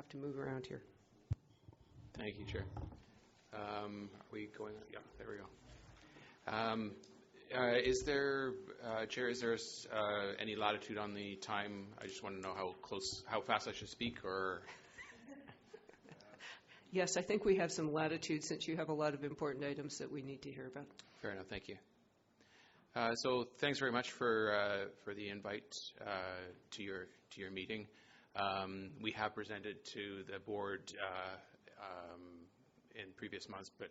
have to move around here. Thank you, Chair. Are we going? Yeah, there we go. Is there, Chair, is there any latitude on the time? I just want to know how fast I should speak, or... Yes, I think we have some latitude since you have a lot of important items that we need to hear about. Fair enough, thank you. So thanks very much for the invite to your meeting. We have presented to the board in previous months, but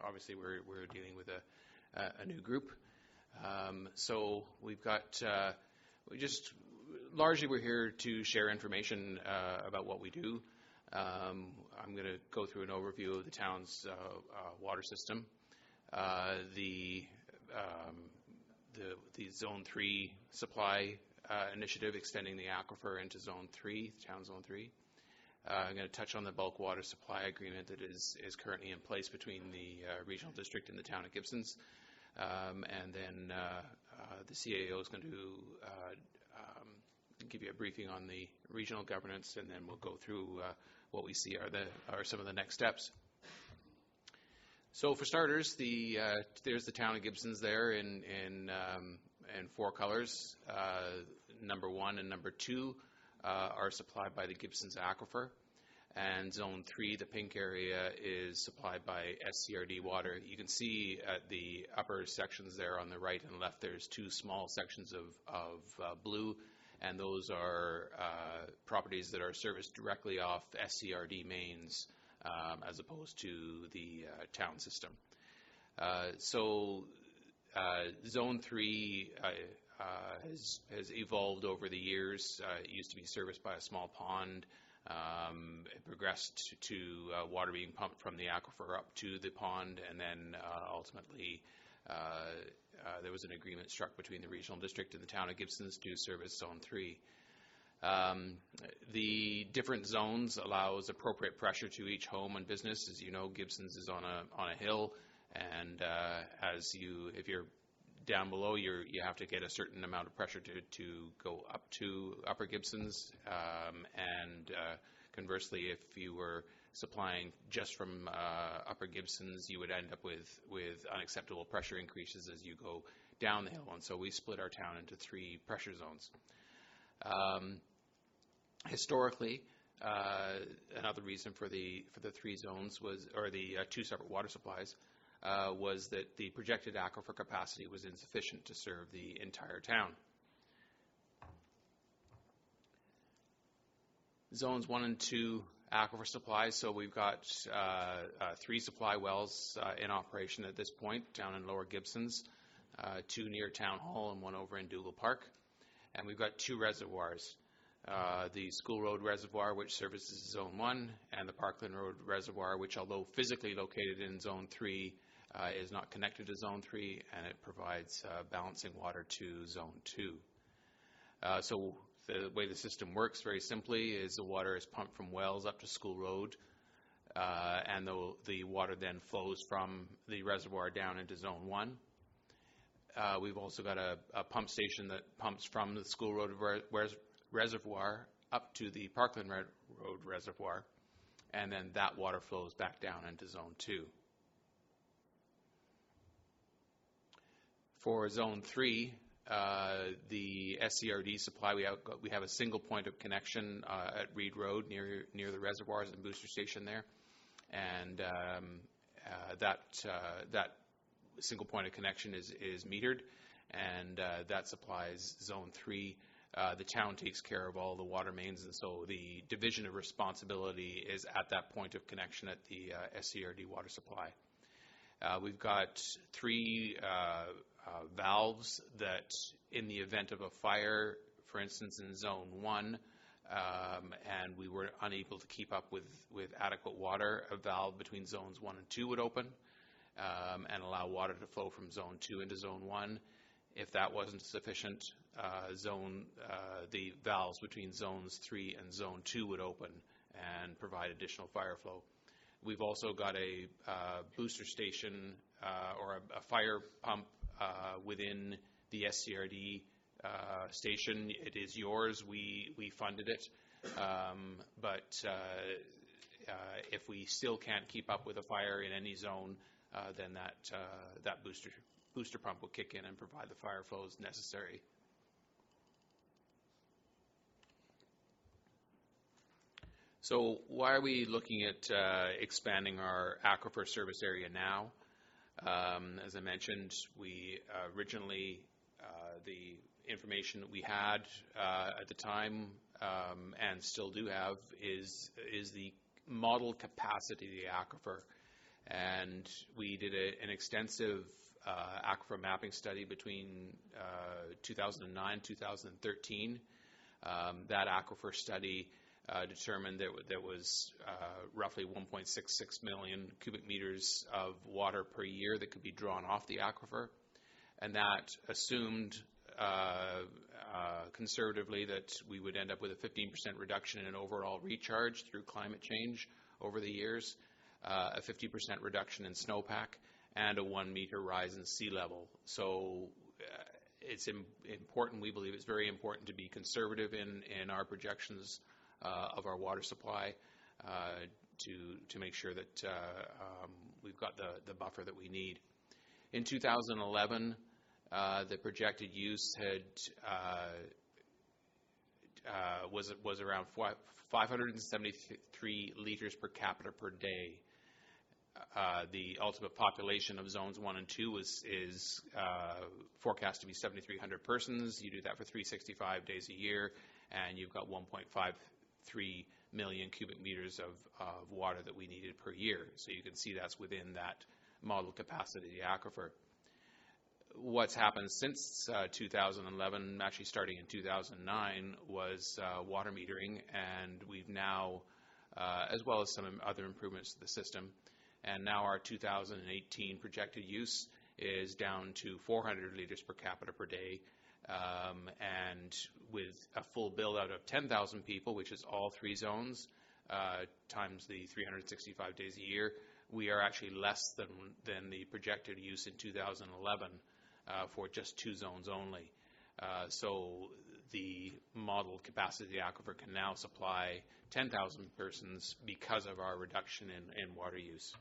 obviously we're dealing with a new group. So we've got largely we're here to share information about what we do. I'm going to go through an overview of the town's water system, the Zone 3 supply initiative extending the aquifer into Zone 3, town Zone 3. I'm going to touch on the bulk water supply agreement that is currently in place between the regional district and the town of Gibsons. And then the CAO is going to give you a briefing on the regional governance, and then we'll go through what we see are some of the next steps. So for starters, there's the town of Gibsons there in four colors. Number 1 and number 2 are supplied by the Gibsons Aquifer, and Zone 3, the pink area, is supplied by SCRD water. You can see at the upper sections there on the right and left, there's 2 small sections of blue, and those are properties that are serviced directly off SCRD mains as opposed to the town system. Zone 3 has evolved over the years. It used to be serviced by a small pond. It progressed to water being pumped from the aquifer up to the pond, and then ultimately there was an agreement struck between the regional district and the town of Gibsons to service Zone 3. The different zones allows appropriate pressure to each home and business. As you know, Gibsons is on a hill, and if you're down below, you have to get a certain amount of pressure to go up to Upper Gibsons, and conversely, if you were supplying just from Upper Gibsons, you would end up with unacceptable pressure increases as you go down the hill. And so we split our town into 3 pressure zones. Historically, another reason for the 3 zones or the 2 separate water supplies was that the projected aquifer capacity was insufficient to serve the entire town. Zones 1 and 2 aquifer supplies. So we've got 3 supply wells in operation at this point down in Lower Gibsons, 2 near Town Hall and 1 over in Dougal Park. And we've got 2 reservoirs, the School Road Reservoir, which services Zone 1, and the Parkland Road Reservoir, which, although physically located in Zone 3, is not connected to Zone 3, and it provides balancing water to Zone 2. So the way the system works, very simply, is the water is pumped from wells up to School Road, and the water then flows from the reservoir down into Zone 1. We've also got a pump station that pumps from the School Road Reservoir up to the Parkland Road Reservoir, and then that water flows back down into Zone 2. For Zone 3, the SCRD supply, we have a single point of connection at Reed Road near the reservoirs and booster station there, and that single point of connection is metered, and that supplies Zone 3. The town takes care of all the water mains, and so the division of responsibility is at that point of connection at the SCRD water supply. We've got 3 valves that, in the event of a fire, for instance in Zone 1, and we were unable to keep up with adequate water, a valve between Zones 1 and 2 would open and allow water to flow from Zone 2 into Zone 1. If that wasn't sufficient, the valves between Zones 3 and Zone 2 would open and provide additional fire flow. We've also got a booster station or a fire pump within the SCRD station. It is yours. We funded it. But if we still can't keep up with a fire in any zone, then that booster pump will kick in and provide the fire flows necessary. So why are we looking at expanding our aquifer service area now? As I mentioned, we originally, the information that we had at the time and still do have is the model capacity of the aquifer. And we did an extensive aquifer mapping study between 2009 and 2013. That aquifer study determined that there was roughly 1.66 million cubic meters of water per year that could be drawn off the aquifer. And that assumed conservatively that we would end up with a 15% reduction in overall recharge through climate change over the years, a 50% reduction in snowpack, and a 1 meter rise in sea level. So it's important, we believe it's very important to be conservative in our projections of our water supply to make sure that we've got the buffer that we need. In 2011, the projected use was around 573 liters per capita per day. The ultimate population of zones 1 and 2 is forecast to be 7,300 persons. You do that for 365 days a year, and you've got 1.53 million cubic meters of water that we needed per year. So you can see that's within that model capacity of the aquifer. What's happened since 2011, actually starting in 2009, was water metering, and we've now, as well as some other improvements to the system, and now our 2018 projected use is down to 400 liters per capita per day, and with a full build out of 10,000 people, which is all 3 zones, times the 365 days a year, we are actually less than the projected use in 2011 for just 2 zones only. So the model capacity of the aquifer can now supply 10,000 persons because of our reduction in water use.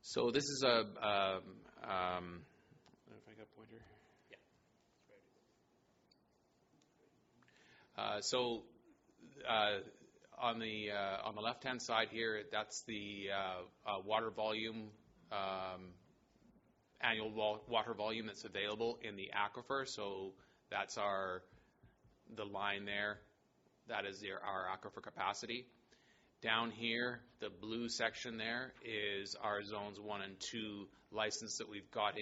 So this is a, if I got a pointer. Yeah. So on the left-hand side here, that's the water volume, annual water volume that's available in the aquifer. So that's the line there. That is our aquifer capacity. Down here, the blue section there is our zones 1 and 2 license that we've got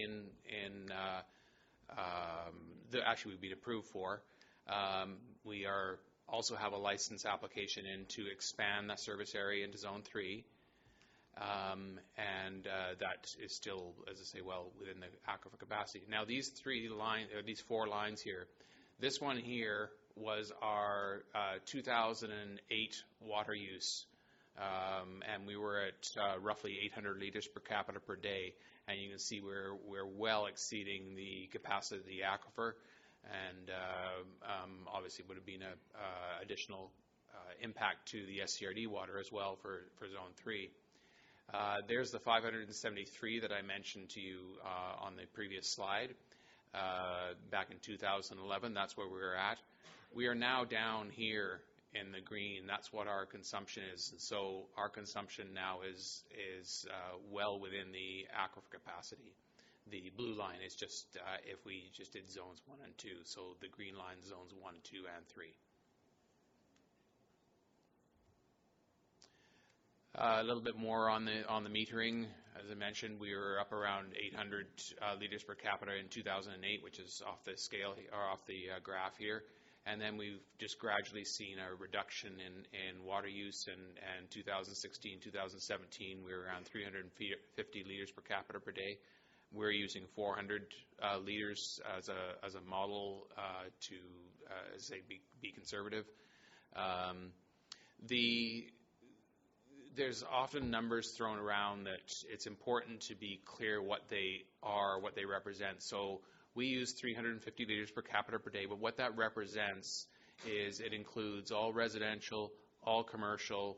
actually we've been approved for. We also have a license application in to expand that service area into zone 3. And that is still, as I say, well within the aquifer capacity. Now these 4 lines here, this one here was our 2008 water use, and we were at roughly 800 liters per capita per day, and you can see we're well exceeding the capacity of the aquifer, and obviously would have been an additional impact to the SCRD water as well for zone 3. There's the 573 that I mentioned to you on the previous slide. Back in 2011, that's where we were at. We are now down here in the green. That's what our consumption is. So our consumption now is well within the aquifer capacity. The blue line is just if we just did zones 1 and 2. So the green line, zones 1, 2, and 3. A little bit more on the metering. As I mentioned, we were up around 800 liters per capita in 2008, which is off the scale or off the graph here. And then we've just gradually seen a reduction in water use. And 2016, 2017, we were around 350 liters per capita per day. We're using 400 liters as a model to, as I say, be conservative. There's often numbers thrown around that it's important to be clear what they are, what they represent. So We use 350 liters per capita per day, but what that represents is it includes all residential, all commercial,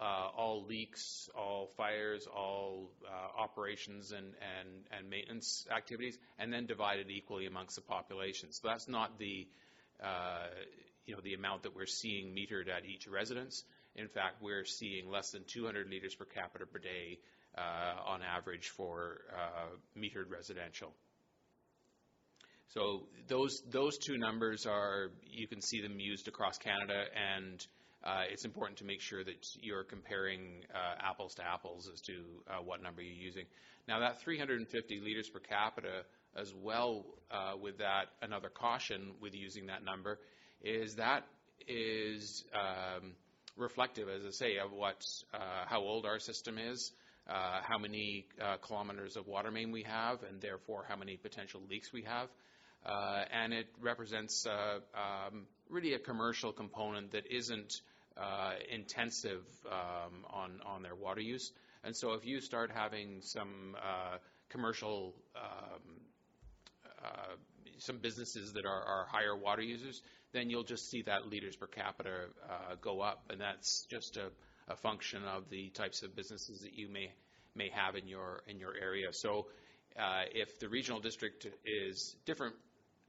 all leaks, all fires, all operations and maintenance activities, and then divided equally amongst the population. So that's not the the amount that we're seeing metered at each residence. In fact, we're seeing less than 200 liters per capita per day on average for metered residential. So those two numbers are, you can see them used across Canada, and it's important to make sure that you're comparing apples to apples as to what number you're using. Now that 350 liters per capita as well, with that, another caution with using that number is that is reflective, as I say, of how old our system is, how many kilometers of water main we have, and therefore how many potential leaks we have. And it represents really a commercial component that isn't intensive on their water use. And so if you start having some commercial, some businesses that are higher water users, then you'll just see that liters per capita go up, and that's just a function of the types of businesses that you may have in your area. So if the regional district is different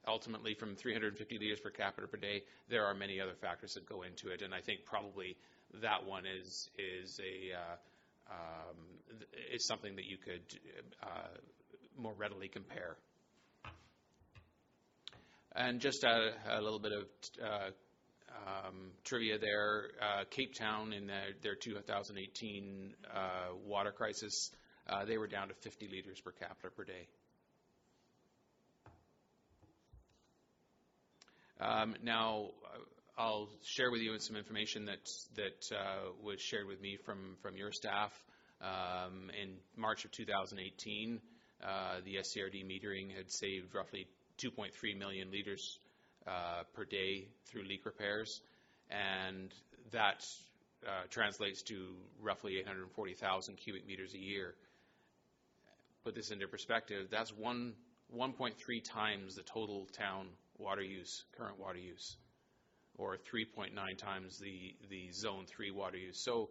ultimately from 350 liters per capita per day, there are many other factors that go into it, and I think probably that one is something that you could more readily compare. And just a little bit of trivia there. Cape Town, in their 2018 water crisis, they were down to 50 liters per capita per day. Now, I'll share with you some information that was shared with me from your staff. In March of 2018, the SCRD metering had saved roughly 2.3 million liters per day through leak repairs, and that translates to roughly 840,000 cubic meters a year. Put this into perspective, that's 1.3 times the total town water use, current water use, or 3.9 times the Zone 3 water use. So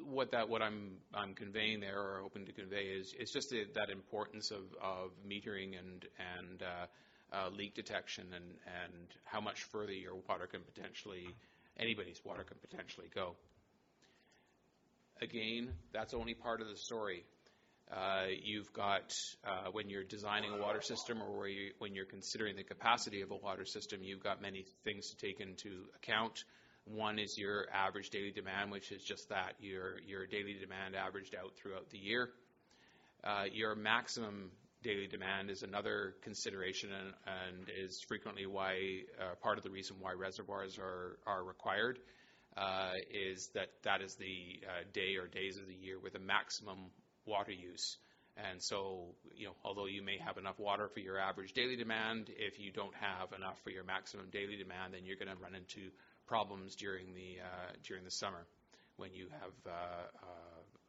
what I'm conveying there, or hoping to convey, is it's just that importance of metering and leak detection, and how much further your water can potentially, anybody's water can potentially go. Again, that's only part of the story. You've got, when you're designing a water system, or when you're considering the capacity of a water system, you've got many things to take into account. One is your average daily demand, which is just that, your daily demand averaged out throughout the year. Your maximum daily demand is another consideration, and is frequently part of the reason why reservoirs are required, is that is the day or days of the year with a maximum water use. And so, although you may have enough water for your average daily demand, if you don't have enough for your maximum daily demand, then you're going to run into problems during the summer when you have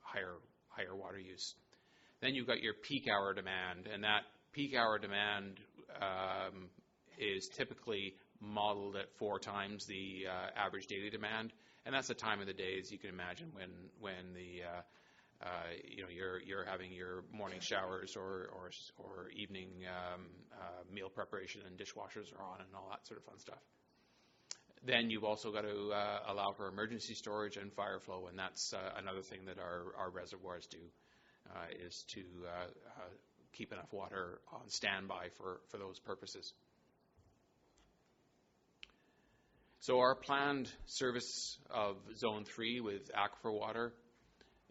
higher water use. Then you've got your peak hour demand, and that peak hour demand is typically modeled at 4 times the average daily demand, and that's the time of the day, as you can imagine, when the you're having your morning showers or evening meal preparation, and dishwashers are on and all that sort of fun stuff. Then you've also got to allow for emergency storage and fire flow, and that's another thing that our reservoirs do, is to keep enough water on standby for those purposes. So our planned service of Zone 3 with aquifer water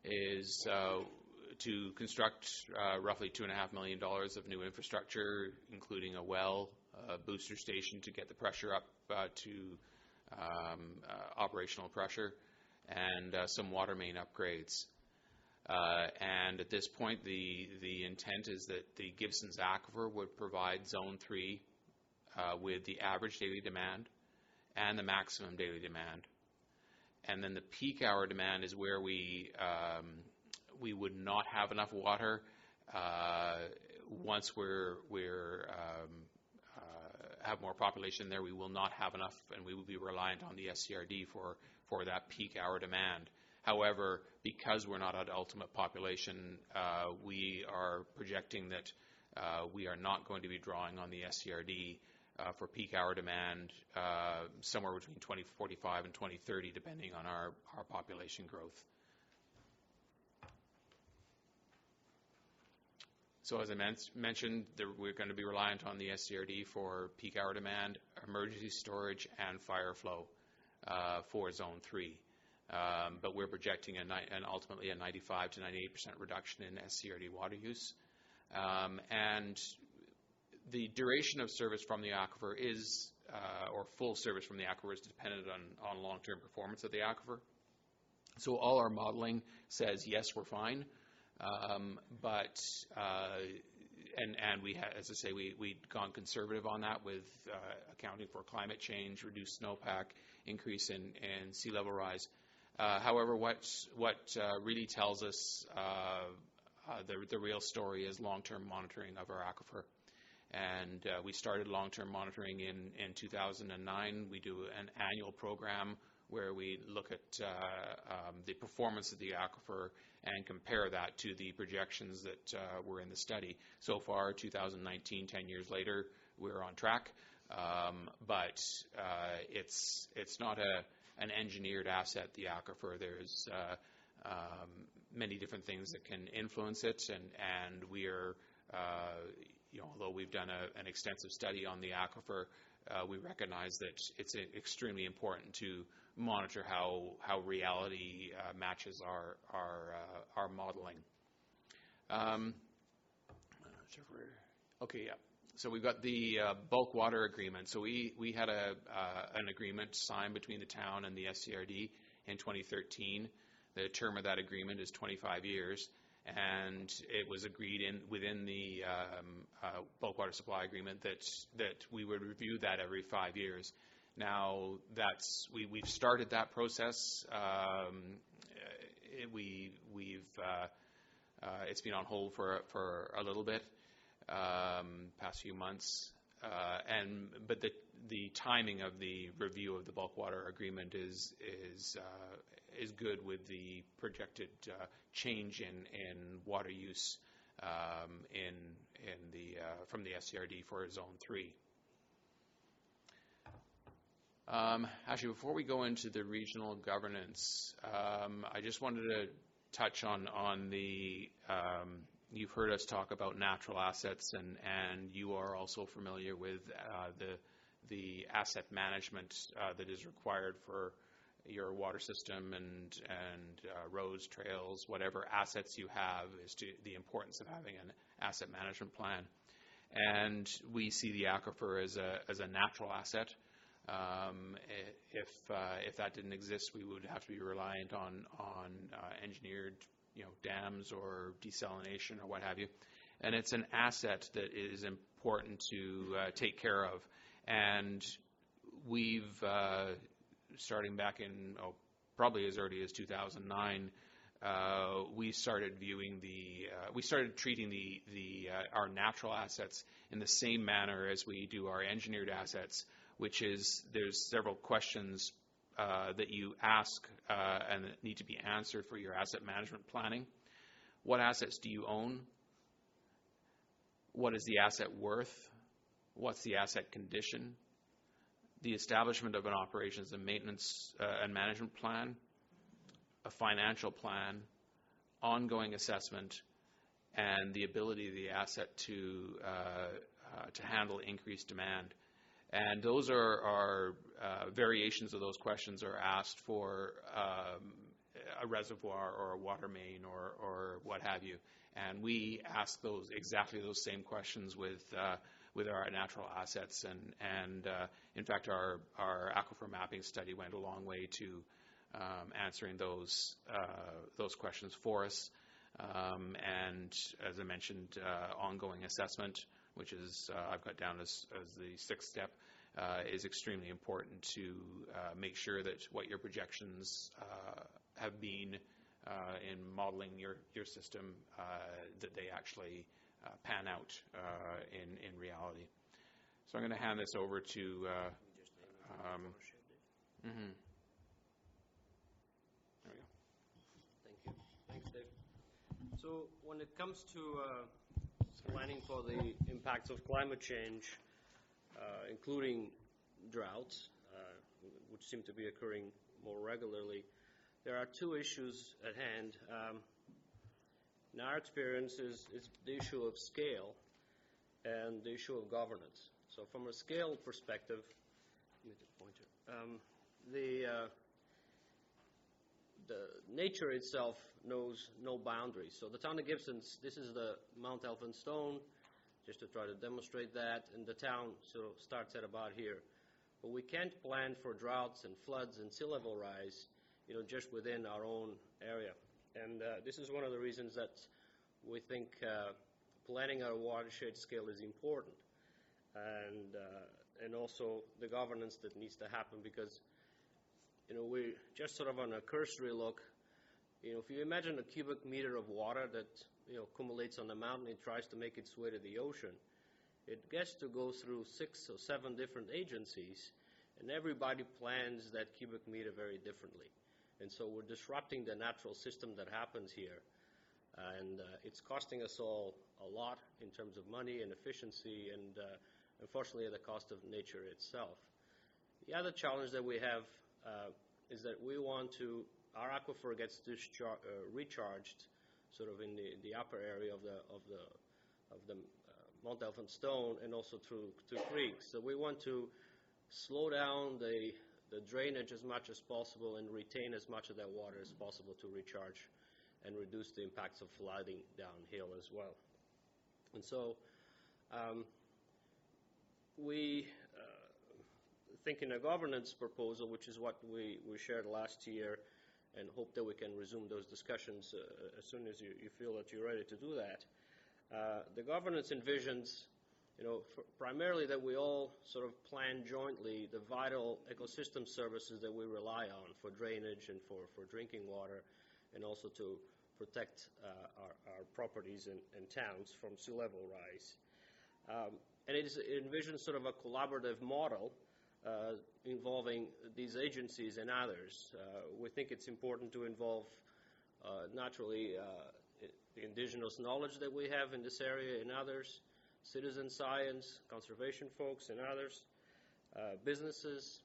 is to construct roughly $2.5 million of new infrastructure, including a well, a booster station to get the pressure up to operational pressure, and some water main upgrades. And at this point, the intent is that the Gibsons Aquifer would provide Zone 3 with the average daily demand and the maximum daily demand. And then the peak hour demand is where we would not have enough water. once we're have more population there, we will not have enough, and we will be reliant on the SCRD for that peak hour demand. However, because we're not at ultimate population, we are projecting that we are not going to be drawing on the SCRD for peak hour demand somewhere between 2045 and 2030, depending on our population growth. So as I mentioned, we're going to be reliant on the SCRD for peak hour demand, emergency storage, and fire flow for Zone 3. But we're projecting ultimately a 95 to 98% reduction in SCRD water use. And the duration of service from the aquifer is, or full service from the aquifer, is dependent on long-term performance of the aquifer. So all our modeling says, yes, we're fine. But we had, as I say, we'd gone conservative on that with accounting for climate change, reduced snowpack, increase in sea level rise. However, what really tells us the real story is long-term monitoring of our aquifer. And we started long-term monitoring in 2009. We do an annual program where we look at the performance of the aquifer and compare that to the projections that were in the study. So far, 2019, 10 years later, we're on track. But it's not an engineered asset, the aquifer. There's many different things that can influence it, and we are, although we've done an extensive study on the aquifer, we recognize that it's extremely important to monitor how reality matches our modeling. Okay, yeah. So we've got the bulk water agreement. So we had an agreement signed between the town and the SCRD in 2013. The term of that agreement is 25 years, and it was agreed within the bulk water supply agreement that we would review that every 5 years. Now we've started that process. It's been on hold for a little bit, past few months, but the timing of the review of the bulk water agreement is good with the projected change in water use from the SCRD for Zone 3. Actually, before we go into the regional governance, I just wanted to touch on the, you've heard us talk about natural assets, and you are also familiar with the asset management that is required for your water system and roads, trails, whatever assets you have, is to the importance of having an asset management plan. And we see the aquifer as a natural asset. If that didn't exist, we would have to be reliant on engineered, dams or desalination or what have you. And it's an asset that is important to take care of. And we've starting back in probably as early as 2009, we started treating our natural assets in the same manner as we do our engineered assets, which is there's several questions that you ask and that need to be answered for your asset management planning. What assets do you own? What is the asset worth? What's the asset condition? The establishment of an operations and maintenance and management plan, a financial plan, ongoing assessment, and the ability of the asset to handle increased demand. And those are variations of those questions are asked for a reservoir or a water main or what have you. And we ask exactly those same questions with our natural assets. And in fact, our aquifer mapping study went a long way to answering those questions for us. And as I mentioned, ongoing assessment, which is I've got down as the sixth step, is extremely important to make sure that what your projections have been in modeling your system, that they actually pan out in reality. So I'm going to hand this over to. Mm-hmm. There we go. Thank you. Thanks, Dave. So when it comes to planning for the impacts of climate change, including droughts, which seem to be occurring more regularly, there are two issues at hand. In our experience is the issue of scale and the issue of governance. So from a scale perspective, let me get a pointer. The nature itself knows no boundaries. So the town of Gibsons, this is the Mount Elphinstone, just to try to demonstrate that, and the town sort of starts at about here. But we can't plan for droughts and floods and sea level rise, just within our own area. And this is one of the reasons that we think planning our watershed scale is important, and also the governance that needs to happen, because we just sort of on a cursory look, if you imagine a cubic meter of water that accumulates on the mountain, it tries to make its way to the ocean. It gets to go through 6 or 7 different agencies, and everybody plans that cubic meter very differently. And so we're disrupting the natural system that happens here. And it's costing us all a lot in terms of money and efficiency, and unfortunately at the cost of nature itself. The other challenge that we have is that our aquifer gets recharged sort of in the upper area of the Mount Elphinstone, and also through creeks. So we want to slow down the drainage as much as possible and retain as much of that water as possible to recharge and reduce the impacts of flooding downhill as well. And so we think in a governance proposal, which is what we shared last year, and hope that we can resume those discussions as soon as you feel that you're ready to do that. The governance envisions, primarily that we all sort of plan jointly the vital ecosystem services that we rely on for drainage and for drinking water, and also to protect our properties and towns from sea level rise. And it envisions sort of a collaborative model involving these agencies and others. We think it's important to involve naturally the indigenous knowledge that we have in this area and others, citizen science, conservation folks and others, businesses.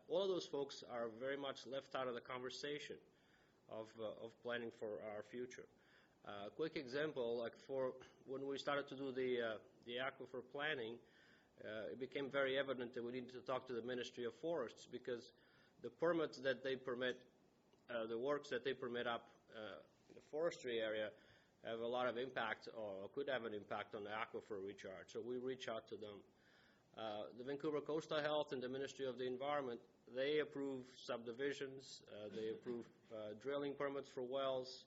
All of those folks are very much left out of the conversation of planning for our future. Quick example, like for when we started to do the aquifer planning, it became very evident that we needed to talk to the Ministry of Forests, because the permits that they permit, the works that they permit up in the forestry area have a lot of impact, or could have an impact on the aquifer recharge. So we reach out to them. The Vancouver Coastal Health and the Ministry of the Environment, they approve subdivisions, they approve drilling permits for wells,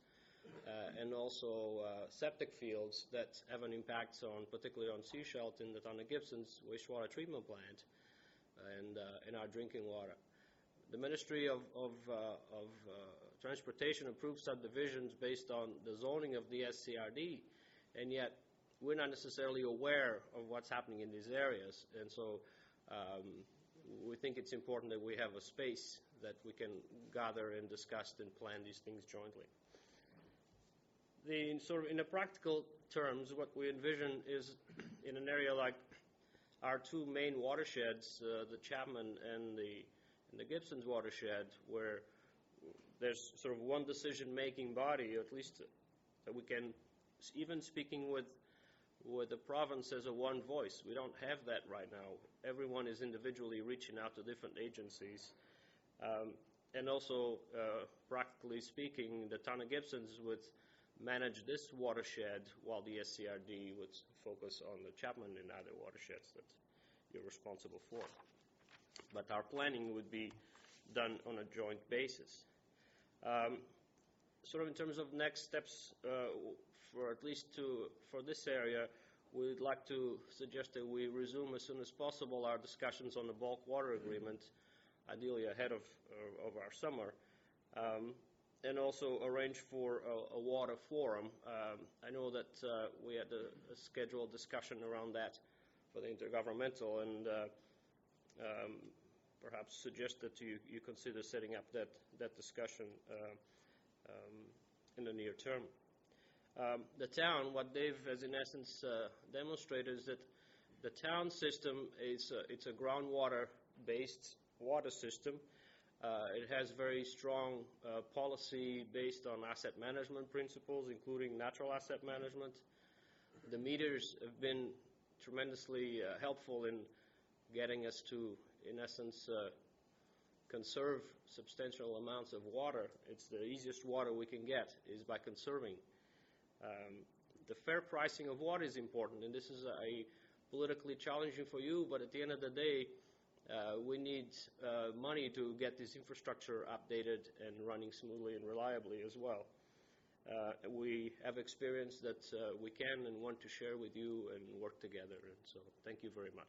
and also septic fields that have an impact on, particularly on Seashelt in the town of Gibsons wastewater treatment plant, and our drinking water. The Ministry of Transportation approves subdivisions based on the zoning of the SCRD, and yet we're not necessarily aware of what's happening in these areas. And so we think it's important that we have a space that we can gather and discuss and plan these things jointly. In the practical terms, what we envision is in an area like our two main watersheds, the Chapman and the Gibsons watershed, where there's sort of one decision-making body, or at least that we can, even speaking with the province as a one voice. We don't have that right now. Everyone is individually reaching out to different agencies. And also, practically speaking, the town of Gibsons would manage this watershed while the SCRD would focus on the Chapman and other watersheds that you're responsible for. But our planning would be done on a joint basis. Sort of in terms of next steps, for at least for this area, we'd like to suggest that we resume as soon as possible our discussions on the bulk water agreement, ideally ahead of our summer. and also arrange for a water forum. I know that we had a scheduled discussion around that for the intergovernmental, and perhaps suggest that you consider setting up that discussion in the near term. The town, what Dave has in essence demonstrated is that the town system it's a groundwater-based water system. It has very strong policy based on asset management principles, including natural asset management. The meters have been tremendously helpful in getting us to, in essence, conserve substantial amounts of water. It's the easiest water we can get is by conserving. The fair pricing of water is important, and this is a politically challenging for you, but at the end of the day, we need money to get this infrastructure updated and running smoothly and reliably as well. We have experience that we can and want to share with you and work together, and so thank you very much.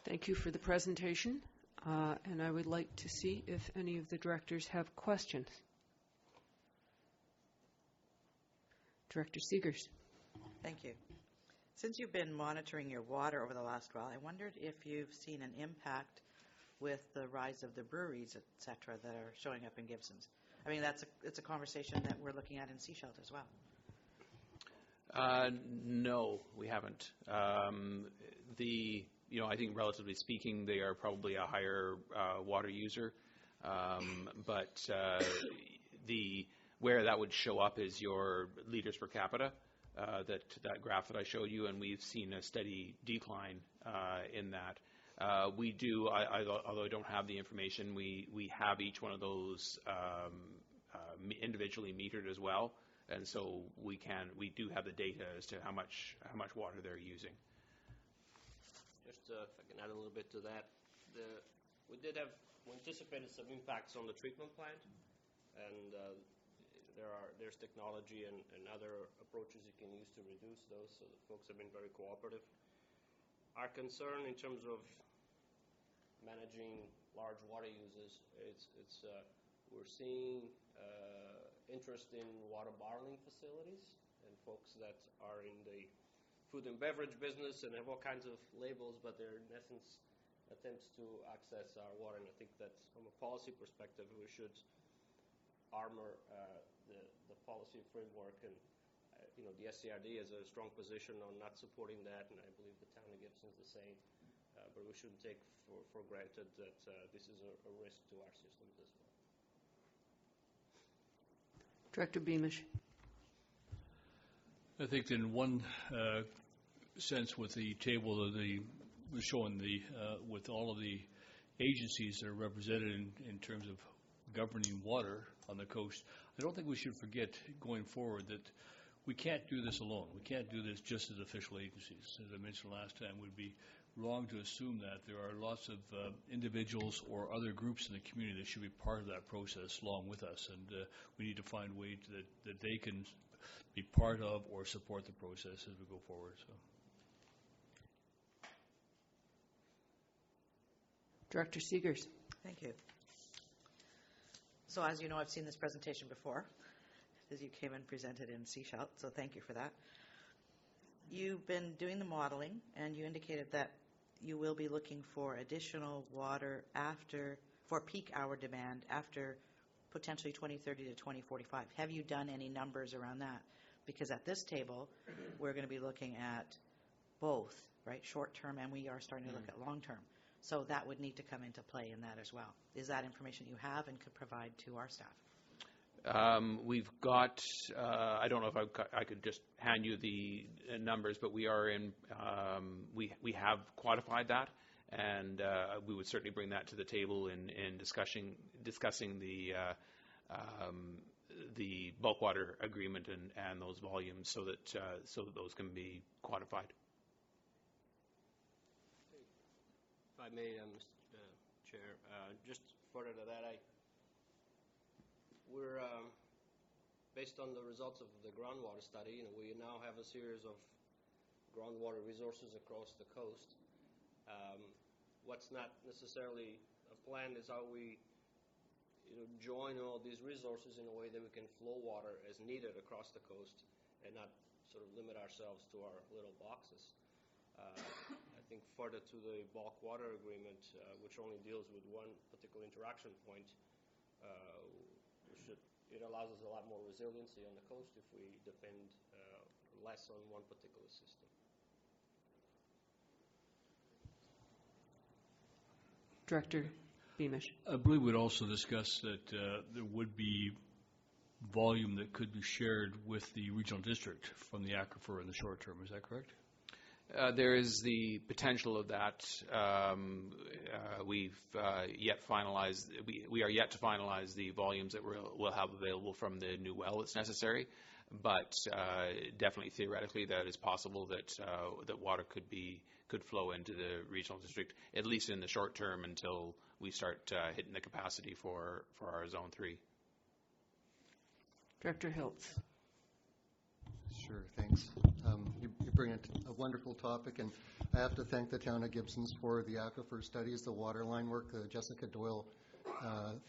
Thank you for the presentation, and I would like to see if any of the directors have questions. Director Seegers. Thank you. Since you've been monitoring your water over the last while, I wondered if you've seen an impact with the rise of the breweries, et cetera, that are showing up in Gibsons. I mean, it's a conversation that we're looking at in Sechelt as well. No, we haven't. I think relatively speaking, they are probably a higher water user, but where that would show up is your liters per capita, that graph that I showed you, and we've seen a steady decline in that. We do, although I don't have the information, we have each one of those individually metered as well, and so we do have the data as to how much water they're using. Just if I can add a little bit to that, we anticipated some impacts on the treatment plant, and there's technology and other approaches you can use to reduce those, so the folks have been very cooperative. Our concern in terms of managing large water users, we're seeing interest in water bottling facilities and folks that are in the food and beverage business and have all kinds of labels, but they're in essence attempts to access our water. And I think that from a policy perspective, we should armor the policy framework, and the SCRD has a strong position on not supporting that, and I believe the town of Gibson is the same. But we shouldn't take for granted that this is a risk to our systems as well. Director Beamish. I think in one sense, with the table of showing with all of the agencies that are represented in terms of governing water on the coast, I don't think we should forget going forward that we can't do this alone. We can't do this just as official agencies. As I mentioned last time, we'd be wrong to assume that. There are lots of individuals or other groups in the community that should be part of that process along with us, and we need to find ways that they can be part of or support the process as we go forward. So, Director Seegers. Thank you. So as you know, I've seen this presentation before, as you came and presented in Sechelt, so thank you for that. You've been doing the modeling, and you indicated that you will be looking for additional water for peak hour demand after potentially 2030 to 2045. Have you done any numbers around that? Because at this table, we're going to be looking at both, right, short term, and we are starting to look at long term. So that would need to come into play in that as well. Is that information you have and could provide to our staff? We've got, I don't know if I could just hand you the numbers, but we have quantified that, and we would certainly bring that to the table in discussing the bulk water agreement and those volumes, so that those can be quantified. If I may, Mr. Chair, just further to that, based on the results of the groundwater study, we now have a series of groundwater resources across the coast. What's not necessarily a plan is how we join all these resources in a way that we can flow water as needed across the coast and not sort of limit ourselves to our little boxes. I think further to the bulk water agreement, which only deals with one particular interaction point, it allows us a lot more resiliency on the coast if we depend less on one particular system. Director Beamish. I believe we'd also discuss that there would be volume that could be shared with the regional district from the aquifer in the short term. Is that correct? There is the potential of that. We've yet finalized. We are yet to finalize the volumes that we'll have available from the new well that's necessary. But definitely, theoretically, that is possible that that water could flow into the regional district, at least in the short term, until we start hitting the capacity for our Zone 3. Director Hiltz. Sure, thanks. You bring a wonderful topic, and I have to thank the town of Gibsons for the aquifer studies, the waterline work, the Jessica Doyle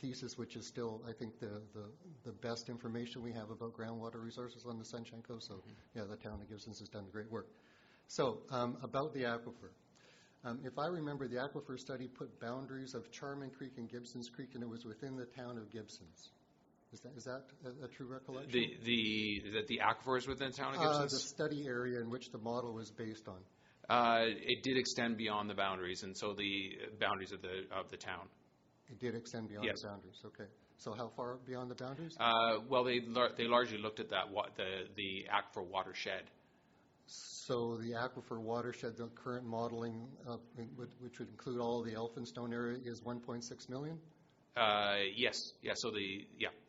thesis, which is still, I think, the best information we have about groundwater resources on the Sunshine Coast. So, yeah, the town of Gibsons has done great work. So, about the aquifer. If I remember, the aquifer study put boundaries of Charman Creek and Gibsons Creek, and it was within the town of Gibsons. Is that a true recollection? That the aquifer is within the town of Gibsons? The study area in which the model was based on. It did extend beyond the boundaries, and so the boundaries of the town. It did extend beyond Yes. the boundaries. Okay. So how far beyond the boundaries? Well, they largely looked at that the aquifer watershed. So the aquifer watershed, the current modeling, which would include all the Elphinstone area, is 1.6 million? Yes. Yeah. So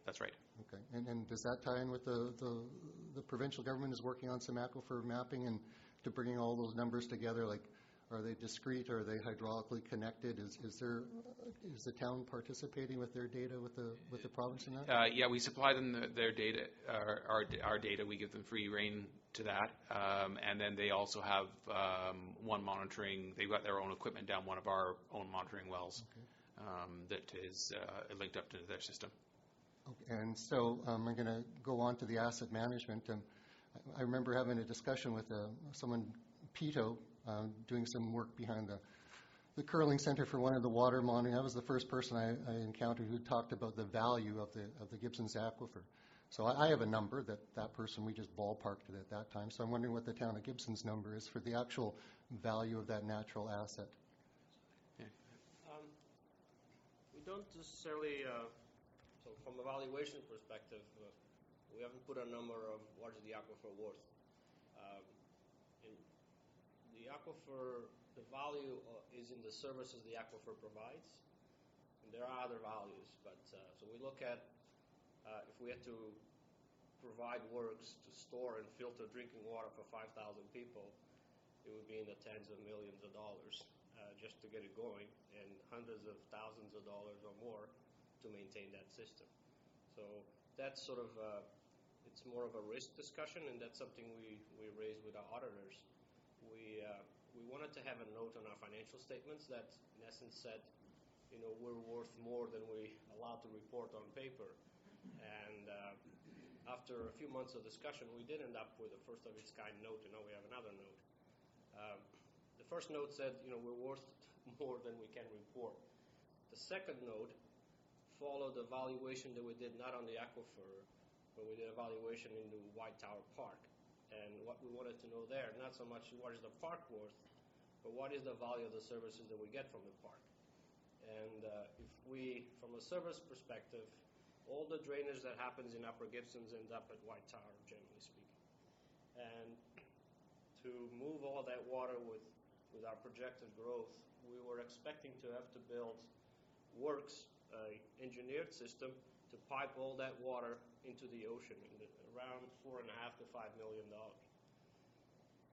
that's right. Okay. And does that tie in with the provincial government is working on some aquifer mapping and to bringing all those numbers together? Like, are they discrete? Are they hydraulically connected? Is the town participating with their data with the province in that? Yeah, we supply them their data, our data. We give them free rein to that, and then they also have one monitoring. They've got their own equipment down one of our own monitoring wells. Okay. That is linked up to their system. Okay. And so I'm going to go on to the asset management. I remember having a discussion with someone, Pito, doing some work behind the Curling Center for one of the water monitoring. That was the first person I encountered who talked about the value of the Gibsons aquifer. So I have a number that person, we just ballparked it at that time. So I'm wondering what the town of Gibsons number is for the actual value of that natural asset. We don't necessarily, so from a valuation perspective, we haven't put a number of what is the aquifer worth. In the aquifer, the value is in the services the aquifer provides, and there are other values. But so we look at if we had to provide works to store and filter drinking water for 5,000 people, it would be in the tens of millions of dollars. Just to get it going, and hundreds of thousands of dollars or more to maintain that system. So that's sort of, it's more of a risk discussion, and that's something we raised with our auditors. We wanted to have a note on our financial statements that, in essence, said, we're worth more than we allowed to report on paper. And after a few months of discussion, we did end up with a first of its kind note, and now we have another note. The first note said, we're worth more than we can report. The second note followed the valuation that we did not on the aquifer, but we did a valuation in the White Tower Park. And what we wanted to know there, not so much what is the park worth, but what is the value of the services that we get from the park. And if we, from a service perspective, all the drainage that happens in Upper Gibsons ends up at White Tower, generally speaking. And to move all that water with our projected growth, we were expecting to have to build works, engineered system to pipe all that water into the ocean, around $4.5 to $5 million.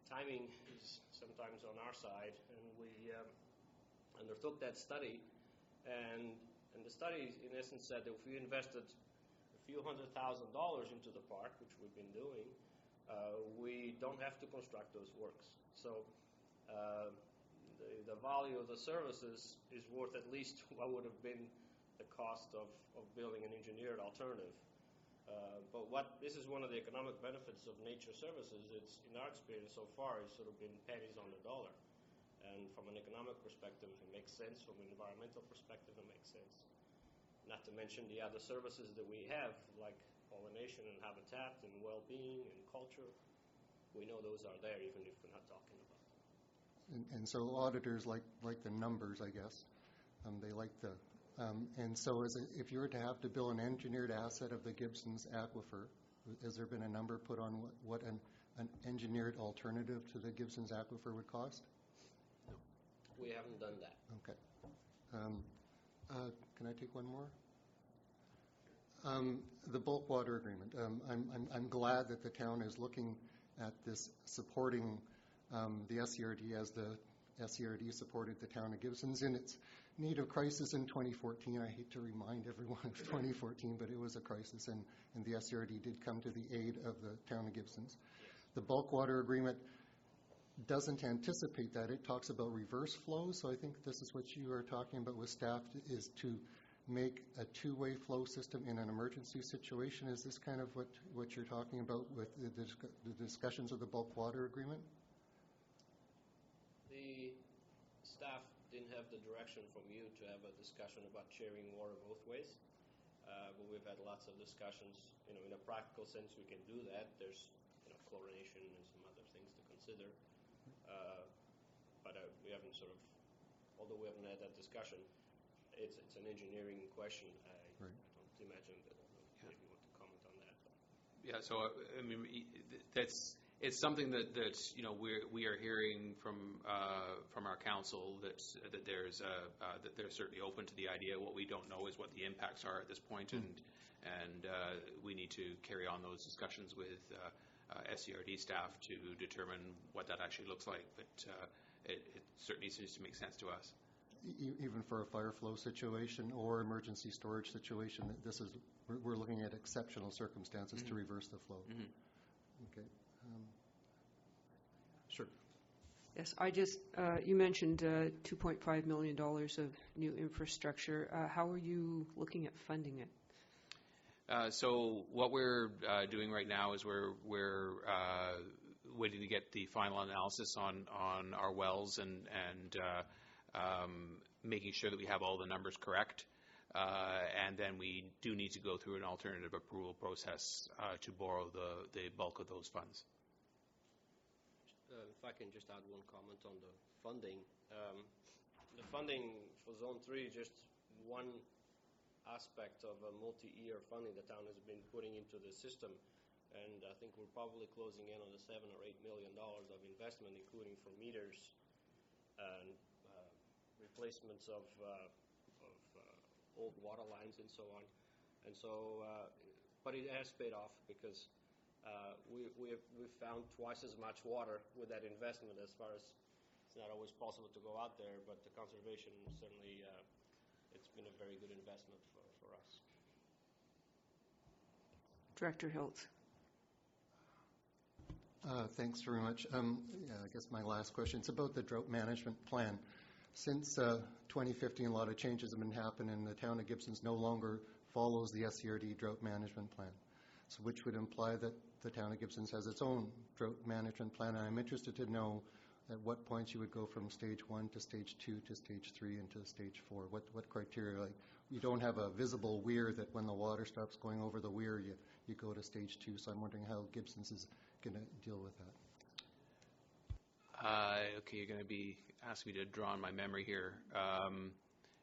Timing is sometimes on our side, and we undertook that study, and the study in essence said that if we invested few $100,000 into the park, which we've been doing, we don't have to construct those works. So the value of the services is worth at least what would have been the cost of building an engineered alternative. But this is one of the economic benefits of nature services. It's, in our experience so far, it's sort of been pennies on the dollar. And from an economic perspective, it makes sense. From an environmental perspective, it makes sense. Not to mention the other services that we have, like pollination and habitat and well-being and culture. We know those are there, even if we're not talking about them. And so auditors like the numbers, I guess. They like the, and so if you were to have to build an engineered asset of the Gibsons Aquifer, has there been a number put on what an engineered alternative to the Gibsons Aquifer would cost? No, we haven't done that. Okay. Can I take one more? The bulk water agreement. I'm glad that the town is looking at this, supporting the SCRD as the SCRD supported the town of Gibsons in its need of crisis in 2014. I hate to remind everyone of 2014, but it was a crisis, and the SCRD did come to the aid of the town of Gibsons. The bulk water agreement doesn't anticipate that. It talks about reverse flow, so I think this is what you are talking about with staff, is to make a two-way flow system in an emergency situation. Is this kind of what you're talking about with the discussions of the bulk water agreement? The staff didn't have the direction from you to have a discussion about sharing water both ways, but we've had lots of discussions. In a practical sense, we can do that. There's chlorination and some other things to consider, but we haven't although we haven't had that discussion, it's an engineering question. Right. I don't imagine that maybe you want to comment on that. Yeah, so I mean, it's something that we are hearing from our council that they're certainly open to the idea. What we don't know is what the impacts are at this point, and we need to carry on those discussions with SCRD staff to determine what that actually looks like. But it certainly seems to make sense to us. Even for a fire flow situation or emergency storage situation, we're looking at exceptional circumstances to reverse the flow. Okay. Sure. Yes, you mentioned $2.5 million of new infrastructure. How are you looking at funding it? So what we're doing right now is we're waiting to get the final analysis on our wells and making sure that we have all the numbers correct. And then we do need to go through an alternative approval process to borrow the bulk of those funds. If I can just add one comment on the funding. The funding for Zone 3 is just one aspect of a multi-year funding the town has been putting into the system. And I think we're probably closing in on the $7 or $8 million of investment, including for meters and replacements of old water lines and so on. And so, but it has paid off because we've found twice as much water with that investment. As far as it's not always possible to go out there, but the conservation certainly it's been a very good investment for us. Director Hiltz. Thanks very much. I guess my last question is about the drought management plan. Since 2015, a lot of changes have been happening, and the town of Gibsons no longer follows the SCRD drought management plan, so which would imply that the town of Gibsons has its own drought management plan. And I'm interested to know at what points you would go from stage 1 to stage 2 to stage 3 and to stage 4. What criteria? Like, you don't have a visible weir that when the water stops going over the weir, you go to stage 2. So I'm wondering how Gibsons is going to deal with that. Okay, you're going to be asking me to draw on my memory here.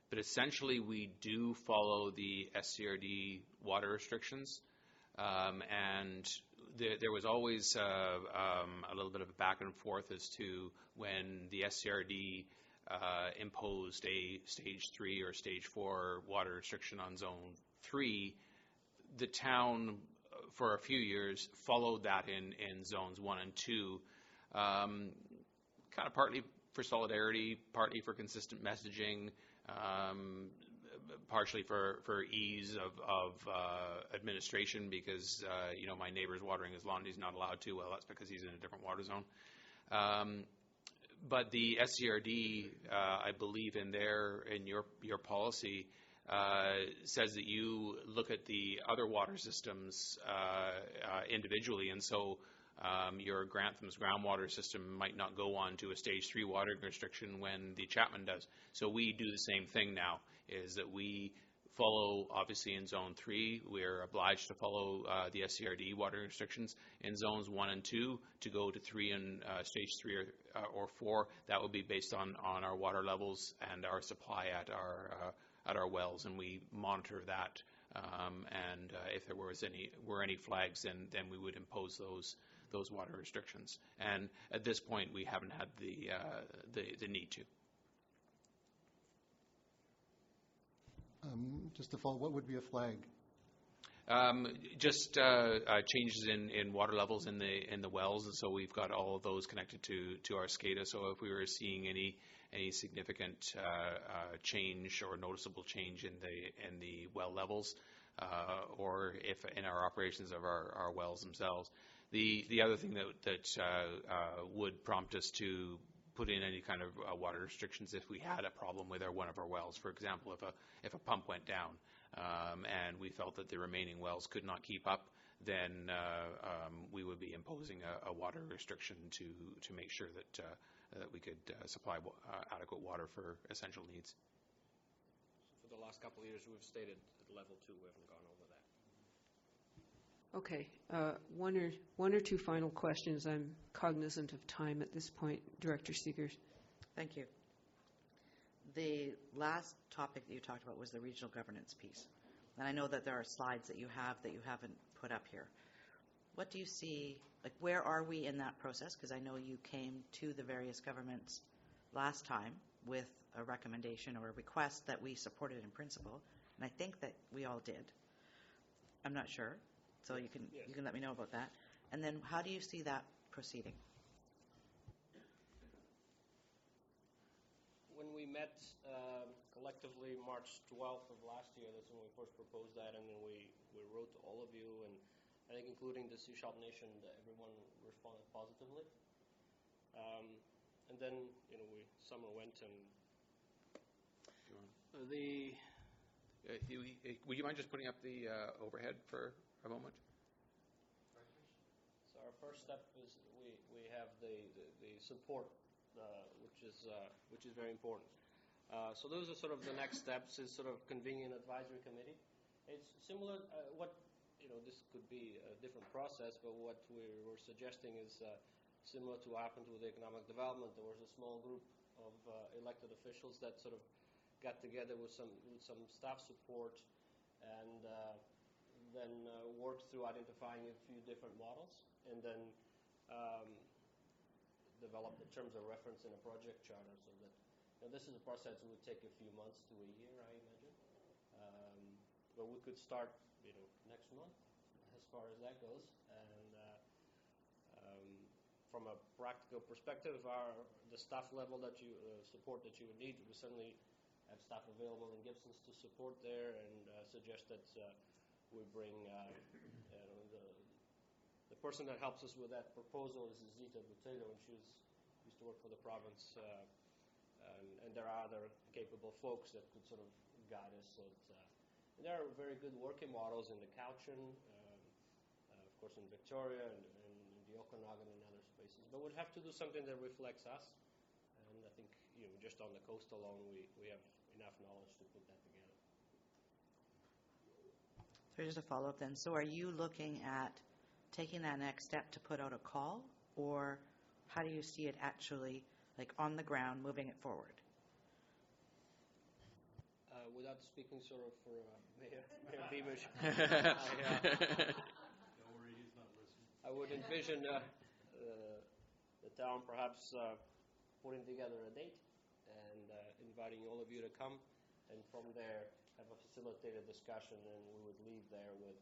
But essentially, we do follow the SCRD water restrictions. And there was always a little bit of a back and forth as to when the SCRD imposed a stage 3 or stage 4 water restriction on zone 3, the town for a few years followed that in zones 1 and 2, kind of partly for solidarity, partly for consistent messaging, partially for ease of administration, because my neighbor's watering his lawn and he's not allowed to. Well, that's because he's in a different water zone. But the SCRD, I believe in your policy, says that you look at the other water systems individually, and so your Grantham's groundwater system might not go on to a stage 3 watering restriction when the Chapman does. So we do the same thing now, is that we follow, obviously in Zone 3, we're obliged to follow the SCRD watering restrictions. In Zones 1 and 2, to go to 3 and Stage 3 or 4, that would be based on our water levels and our supply at our wells, and we monitor that. And if there were any flags, then we would impose those water restrictions. And at this point, we haven't had the need to. Just to follow, what would be a flag? Just changes in water levels in the wells, and so we've got all of those connected to our SCADA. So if we were seeing any significant change or noticeable change in the well levels, or if in our operations of our wells themselves, the other thing that would prompt us to put in any kind of water restrictions if we had a problem with one of our wells. For example, if a pump went down and we felt that the remaining wells could not keep up, then we would be imposing a water restriction to make sure that we could supply adequate water for essential needs. For the last couple of years, we've stayed at level 2. We haven't gone over that. Okay, one or two final questions. I'm cognizant of time at this point. Director Seegers. Thank you. The last topic that you talked about was the regional governance piece. And I know that there are slides that you haven't put up here. What do you see, like where are we in that process? Because I know you came to the various governments last time with a recommendation or a request that we supported in principle, and I think that we all did. I'm not sure. So you can let me know about that. And then how do you see that proceeding? When we met collectively March 12th of last year, that's when we first proposed that, and then we wrote to all of you, and I think including the Sechelt Nation, everyone responded positively. And then, summer went, and would you mind just putting up the overhead for a moment? So our first step is we have the support, which is very important. So those are sort of the next steps, is sort of convening an advisory committee. It's similar. This could be a different process, but what we were suggesting is similar to what happened with economic development. There was a small group of elected officials that sort of got together with some staff support, and then worked through identifying a few different models, and then developed the terms of reference in a project charter. So that this is a process that would take a few months to a year, I imagine. But we could start, next month, as far as that goes. And from a practical perspective, the staff level that you support that you would need, we certainly have staff available in Gibsons to support there, and suggest that we bring the person that helps us with that proposal is Zita Butego, and she used to work for the province, and there are other capable folks that could sort of guide us. So and there are very good working models in the Cowichan, of course in Victoria, and in the Okanagan and other spaces. But we'd have to do something that reflects us, and I think just on the coast alone, we have enough knowledge to put that together. So just a follow-up then. So are you looking at taking that next step to put out a call, or how do you see it actually, like on the ground, moving it forward? Without speaking sort of for Mayor Beamish, I would envision the town perhaps putting together a date and inviting all of you to come, and from there have a facilitated discussion, and we would leave there with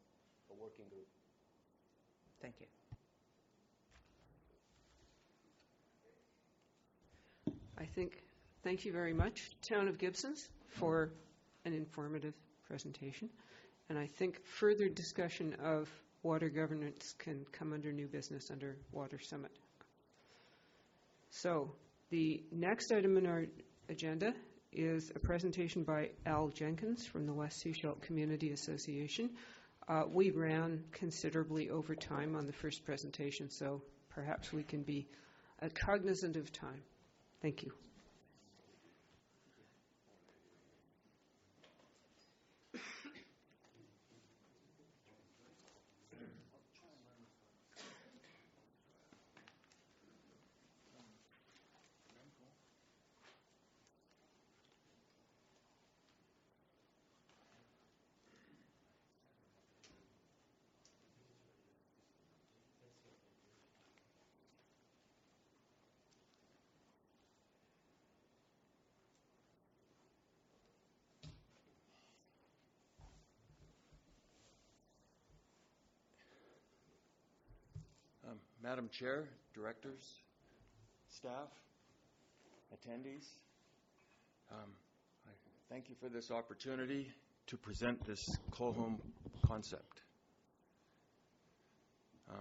a working group. Thank you. Thank you very much, Town of Gibsons, for an informative presentation. And I think further discussion of water governance can come under new business under Water Summit. So the next item in our agenda is a presentation by Al Jenkins from the West Sechelt Community Association. We ran considerably over time on the first presentation, so perhaps we can be cognizant of time. Thank you. Madam Chair, directors, staff, attendees, I thank you for this opportunity to present this Clohome concept. I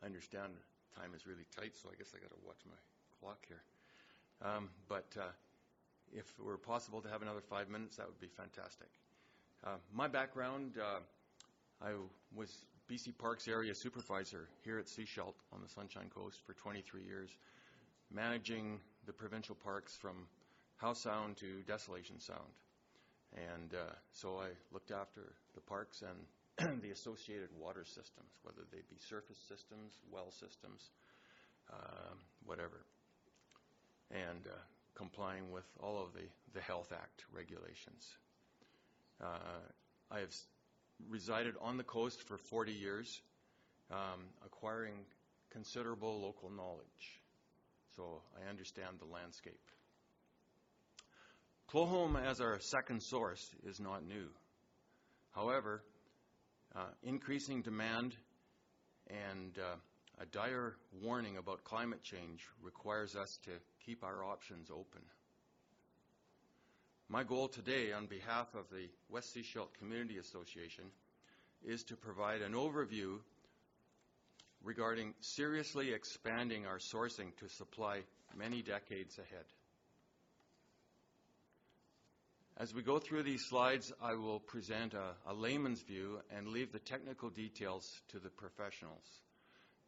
understand time is really tight, so I guess I got to watch my clock here. But if it were possible to have another 5 minutes, that would be fantastic. My background, I was BC Parks Area Supervisor here at Sechelt on the Sunshine Coast for 23 years, managing the provincial parks from Howe Sound to Desolation Sound. And so I looked after the parks and the associated water systems, whether they be surface systems, well systems, whatever, and complying with all of the Health Act regulations. I have resided on the coast for 40 years, acquiring considerable local knowledge. So I understand the landscape. Clohome as our second source is not new. However, increasing demand and a dire warning about climate change requires us to keep our options open. My goal today on behalf of the West Sechelt Community Association is to provide an overview regarding seriously expanding our sourcing to supply many decades ahead. As we go through these slides, I will present a layman's view and leave the technical details to the professionals.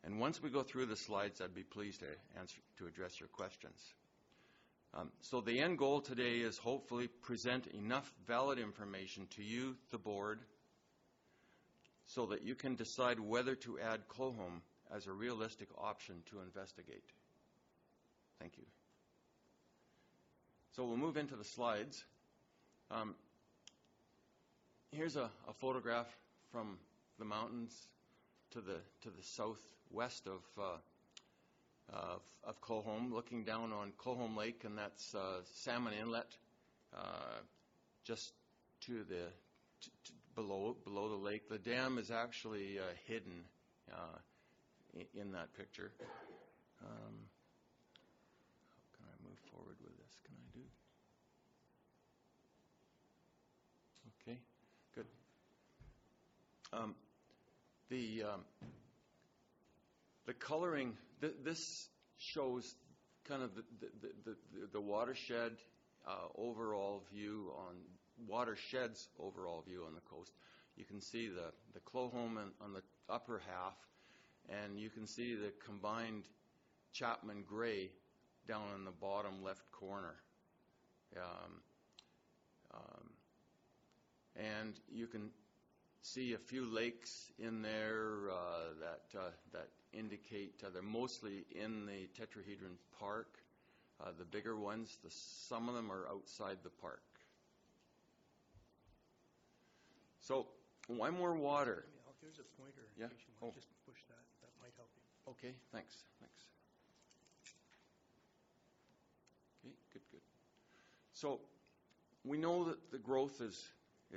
And once we go through the slides, I'd be pleased to address your questions. So the end goal today is hopefully present enough valid information to you, the board, so that you can decide whether to add Clohome as a realistic option to investigate. Thank you. So we'll move into the slides. Here's a photograph from the mountains to the southwest of Clohome, looking down on Clohome Lake, and that's Salmon Inlet, just to the below the lake. The dam is actually hidden in that picture. How can I move forward with this? Can I do? Okay, good. The coloring, this shows kind of the watershed overall view on watershed's overall view on the coast. You can see the Clohome on the upper half, and you can see the combined Chapman Gray down in the bottom left corner. And you can see a few lakes in there that indicate they're mostly in the Tetrahedron Park. The bigger ones, some of them are outside the park. So, why more water? There's a pointer. Yeah. In case you want to just push that. That might help you. Okay, thanks. Okay, good. So, we know that the growth is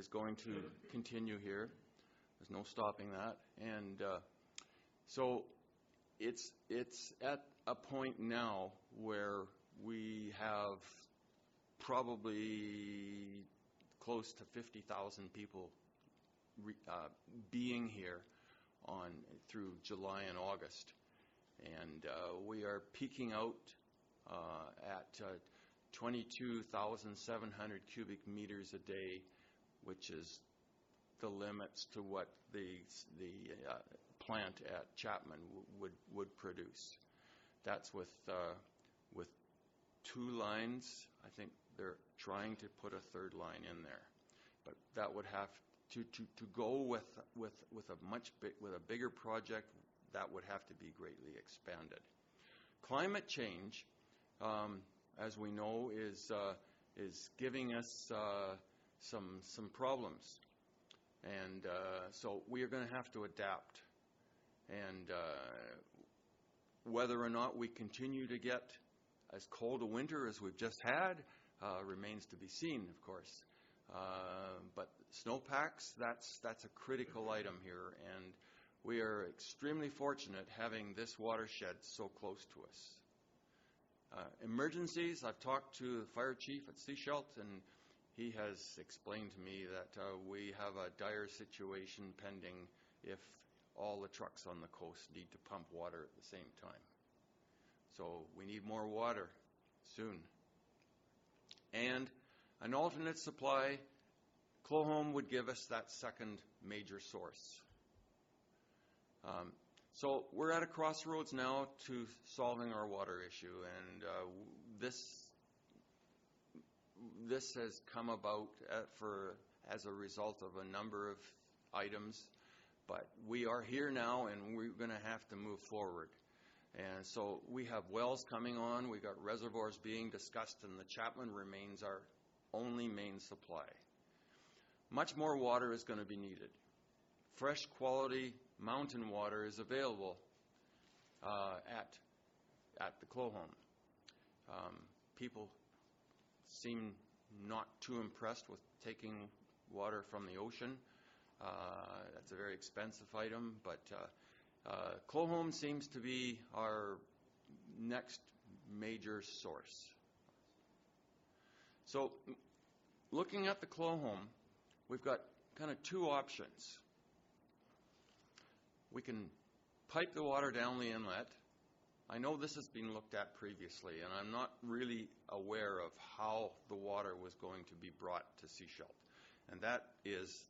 going to continue here. There's no stopping that. And so it's at a point now where we have probably close to 50,000 people being here through July and August. And we are peaking out at 22,700 cubic meters a day, which is the limits to what the plant at Chapman would produce. That's with 2 lines. I think they're trying to put a 3rd line in there, but that would have to go with a bigger project. That would have to be greatly expanded. Climate change, as we know, is giving us some problems, and so we are going to have to adapt. And whether or not we continue to get as cold a winter as we've just had remains to be seen, of course. But snowpacks, that's a critical item here, and we are extremely fortunate having this watershed so close to us. Emergencies, I've talked to the fire chief at Sechelt, and he has explained to me that we have a dire situation pending if all the trucks on the coast need to pump water at the same time. So we need more water soon. And an alternate supply, Clohome would give us that second major source. So we're at a crossroads now to solving our water issue, and this has come about as a result of a number of items, but we are here now, and we're going to have to move forward. And so we have wells coming on, we've got reservoirs being discussed, and the Chapman remains our only main supply. Much more water is going to be needed. Fresh quality mountain water is available at the Clohome. People seem not too impressed with taking water from the ocean. That's a very expensive item, but Clohome seems to be our next major source. So looking at the Clohome, we've got kind of 2 options. We can pipe the water down the inlet. I know this has been looked at previously, and I'm not really aware of how the water was going to be brought to Sechelt. And that is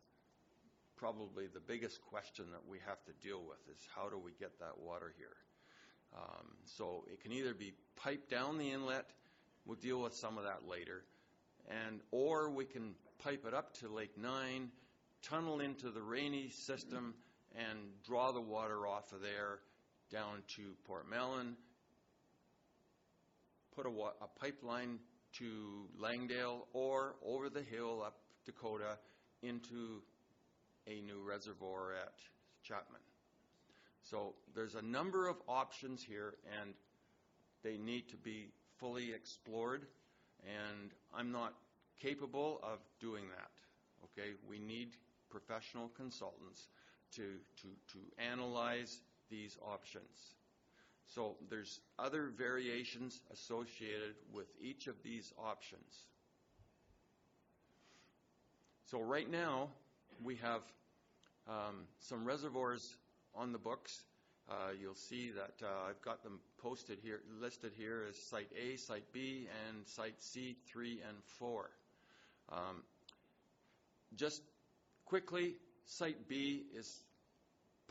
probably the biggest question that we have to deal with, is how do we get that water here? So it can either be piped down the inlet, we'll deal with some of that later, or we can pipe it up to Lake Nine, tunnel into the Rainy system, and draw the water off of there down to Port Mellon, put a pipeline to Langdale, or over the hill up Dakota into a new reservoir at Chapman. So there's a number of options here, and they need to be fully explored, and I'm not capable of doing that. Okay, we need professional consultants to analyze these options. So there's other variations associated with each of these options. So right now we have some reservoirs on the books. You'll see that I've got them posted here, listed here as Site A, Site B, and Site C, 3, and 4. Just quickly, Site B is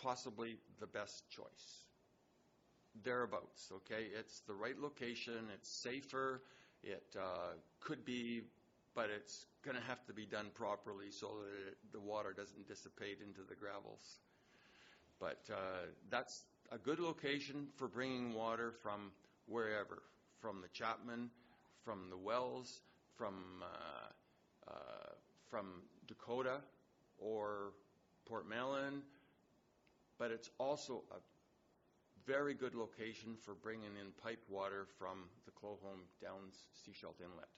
possibly the best choice. Thereabouts, okay? It's the right location, it's safer, it could be, but it's going to have to be done properly so that the water doesn't dissipate into the gravels. But that's a good location for bringing water from wherever, from the Chapman, from the wells, from Dakota or Port Mellon, but it's also a very good location for bringing in pipe water from the Clohome down Sechelt Inlet.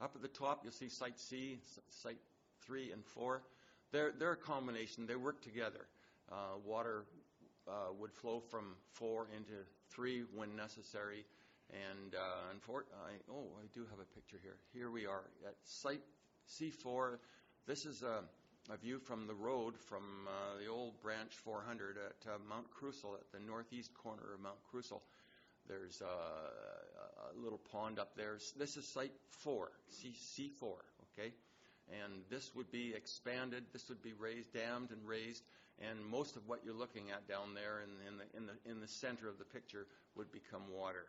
Up at the top, you'll see Site C, Site 3 and 4. They're a combination. They work together. Water would flow from 4 into 3 when necessary, And I do have a picture here. Here we are at Site C4. This is a view from the road from the old Branch 400 at Mount Crucial, at the northeast corner of Mount Crucial. There's a little pond up there. This is Site 4, C4, okay? And this would be expanded. This would be raised, dammed and raised, and most of what you're looking at down there in the center of the picture would become water.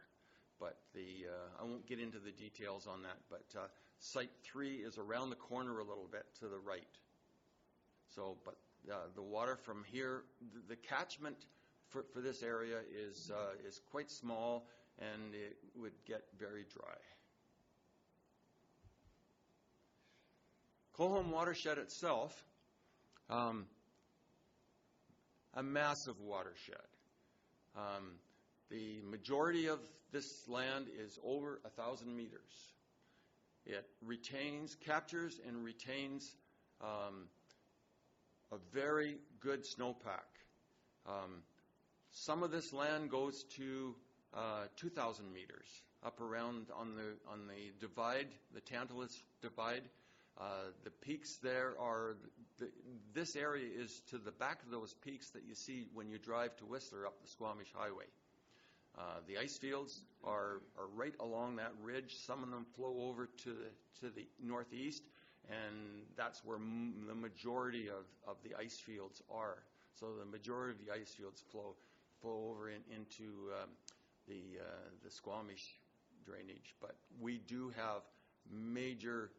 But I won't get into the details on that, but Site 3 is around the corner a little bit to the right. So, but the water from here, the catchment for this area is quite small, and it would get very dry. Clohome watershed itself, a massive watershed. The majority of this land is over 1,000 meters. It captures and retains a very good snowpack. Some of this land goes to 2,000 meters up around on the divide, the Tantalus divide. The peaks there are, this area is to the back of those peaks that you see when you drive to Whistler up the Squamish Highway. The ice fields are right along that ridge. Some of them flow over to the northeast, and that's where the majority of the ice fields are. So the majority of the ice fields flow over into the Squamish drainage. But we do have major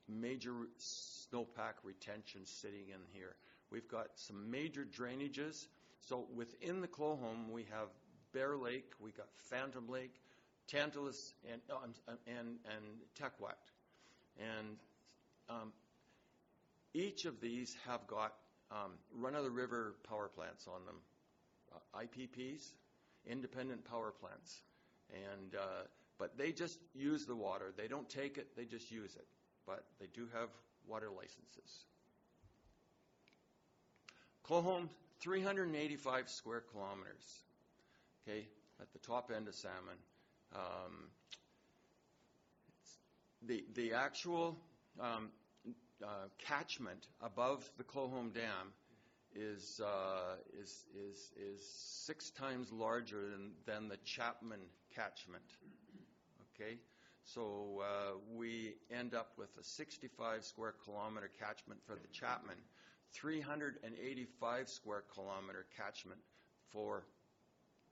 snowpack retention sitting in here. We've got some major drainages. So within the Clohome, we have Bear Lake, we got Phantom Lake, Tantalus, and Tequat. And each of these have got run-of-the-river power plants on them, IPPs, independent power plants. And but they just use the water. They don't take it, they just use it. But they do have water licenses. Clohome, 385 square kilometers. Okay, at the top end of Salmon. The actual catchment above the Clohome Dam is 6 times larger than the Chapman catchment. Okay, so we end up with a 65 square kilometer catchment for the Chapman, 385 square kilometer catchment for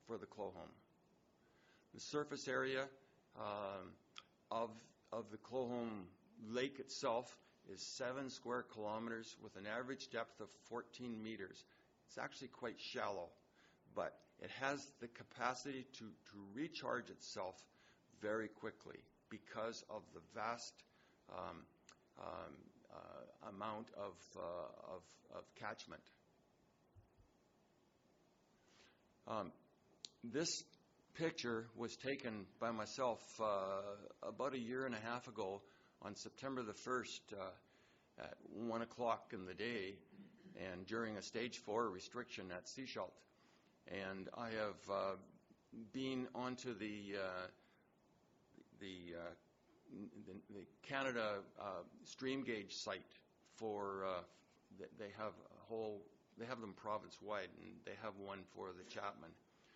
the Clohome. The surface area of the Clohome Lake itself is 7 square kilometers with an average depth of 14 meters. It's actually quite shallow, but it has the capacity to recharge itself very quickly because of the vast amount of catchment. This picture was taken by myself about a year and a half ago on September the 1st at 1 o'clock in the day and during a stage 4 restriction at Sechelt. And I have been onto the Canada stream gauge site for they have them province wide, and they have one for the Chapman,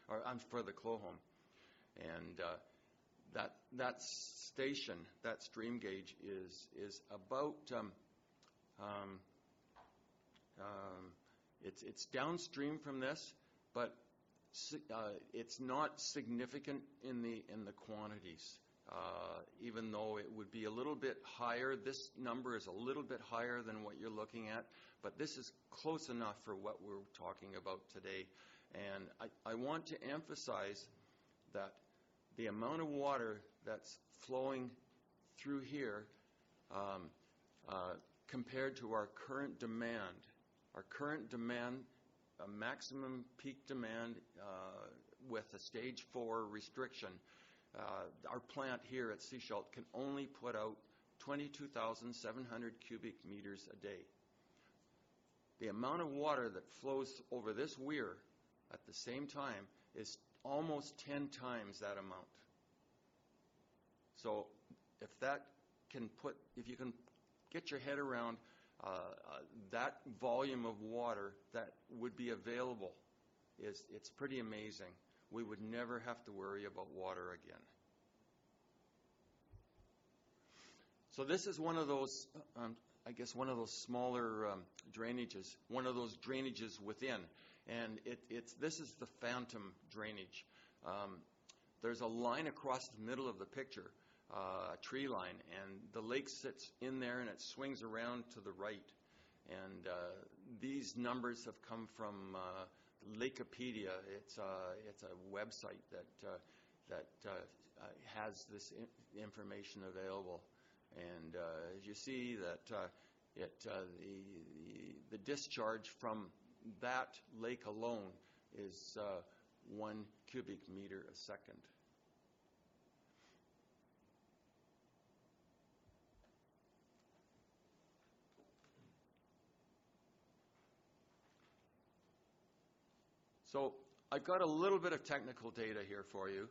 or for the Clohome, and that station, that stream gauge is about it's downstream from this, but it's not significant in the quantities. Even though it would be a little bit higher, this number is a little bit higher than what you're looking at, but this is close enough for what we're talking about today. And I want to emphasize that the amount of water that's flowing through here compared to our current demand, a maximum peak demand with a stage 4 restriction, our plant here at Sechelt can only put out 22,700 cubic meters a day. The amount of water that flows over this weir at the same time is almost 10 times that amount. So if you can get your head around that volume of water that would be available, it's pretty amazing. We would never have to worry about water again. So this is one of those, I guess, one of those smaller drainages, one of those drainages within. And this is the phantom drainage. There's a line across the middle of the picture, a tree line, and the lake sits in there and it swings around to the right. And these numbers have come from Lakepedia. It's a website that has this information available. And as you see that the discharge from that lake alone is 1 cubic meter a second. So I've got a little bit of technical data here for you.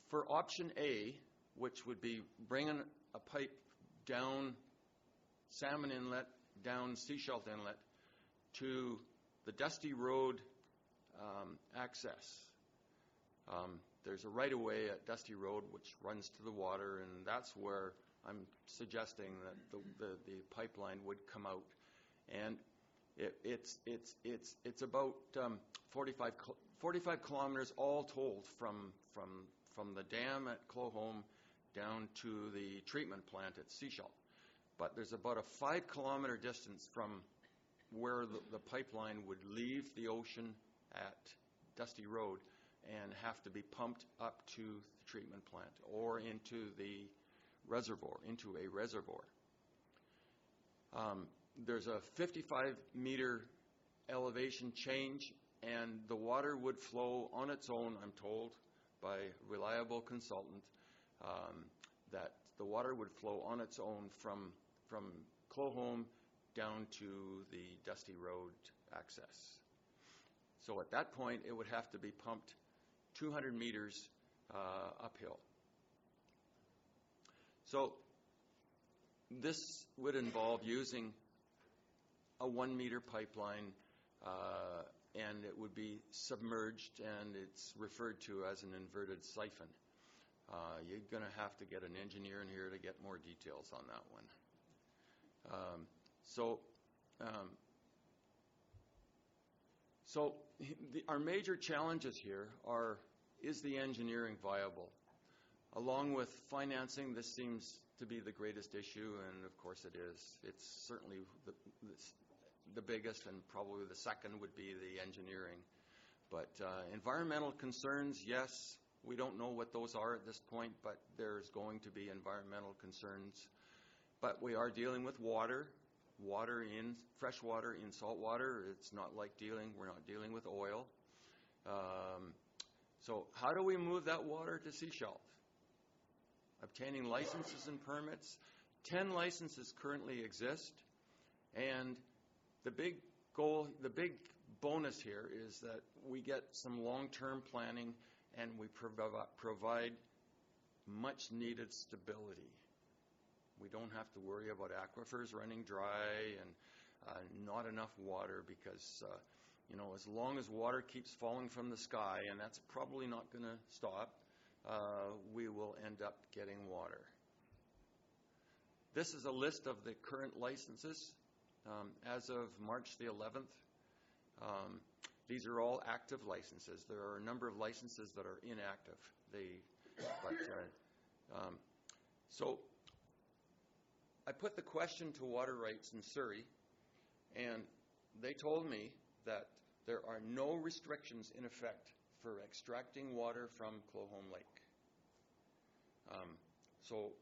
For option A, which would be bringing a pipe down Salmon Inlet, down Seashelt Inlet, to the Dusty Road access. There's a right-of-way at Dusty Road which runs to the water, and that's where I'm suggesting that the pipeline would come out. And it's about 45 kilometers all told from the dam at Clohome down to the treatment plant at Seashelt. But there's about a 5-kilometer distance from where the pipeline would leave the ocean at Dusty Road and have to be pumped up to the treatment plant or into the reservoir, into a reservoir. There's a 55-meter elevation change, and the water would flow on its own, I'm told, by a reliable consultant, that the water would flow on its own from Clohome down to the Dusty Road access. So at that point, it would have to be pumped 200 meters uphill. So this would involve using a 1-meter pipeline, and it would be submerged, and it's referred to as an inverted siphon. You're going to have to get an engineer in here to get more details on that one. Our major challenges here are, is the engineering viable? Along with financing, this seems to be the greatest issue, and of course it is. It's certainly the biggest, and probably the second would be the engineering. But environmental concerns, yes, we don't know what those are at this point, but there's going to be environmental concerns. But we are dealing with water in fresh water, in salt water. It's not like we're not dealing with oil. So how do we move that water to Seashelt? Obtaining licenses and permits. 10 licenses currently exist, and the big goal, the big bonus here is that we get some long-term planning and we provide much needed stability. We don't have to worry about aquifers running dry and not enough water because, as long as water keeps falling from the sky, and that's probably not going to stop, we will end up getting water. This is a list of the current licenses as of March the 11th. These are all active licenses. There are a number of licenses that are inactive. So I put the question to Water Rights in Surrey, and they told me that there are no restrictions in effect for extracting water from Clohome Lake. So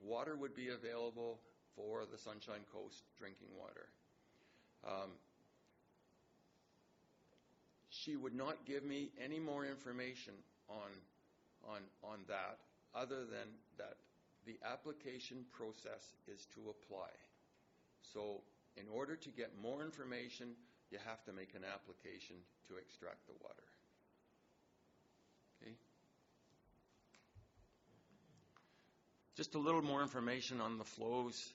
water would be available for the Sunshine Coast drinking water. She would not give me any more information on that other than that the application process is to apply. So in order to get more information, you have to make an application to extract the water. Okay? Just a little more information on the flows.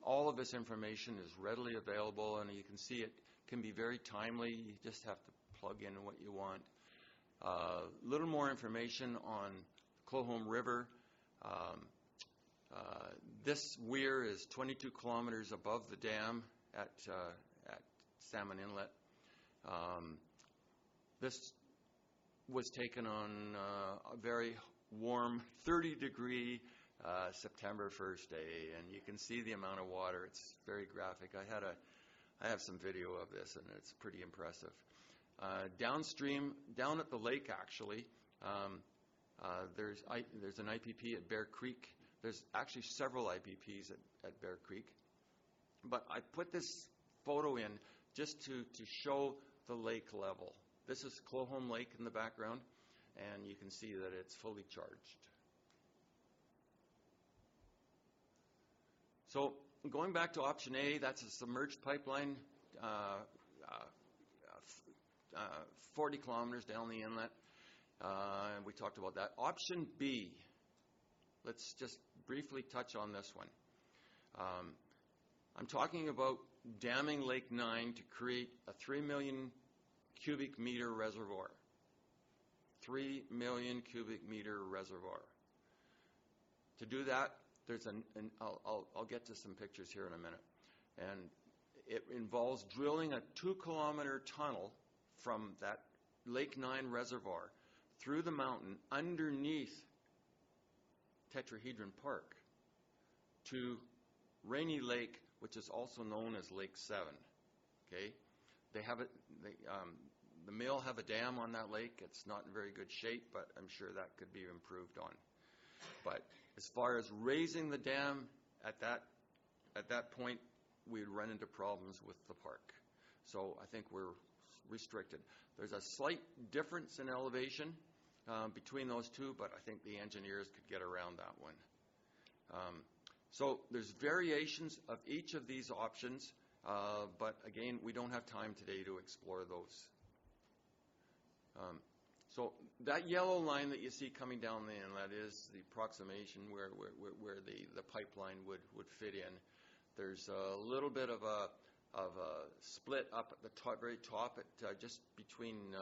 All of this information is readily available, and you can see it can be very timely. You just have to plug in what you want. Little more information on Clohome River. This weir is 22 kilometers above the dam at Salmon Inlet. This was taken on a very warm 30-degree September 1st day, and you can see the amount of water. It's very graphic. I have some video of this, and it's pretty impressive. Downstream, down at the lake, actually, there's an IPP at Bear Creek. There's actually several IPPs at Bear Creek. But I put this photo in just to show the lake level. This is Clohome Lake in the background, and you can see that it's fully charged. So going back to option A, that's a submerged pipeline, 40 kilometers down the inlet. And we talked about that. Option B, let's just briefly touch on this one. I'm talking about damming Lake 9 to create a 3 million cubic meter reservoir. 3 million cubic meter reservoir. To do that, there's I'll get to some pictures here in a minute. And it involves drilling a 2-kilometer tunnel from that Lake 9 reservoir through the mountain underneath Tetrahedron Park to Rainy Lake, which is also known as Lake 7. Okay, they have it. The mill have a dam on that lake. It's not in very good shape, but I'm sure that could be improved on. But as far as raising the dam at that point, we'd run into problems with the park. So I think we're restricted. There's a slight difference in elevation between those two, but I think the engineers could get around that one. So there's variations of each of these options, but again, we don't have time today to explore those. So that yellow line that you see coming down the inlet is the approximation where the pipeline would fit in. There's a little bit of a split up at the very top, at just between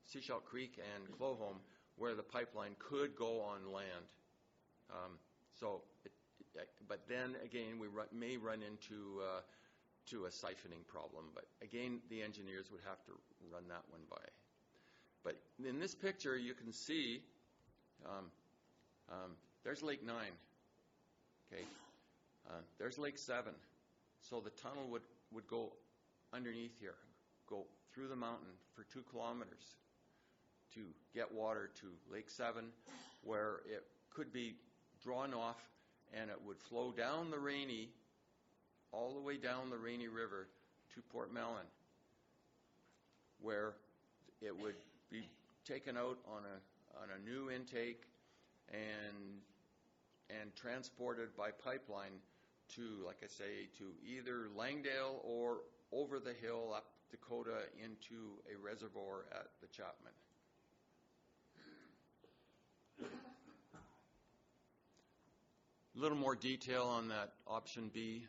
Seashell Creek and Clohome, where the pipeline could go on land. But then again, we may run into a siphoning problem. But again, the engineers would have to run that one by. But in this picture, you can see there's Lake 9. Okay, there's Lake 7. So the tunnel would go underneath here, go through the mountain for 2 kilometers to get water to Lake 7, where it could be drawn off and it would flow down the Rainy, all the way down the Rainy River to Port Mellon, where it would be taken out on a new intake and transported by pipeline to, like I say, to either Langdale or over the hill up Dakota into a reservoir at the Chapman. A little more detail on that option B.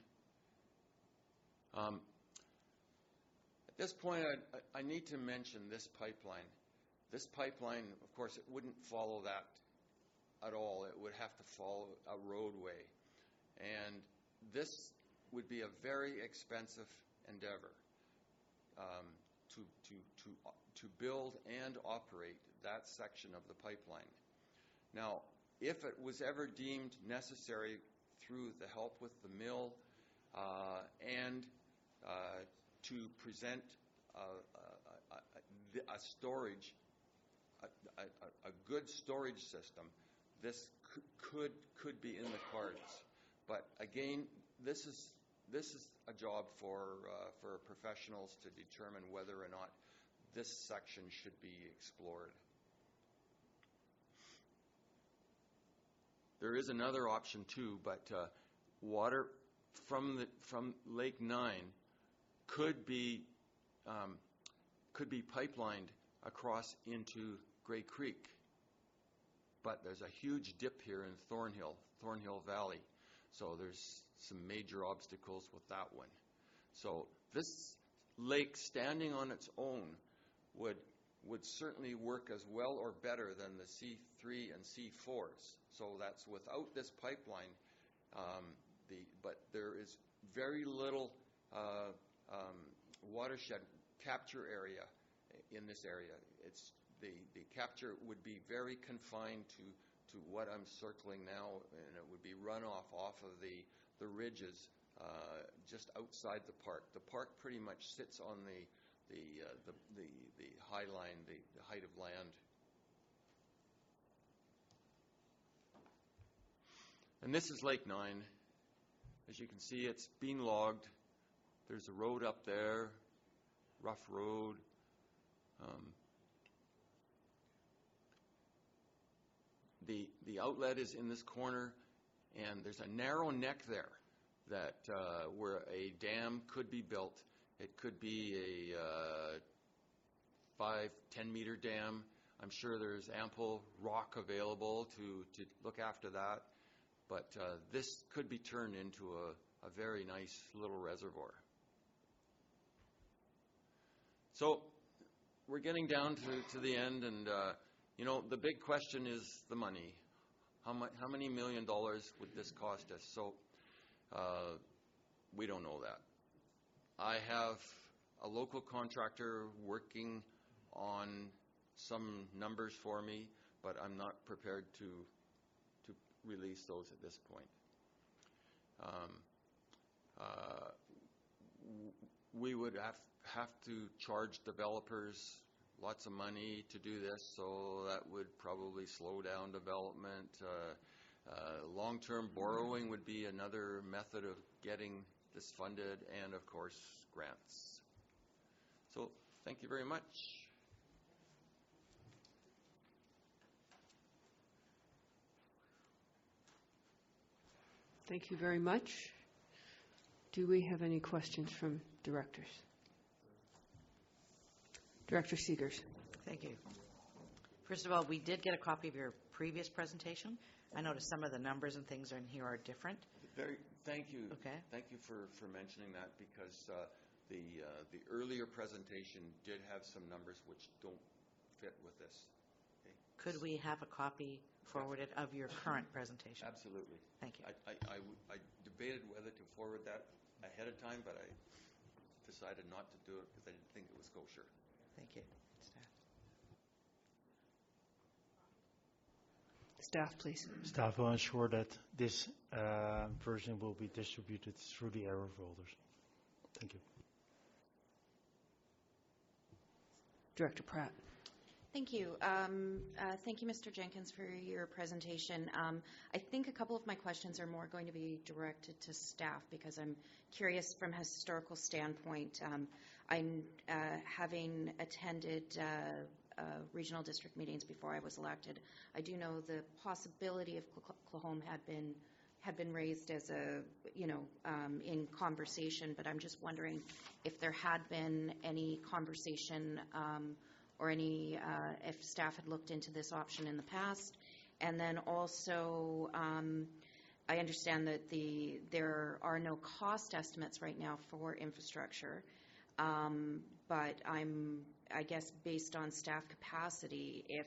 At this point, I need to mention this pipeline. This pipeline, of course, it wouldn't follow that at all. It would have to follow a roadway. And this would be a very expensive endeavor to build and operate that section of the pipeline. Now, if it was ever deemed necessary through the help with the mill and to present a storage, a good storage system, this could be in the cards. But again, this is a job for professionals to determine whether or not this section should be explored. There is another option too, but water from Lake 9 could be pipelined across into Grey Creek. but there's a huge dip here in Thornhill Valley. So there's some major obstacles with that one. So this lake standing on its own would certainly work as well or better than the C3 and C4s. So that's without this pipeline. But there is very little watershed capture area in this area. It's the capture would be very confined to what I'm circling now, and it would be runoff off of the ridges just outside the park. The park pretty much sits on the high line, the height of land. And this is Lake Nine. As you can see, it's been logged. There's a road up there, rough road. The outlet is in this corner, and there's a narrow neck there that where a dam could be built. It could be a 5-10 meter dam. I'm sure there's ample rock available to look after that, but this could be turned into a very nice little reservoir. So we're getting down to the end, and you know, the big question is the money. How many $1 million would this cost us? So we don't know that. I have a local contractor working on some numbers for me, but I'm not prepared to release those at this point. We would have to charge developers lots of money to do this, so that would probably slow down development. Long-term borrowing would be another method of getting this funded, and of course, grants. So thank you very much. Thank you very much. Do we have any questions from directors? Director Seegers. Thank you. First of all, we did get a copy of your previous presentation. I noticed some of the numbers and things in here are different. Thank you. Okay. Thank you for mentioning that, because the earlier presentation did have some numbers which don't fit with this. Okay. Could we have a copy forwarded of your current presentation? Absolutely. Thank you. I debated whether to forward that ahead of time, but I decided not to do it because I didn't think it was kosher. Thank you. Staff. Staff, please. Staff will ensure that this version will be distributed through the error folders. Thank you. Director Pratt. Thank you. Thank you, Mr. Jenkins, for your presentation. I think a couple of my questions are more going to be directed to staff, because I'm curious from a historical standpoint. I'm having attended regional district meetings before I was elected. I do know the possibility of Coquitlam had been raised as in conversation, but I'm just wondering if there had been any conversation or if staff had looked into this option in the past. And then also, I understand that there are no cost estimates right now for infrastructure, but I guess based on staff capacity, if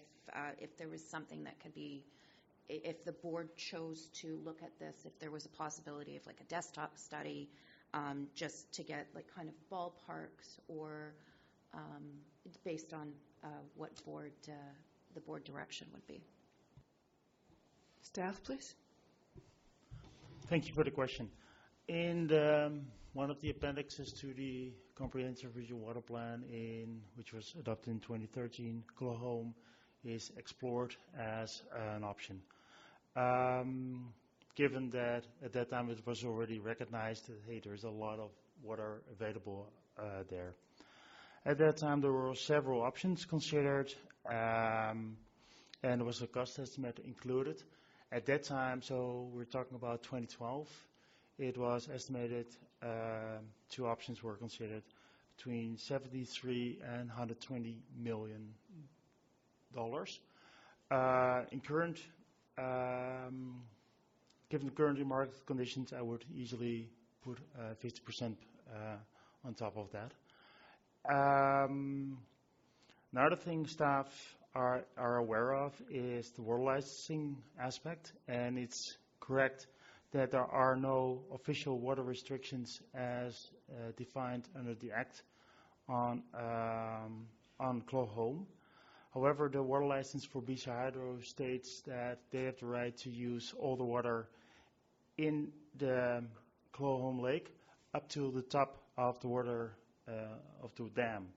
there was something that could be, if the board chose to look at this, if there was a possibility of like a desktop study, just to get like kind of ballparks, or based on what the board direction would be. Staff, please. Thank you for the question. In one of the appendixes to the Comprehensive Regional Water Plan, which was adopted in 2013, Coquitlam is explored as an option. Given that at that time it was already recognized that, hey, there's a lot of water available there. At that time, there were several options considered, and there was a cost estimate included. At that time, so we're talking about 2012, it was estimated 2 options were considered between $73 and $120 million. Given the current market conditions, I would easily put 50% on top of that. Another thing staff are aware of is the water licensing aspect, and it's correct that there are no official water restrictions as defined under the Act on Clohome. However, the water license for BC Hydro states that they have the right to use all the water in the Clohome Lake up to the top of the water of the dam.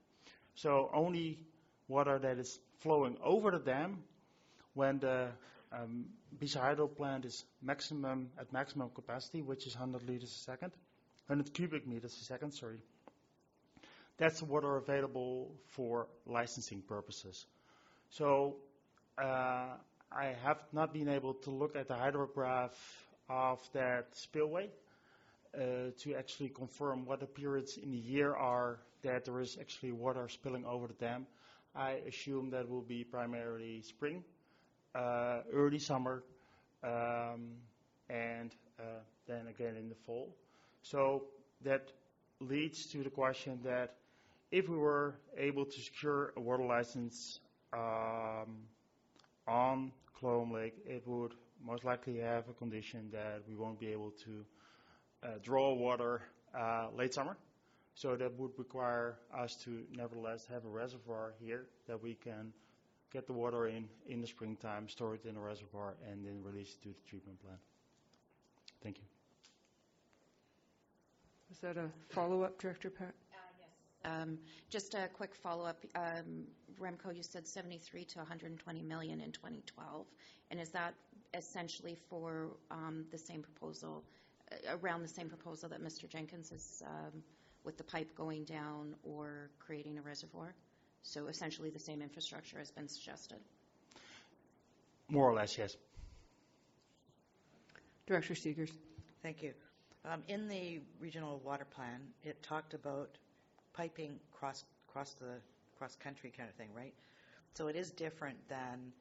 So only water that is flowing over the dam when the BC Hydro plant is at maximum capacity, which is 100 liters a second, 100 cubic meters a second, sorry. That's the water available for licensing purposes. So I have not been able to look at the hydrograph of that spillway to actually confirm what the periods in the year are that there is actually water spilling over the dam. I assume that will be primarily spring, early summer, and then again in the fall. So that leads to the question that if we were able to secure a water license on Clohome Lake, it would most likely have a condition that we won't be able to draw water late summer. So that would require us to nevertheless have a reservoir here that we can get the water in the springtime, store it in a reservoir, and then release it to the treatment plant. Thank you. Is that a follow-up, Director Pat? Yes. Just a quick follow-up. Remco, you said 73 to 120 million in 2012, and is that essentially for the same proposal, around the same proposal that Mr. Jenkins is with the pipe going down or creating a reservoir? So essentially the same infrastructure has been suggested? More or less, yes. Director Seegers. Thank you. In the regional water plan, it talked about piping cross-country kind of thing, right? So it is different than,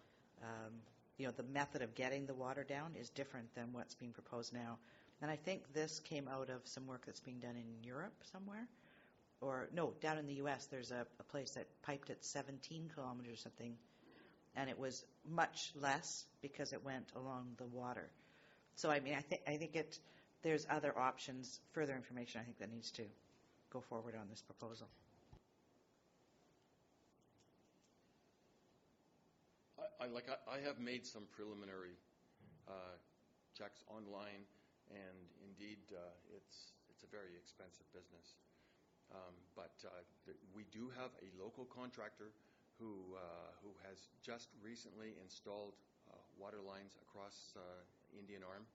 the method of getting the water down is different than what's being proposed now. And I think this came out of some work that's being done in Europe somewhere. Or, no, down in the U.S., there's a place that piped at 17 kilometers or something, and it was much less because it went along the water. So, I mean, I think there's other options, further information I think that needs to go forward on this proposal. I have made some preliminary checks online, and indeed it's a very expensive business. But we do have a local contractor who has just recently installed water lines across Indian Arm,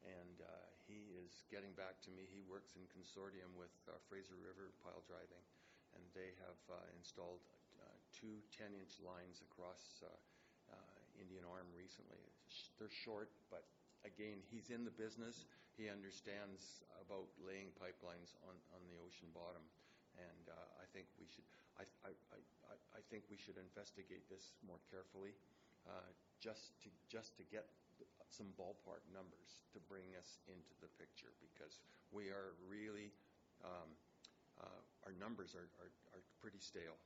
and he is getting back to me. He works in consortium with Fraser River Pile Driving, and they have installed two 10-inch lines across Indian Arm recently. They're short, but again, he's in the business. He understands about laying pipelines on the ocean bottom, and I think we should. I think we should investigate this more carefully, just to get some ballpark numbers to bring us into the picture, because we are really our numbers are pretty stale.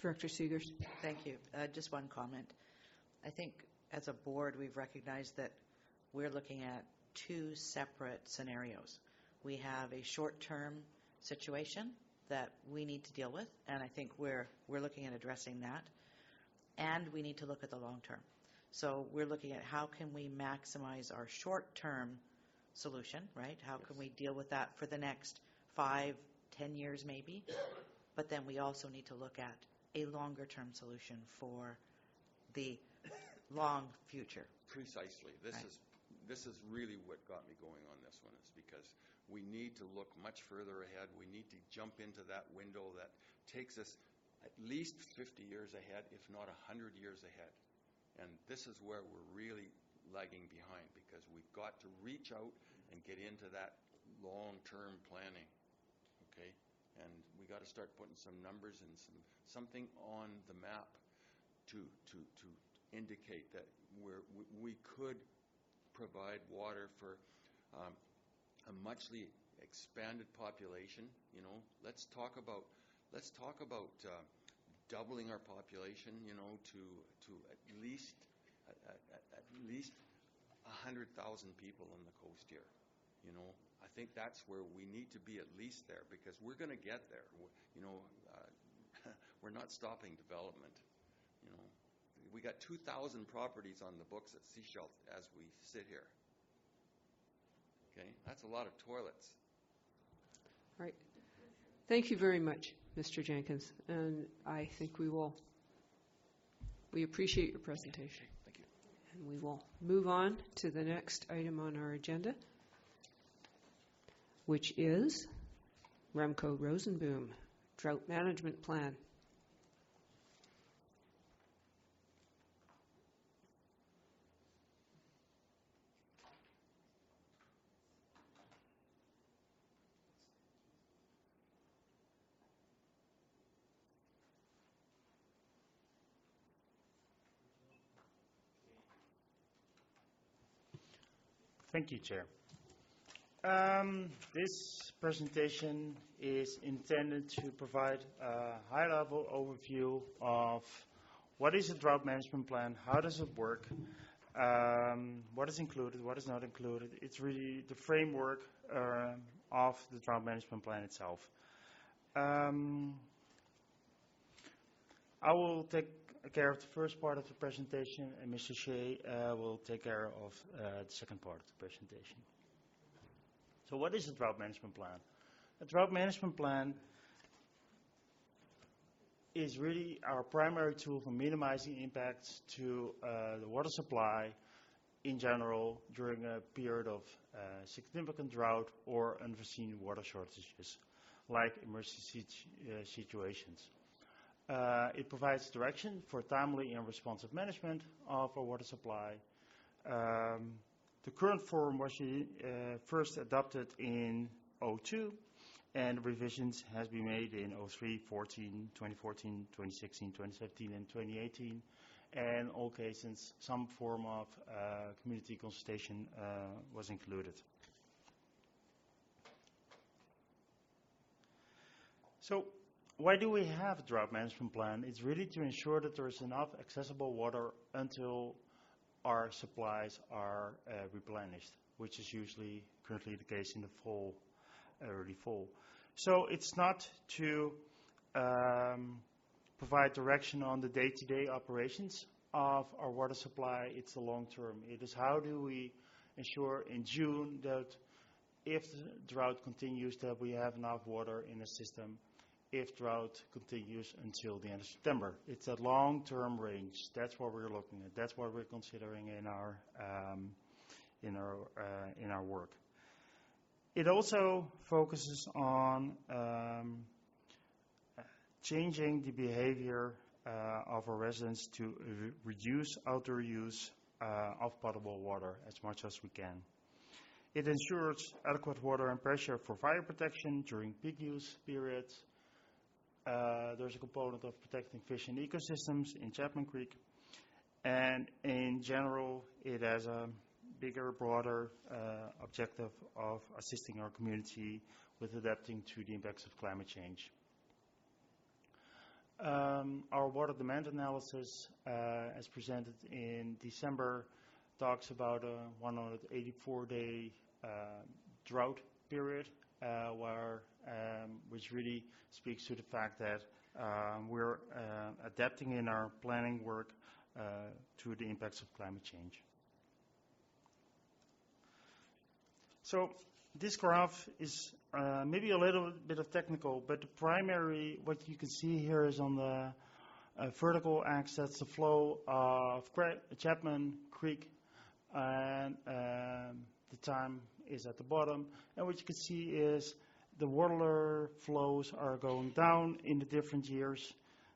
Director Seegers. Thank you. Just one comment. I think as a board, we've recognized that we're looking at two separate scenarios. We have a short-term situation that we need to deal with, and I think we're looking at addressing that, and we need to look at the long term. So we're looking at how can we maximize our short-term solution, right? How can we deal with that for the next 5, 10 years maybe? But then we also need to look at a longer-term solution for the long future. Precisely. This is really what got me going on this one, is because we need to look much further ahead. We need to jump into that window that takes us at least 50 years ahead, if not 100 years ahead. And this is where we're really lagging behind, because we've got to reach out and get into that long-term planning, okay? and we got to start putting some numbers and something on the map to indicate that we could provide water for a muchly expanded population. You know, let's talk about doubling our population. You know, to at least 100,000 people on the coast here. You know, I think that's where we need to be, at least there, because we're going to get there. You know, we're not stopping development. You know, we got 2,000 properties on the books at Sechelt as we sit here. Okay, that's a lot of toilets. All right. Thank you very much, Mr. Jenkins, and I think we appreciate your presentation. Thank you. And we will move on to the next item on our agenda, which is Remco Rosenboom, Drought Management Plan. Thank you, Chair. This presentation is intended to provide a high-level overview of what is a drought management plan, how does it work, what is included, what is not included. It's really the framework of the drought management plan itself. I will take care of the first part of the presentation, and Mr. Shea will take care of the second part of the presentation. So what is a drought management plan? A drought management plan is really our primary tool for minimizing impacts to the water supply in general during a period of significant drought or unforeseen water shortages, like emergency situations. It provides direction for timely and responsive management of our water supply. The current form was first adopted in 2002, and revisions has been made in 2003, 2014, 2016, 2017, and 2018. And in all cases, some form of community consultation was included. So, why do we have a drought management plan? It's really to ensure that there is enough accessible water until our supplies are replenished, which is usually currently the case in the fall, early fall. So it's not to provide direction on the day-to-day operations of our water supply, it's the long term. It is how do we ensure in June that if the drought continues that we have enough water in the system, if drought continues until the end of September. It's a long-term range. That's what we're looking at. That's what we're considering in our work. It also focuses on changing the behavior of our residents to reduce outdoor use of potable water as much as we can. It ensures adequate water and pressure for fire protection during peak use periods. There's a component of protecting fish and ecosystems in Chapman Creek. And in general, it has a bigger, broader objective of assisting our community with adapting to the impacts of climate change. Our water demand analysis, as presented in December, talks about a 184-day drought period, which really speaks to the fact that we're adapting in our planning work to the impacts of climate change. So this graph is maybe a little bit of technical, but the primary, what you can see here is on the vertical axis, that's the flow of Chapman Creek, and the time is at the bottom. And what you can see is the water flows are going down in the different years,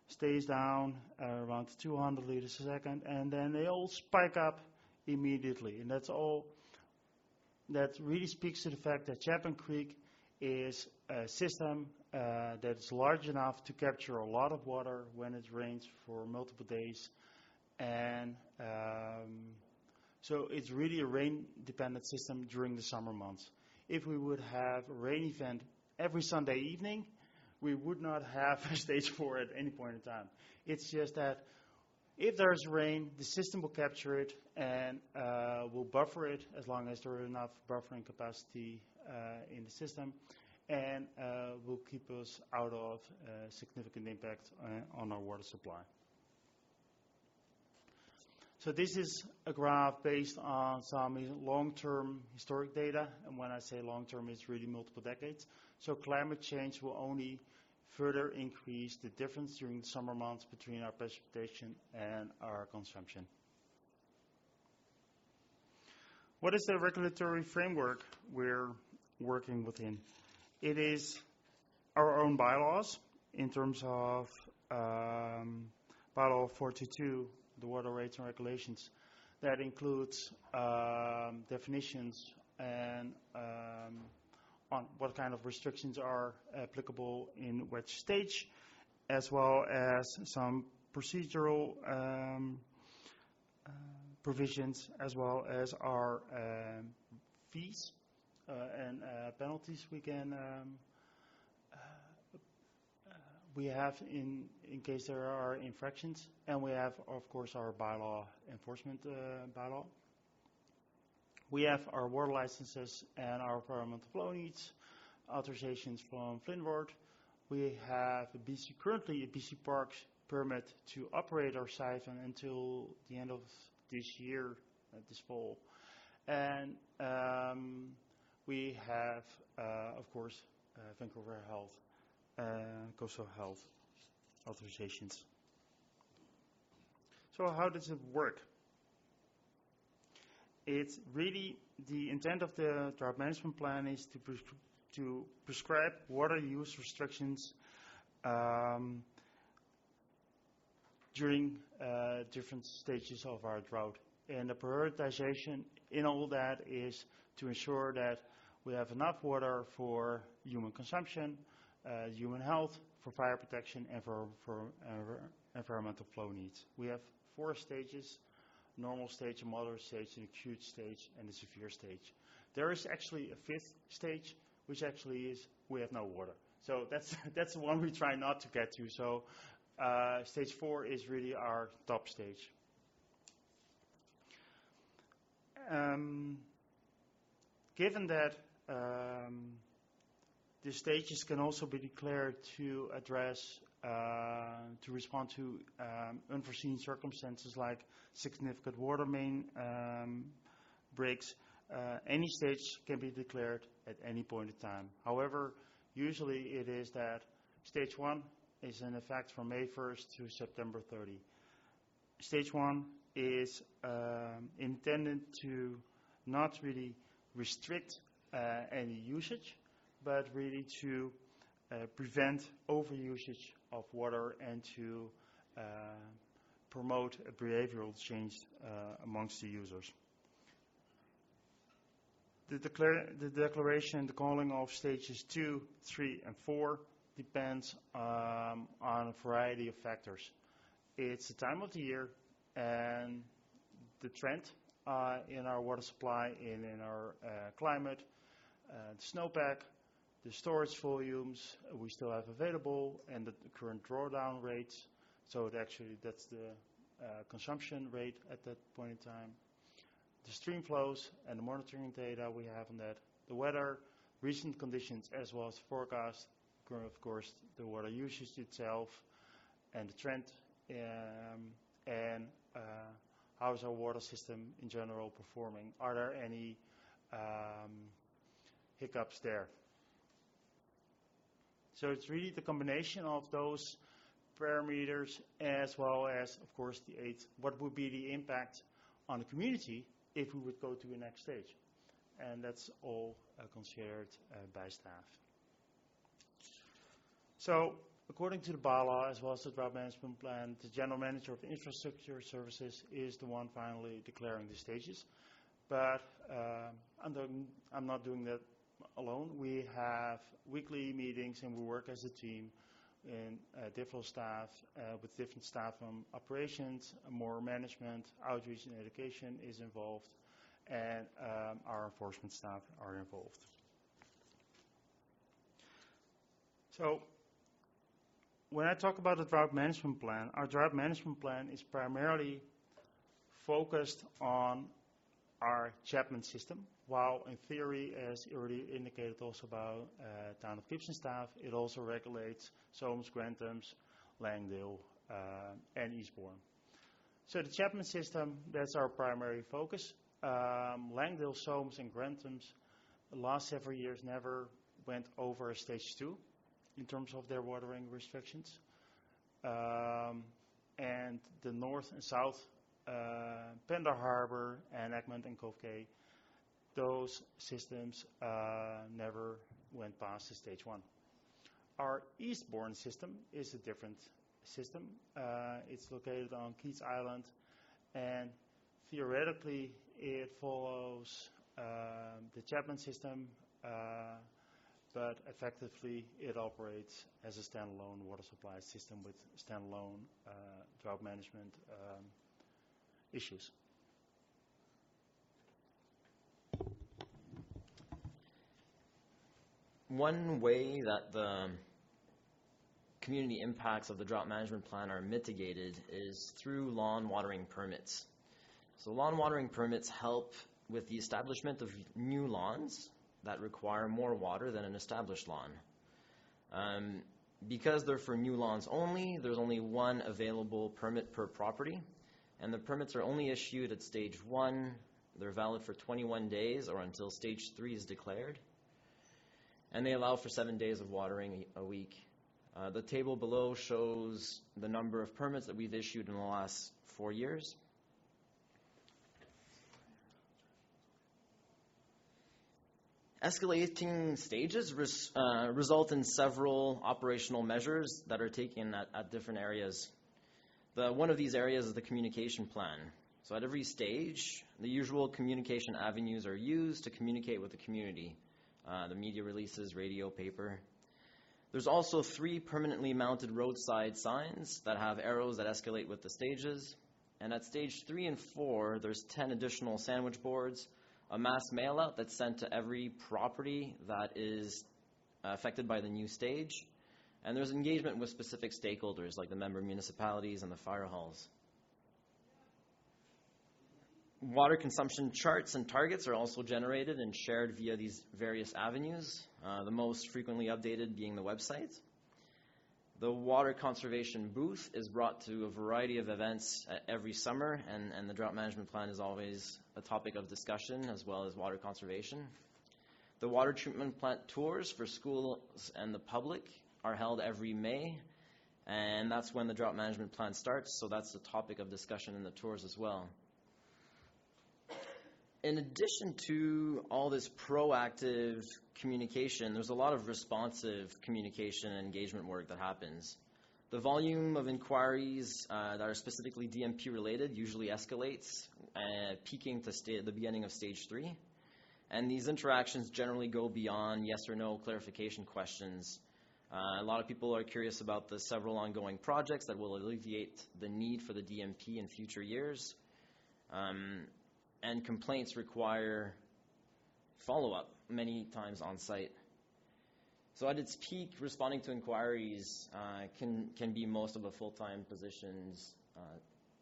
stays down around 200 liters a second, and then they all spike up immediately. And that's all. That really speaks to the fact that Chapman Creek is a system that is large enough to capture a lot of water when it rains for multiple days. And so it's really a rain-dependent system during the summer months. If we would have a rain event every Sunday evening, we would not have a stage 4 at any point in time. It's just that if there's rain, the system will capture it and will buffer it as long as there is enough buffering capacity in the system, and will keep us out of significant impact on our water supply. So this is a graph based on some long-term historic data, and when I say long-term, it's really multiple decades. So climate change will only further increase the difference during the summer months between our precipitation and our consumption. What is the regulatory framework we're working within? It is our own bylaws in terms of bylaw 422, the water rates and regulations. That includes definitions and on what kind of restrictions are applicable in which stage, as well as some procedural provisions, as well as our fees and penalties we have in case there are infractions, and we have, of course, our bylaw enforcement bylaw. We have our water licenses and our environmental flow needs authorizations from Flint Ward. We have currently a BC Parks permit to operate our siphon until the end of this year, this fall. And we have, of course, Vancouver Health, Coastal Health authorizations. So how does it work? It's really the intent of the drought management plan is to prescribe water use restrictions during different stages of our drought. And the prioritization in all that is to ensure that we have enough water for human consumption, human health, for fire protection, and for environmental flow needs. We have 4 stages: normal stage, a moderate stage, an acute stage, and a severe stage. There is actually a 5th stage, which actually is we have no water. So that's the one we try not to get to. So stage 4 is really our top stage. Given that the stages can also be declared to address, to respond to unforeseen circumstances like significant water main breaks, any stage can be declared at any point in time. However, usually it is that stage 1 is in effect from May 1st to September 30. Stage 1 is intended to not really restrict any usage, but really to prevent overusage of water and to promote a behavioral change amongst the users. The declaration, the calling of stages 2, 3, and 4 depends on a variety of factors. It's the time of the year and the trend in our water supply and in our climate, the snowpack, the storage volumes we still have available, and the current drawdown rates. So that's the consumption rate at that point in time. The stream flows and the monitoring data we have on that. The weather, recent conditions, as well as forecast. Of course, the water usage itself and the trend, and how is our water system in general performing? Are there any hiccups there? So it's really the combination of those parameters, as well as, of course, the 8th. What would be the impact on the community if we would go to the next stage? And that's all considered by staff. So, according to the bylaw, as well as the drought management plan, the general manager of infrastructure services is the one finally declaring the stages. But I'm not doing that alone. We have weekly meetings and we work as a team in different staff, with different staff from operations, more management, outreach and education is involved, and our enforcement staff are involved. So when I talk about the drought management plan, our drought management plan is primarily focused on our Chapman system, while in theory, as already indicated also by Town of Gibson staff, it also regulates Solms, Granthams, Langdale, and Eastbourne. So the Chapman system, that's our primary focus. Langdale, Solms, and Granthams, the last several years never went over stage 2 in terms of their watering restrictions. And the north and south, Pender Harbor and Egmont and Cove Cay, those systems never went past the stage 1. Our Eastbourne system is a different system. It's located on Keats Island, and theoretically it follows the Chapman system, but effectively it operates as a standalone water supply system with standalone drought management issues. One way that the community impacts of the drought management plan are mitigated is through lawn watering permits. So lawn watering permits help with the establishment of new lawns that require more water than an established lawn. Because they're for new lawns only, there's only one available permit per property, and the permits are only issued at stage 1. They're valid for 21 days or until stage 3 is declared, and they allow for 7 days of watering a week. The table below shows the number of permits that we've issued in the last 4 years. Escalating stages result in several operational measures that are taken at different areas. One of these areas is the communication plan. So at every stage, the usual communication avenues are used to communicate with the community. The media releases, radio, paper. There's also 3 permanently mounted roadside signs that have arrows that escalate with the stages. And at stage 3 and 4, there's 10 additional sandwich boards, a mass mail-out that's sent to every property that is affected by the new stage. And there's engagement with specific stakeholders like the member municipalities and the fire halls. Water consumption charts and targets are also generated and shared via these various avenues, the most frequently updated being the website. The water conservation booth is brought to a variety of events every summer, and the drought management plan is always a topic of discussion, as well as water conservation. The water treatment plant tours for schools and the public are held every May, and that's when the drought management plan starts, so that's the topic of discussion in the tours as well. In addition to all this proactive communication, there's a lot of responsive communication and engagement work that happens. The volume of inquiries that are specifically DMP related usually escalates, peaking to the beginning of stage 3. And these interactions generally go beyond yes or no clarification questions. A lot of people are curious about the several ongoing projects that will alleviate the need for the DMP in future years. And complaints require follow-up many times on site. So at its peak, responding to inquiries can be most of a full-time position's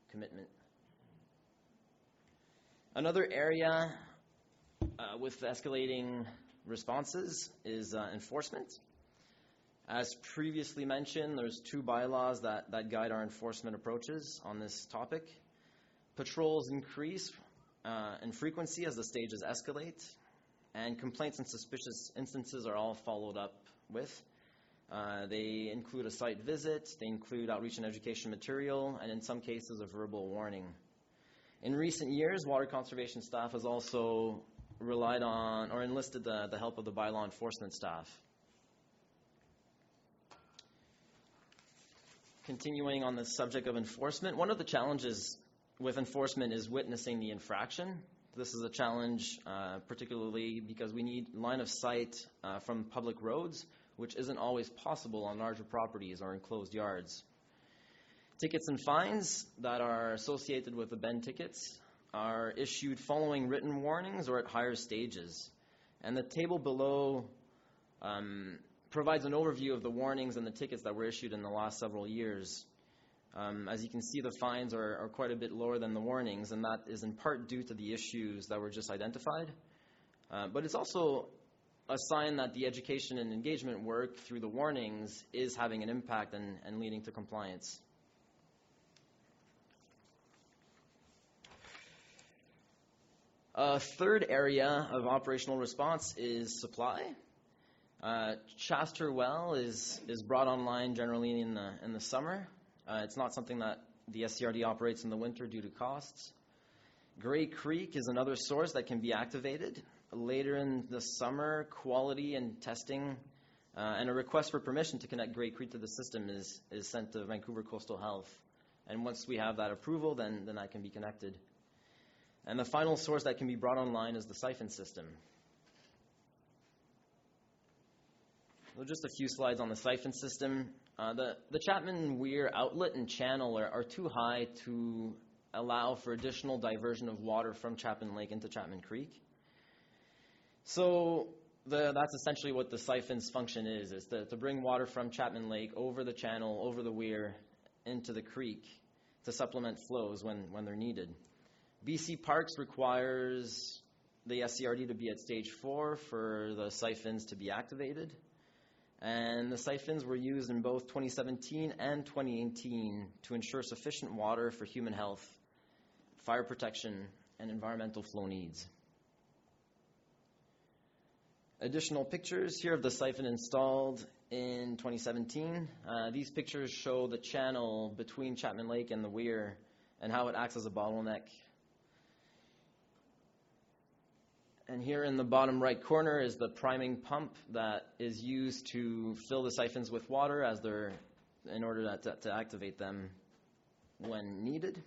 commitment. Another area with escalating responses is enforcement. As previously mentioned, there's 2 bylaws that guide our enforcement approaches on this topic. Patrols increase in frequency as the stages escalate, and complaints and suspicious instances are all followed up with. They include a site visit, they include outreach and education material, and in some cases a verbal warning. In recent years, water conservation staff has also relied on or enlisted the help of the bylaw enforcement staff. Continuing on the subject of enforcement, one of the challenges with enforcement is witnessing the infraction. This is a challenge, particularly because we need line of sight from public roads, which isn't always possible on larger properties or enclosed yards. Tickets and fines that are associated with the bend tickets are issued following written warnings or at higher stages. And the table below provides an overview of the warnings and the tickets that were issued in the last several years. As you can see, the fines are quite a bit lower than the warnings, and that is in part due to the issues that were just identified. But it's also a sign that the education and engagement work through the warnings is having an impact and leading to compliance. A third area of operational response is supply. Chaster Well is brought online generally in the summer. It's not something that the SCRD operates in the winter due to costs. Grey Creek is another source that can be activated. Later in the summer, quality and testing and a request for permission to connect Grey Creek to the system is sent to Vancouver Coastal Health. And once we have that approval, then that can be connected. And the final source that can be brought online is the siphon system. So just a few slides on the siphon system. The Chapman-Weir outlet and channel are too high to allow for additional diversion of water from Chapman Lake into Chapman Creek. So that's essentially what the siphon's function is to bring water from Chapman Lake over the channel, over the weir, into the creek to supplement flows when they're needed. BC Parks requires the SCRD to be at stage 4 for the siphons to be activated. And the siphons were used in both 2017 and 2018 to ensure sufficient water for human health, fire protection, and environmental flow needs. Additional pictures here of the siphon installed in 2017. These pictures show the channel between Chapman Lake and the weir and how it acts as a bottleneck. And here in the bottom right corner is the priming pump that is used to fill the siphons with water in order to activate them when needed.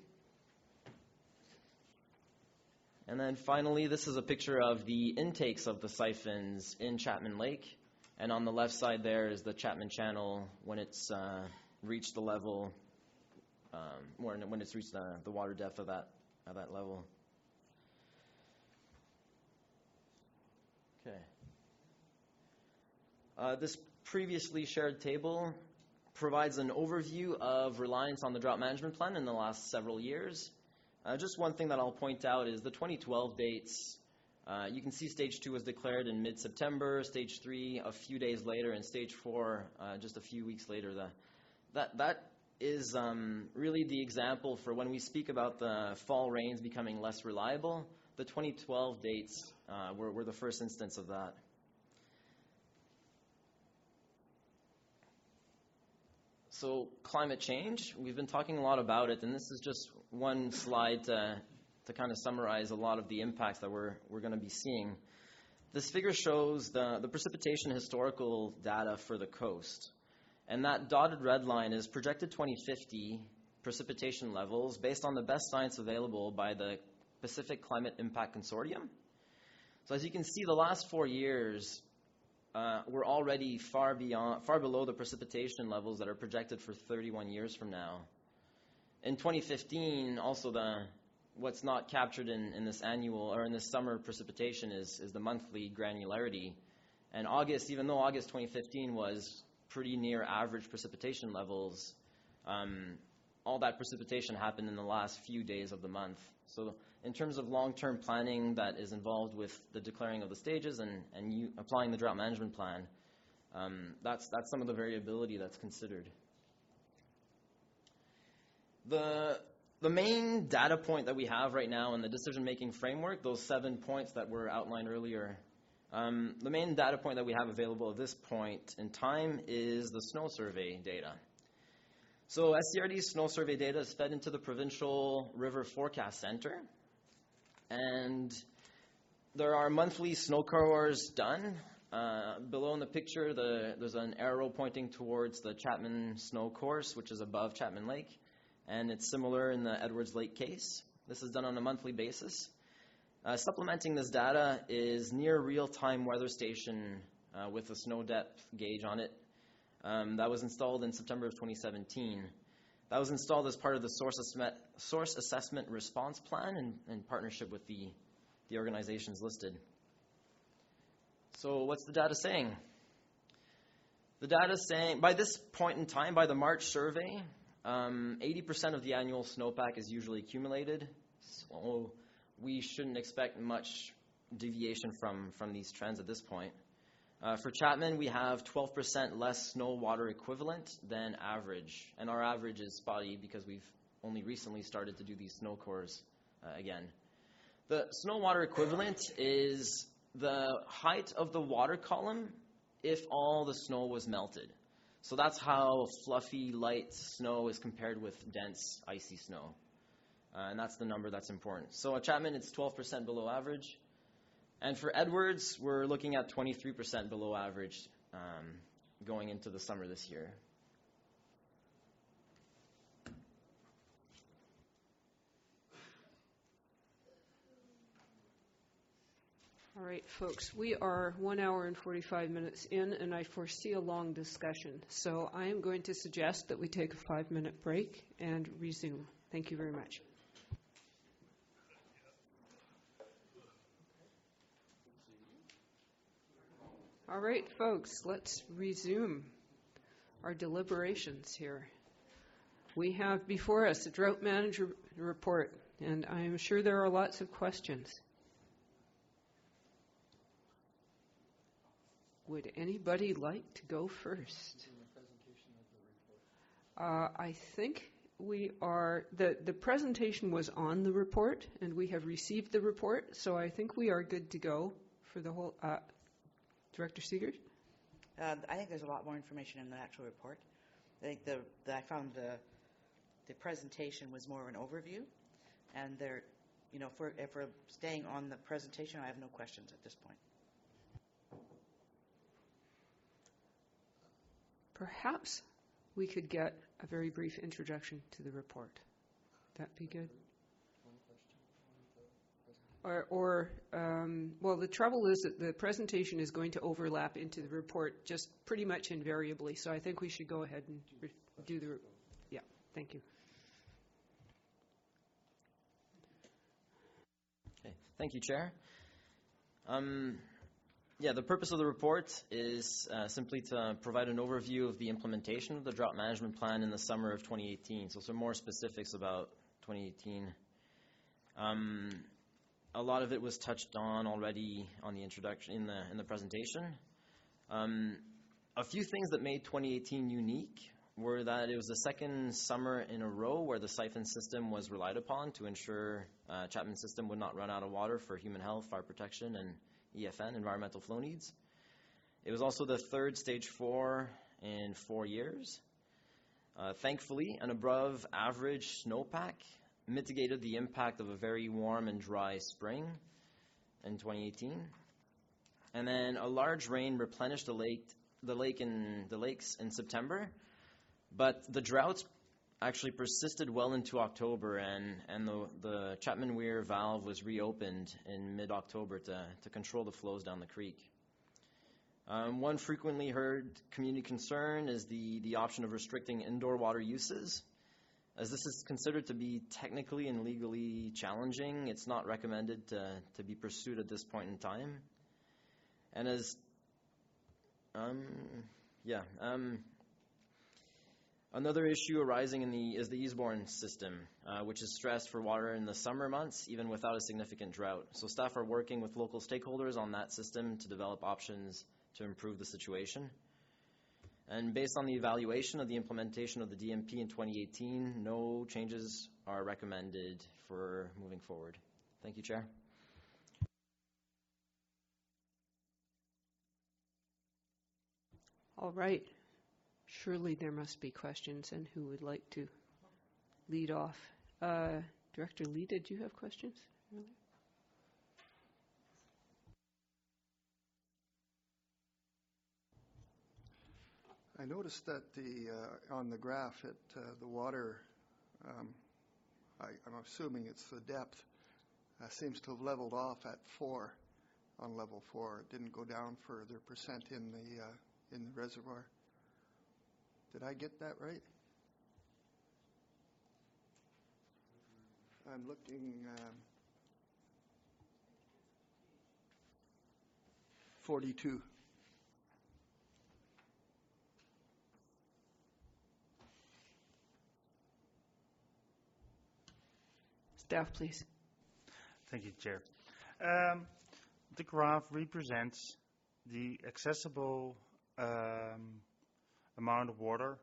And then finally, this is a picture of the intakes of the siphons in Chapman Lake. And on the left side there is the Chapman Channel when it's reached the level, when it's reached the water depth of that level. Okay. This previously shared table provides an overview of reliance on the drought management plan in the last several years. Just one thing that I'll point out is the 2012 dates. You can see Stage 2 was declared in mid-September, Stage 3 a few days later, and Stage 4 just a few weeks later. That is really the example for when we speak about the fall rains becoming less reliable. The 2012 dates were the first instance of that. So climate change, we've been talking a lot about it, and this is just one slide to kind of summarize a lot of the impacts that we're going to be seeing. This figure shows the precipitation historical data for the coast. And that dotted red line is projected 2050 precipitation levels based on the best science available by the Pacific Climate Impact Consortium. So as you can see, the last 4 years we're already far below the precipitation levels that are projected for 31 years from now. In 2015, also what's not captured in this annual or in this summer precipitation is the monthly granularity. And August, even though August 2015 was pretty near average precipitation levels, all that precipitation happened in the last few days of the month. So in terms of long-term planning that is involved with the declaring of the stages and applying the drought management plan, that's some of the variability that's considered. The main data point that we have right now in the decision-making framework, those 7 points that were outlined earlier, the main data point that we have available at this point in time is the snow survey data. So SCRD's snow survey data is fed into the Provincial River Forecast Center, and there are monthly snow corridors done. Below in the picture, there's an arrow pointing towards the Chapman Snow Course, which is above Chapman Lake, and it's similar in the Edwards Lake case. This is done on a monthly basis. Supplementing this data is near real-time weather station with a snow depth gauge on it that was installed in September of 2017. That was installed as part of the Source Assessment Response Plan in partnership with the organizations listed. So what's the data saying? The data is saying, by this point in time, by the March survey, 80% of the annual snowpack is usually accumulated. So we shouldn't expect much deviation from these trends at this point. For Chapman, we have 12% less snow water equivalent than average. And our average is spotty because we've only recently started to do these snow cores again. The snow water equivalent is the height of the water column if all the snow was melted. So that's how fluffy, light snow is compared with dense, icy snow. And that's the number that's important. So at Chapman, it's 12% below average. And for Edwards, we're looking at 23% below average going into the summer this year. All right, folks, we are 1 hour and 45 minutes in, and I foresee a long discussion. So I am going to suggest that we take a 5-minute break and resume. Thank you very much. All right, folks, let's resume our deliberations here. We have before us a drought manager report, and I am sure there are lots of questions. Would anybody like to go first? I think we are, the presentation was on the report, and we have received the report, so I think we are good to go for the whole, Director Seegers? I think there's a lot more information in the actual report. I think I found the presentation was more of an overview, and there, you know, if we're staying on the presentation, I have no questions at this point. Perhaps we could get a very brief introduction to the report. That'd be good. Well, the trouble is that the presentation is going to overlap into the report just pretty much invariably, so I think we should go ahead and do the, yeah, thank you. Okay, thank you, Chair. Yeah, the purpose of the report is simply to provide an overview of the implementation of the drought management plan in the summer of 2018. So some more specifics about 2018. A lot of it was touched on already on the introduction in the presentation. A few things that made 2018 unique were that it was the second summer in a row where the siphon system was relied upon to ensure Chapman system would not run out of water for human health, fire protection, and EFN, environmental flow needs. It was also the third stage 4 in 4 years. Thankfully, an above average snowpack mitigated the impact of a very warm and dry spring in 2018. And then a large rain replenished the lakes in September, but the droughts actually persisted well into October, and the Chapman Weir valve was reopened in mid-October to control the flows down the creek. One frequently heard community concern is the option of restricting indoor water uses. As this is considered to be technically and legally challenging, it's not recommended to be pursued at this point in time. And as, another issue arising is the Eastbourne system, which is stressed for water in the summer months, even without a significant drought. So staff are working with local stakeholders on that system to develop options to improve the situation. And based on the evaluation of the implementation of the DMP in 2018, no changes are recommended for moving forward. Thank you, Chair. All right. Surely there must be questions, and who would like to lead off? Director Lee, did you have questions? I noticed that on the graph, the water, I'm assuming it's the depth, seems to have leveled off at 4 on level 4. It didn't go down further percent in the reservoir. Did I get that right? I'm looking 42. Staff, please. Thank you, Chair. The graph represents the accessible amount of water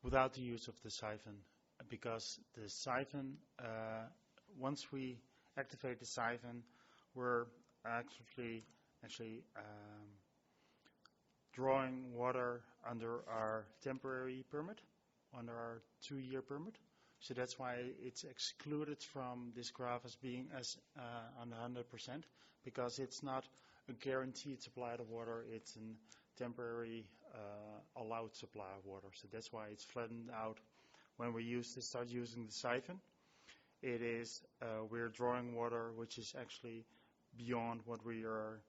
without the use of the siphon, because the siphon, once we activate the siphon, we're actually drawing water under our temporary permit, under our 2-year permit. So that's why it's excluded from this graph as being on 100%, because it's not a guaranteed supply of water, it's a temporary allowed supply of water. So that's why it's flattened out. When we start using the siphon, it is we're drawing water which is actually beyond what we are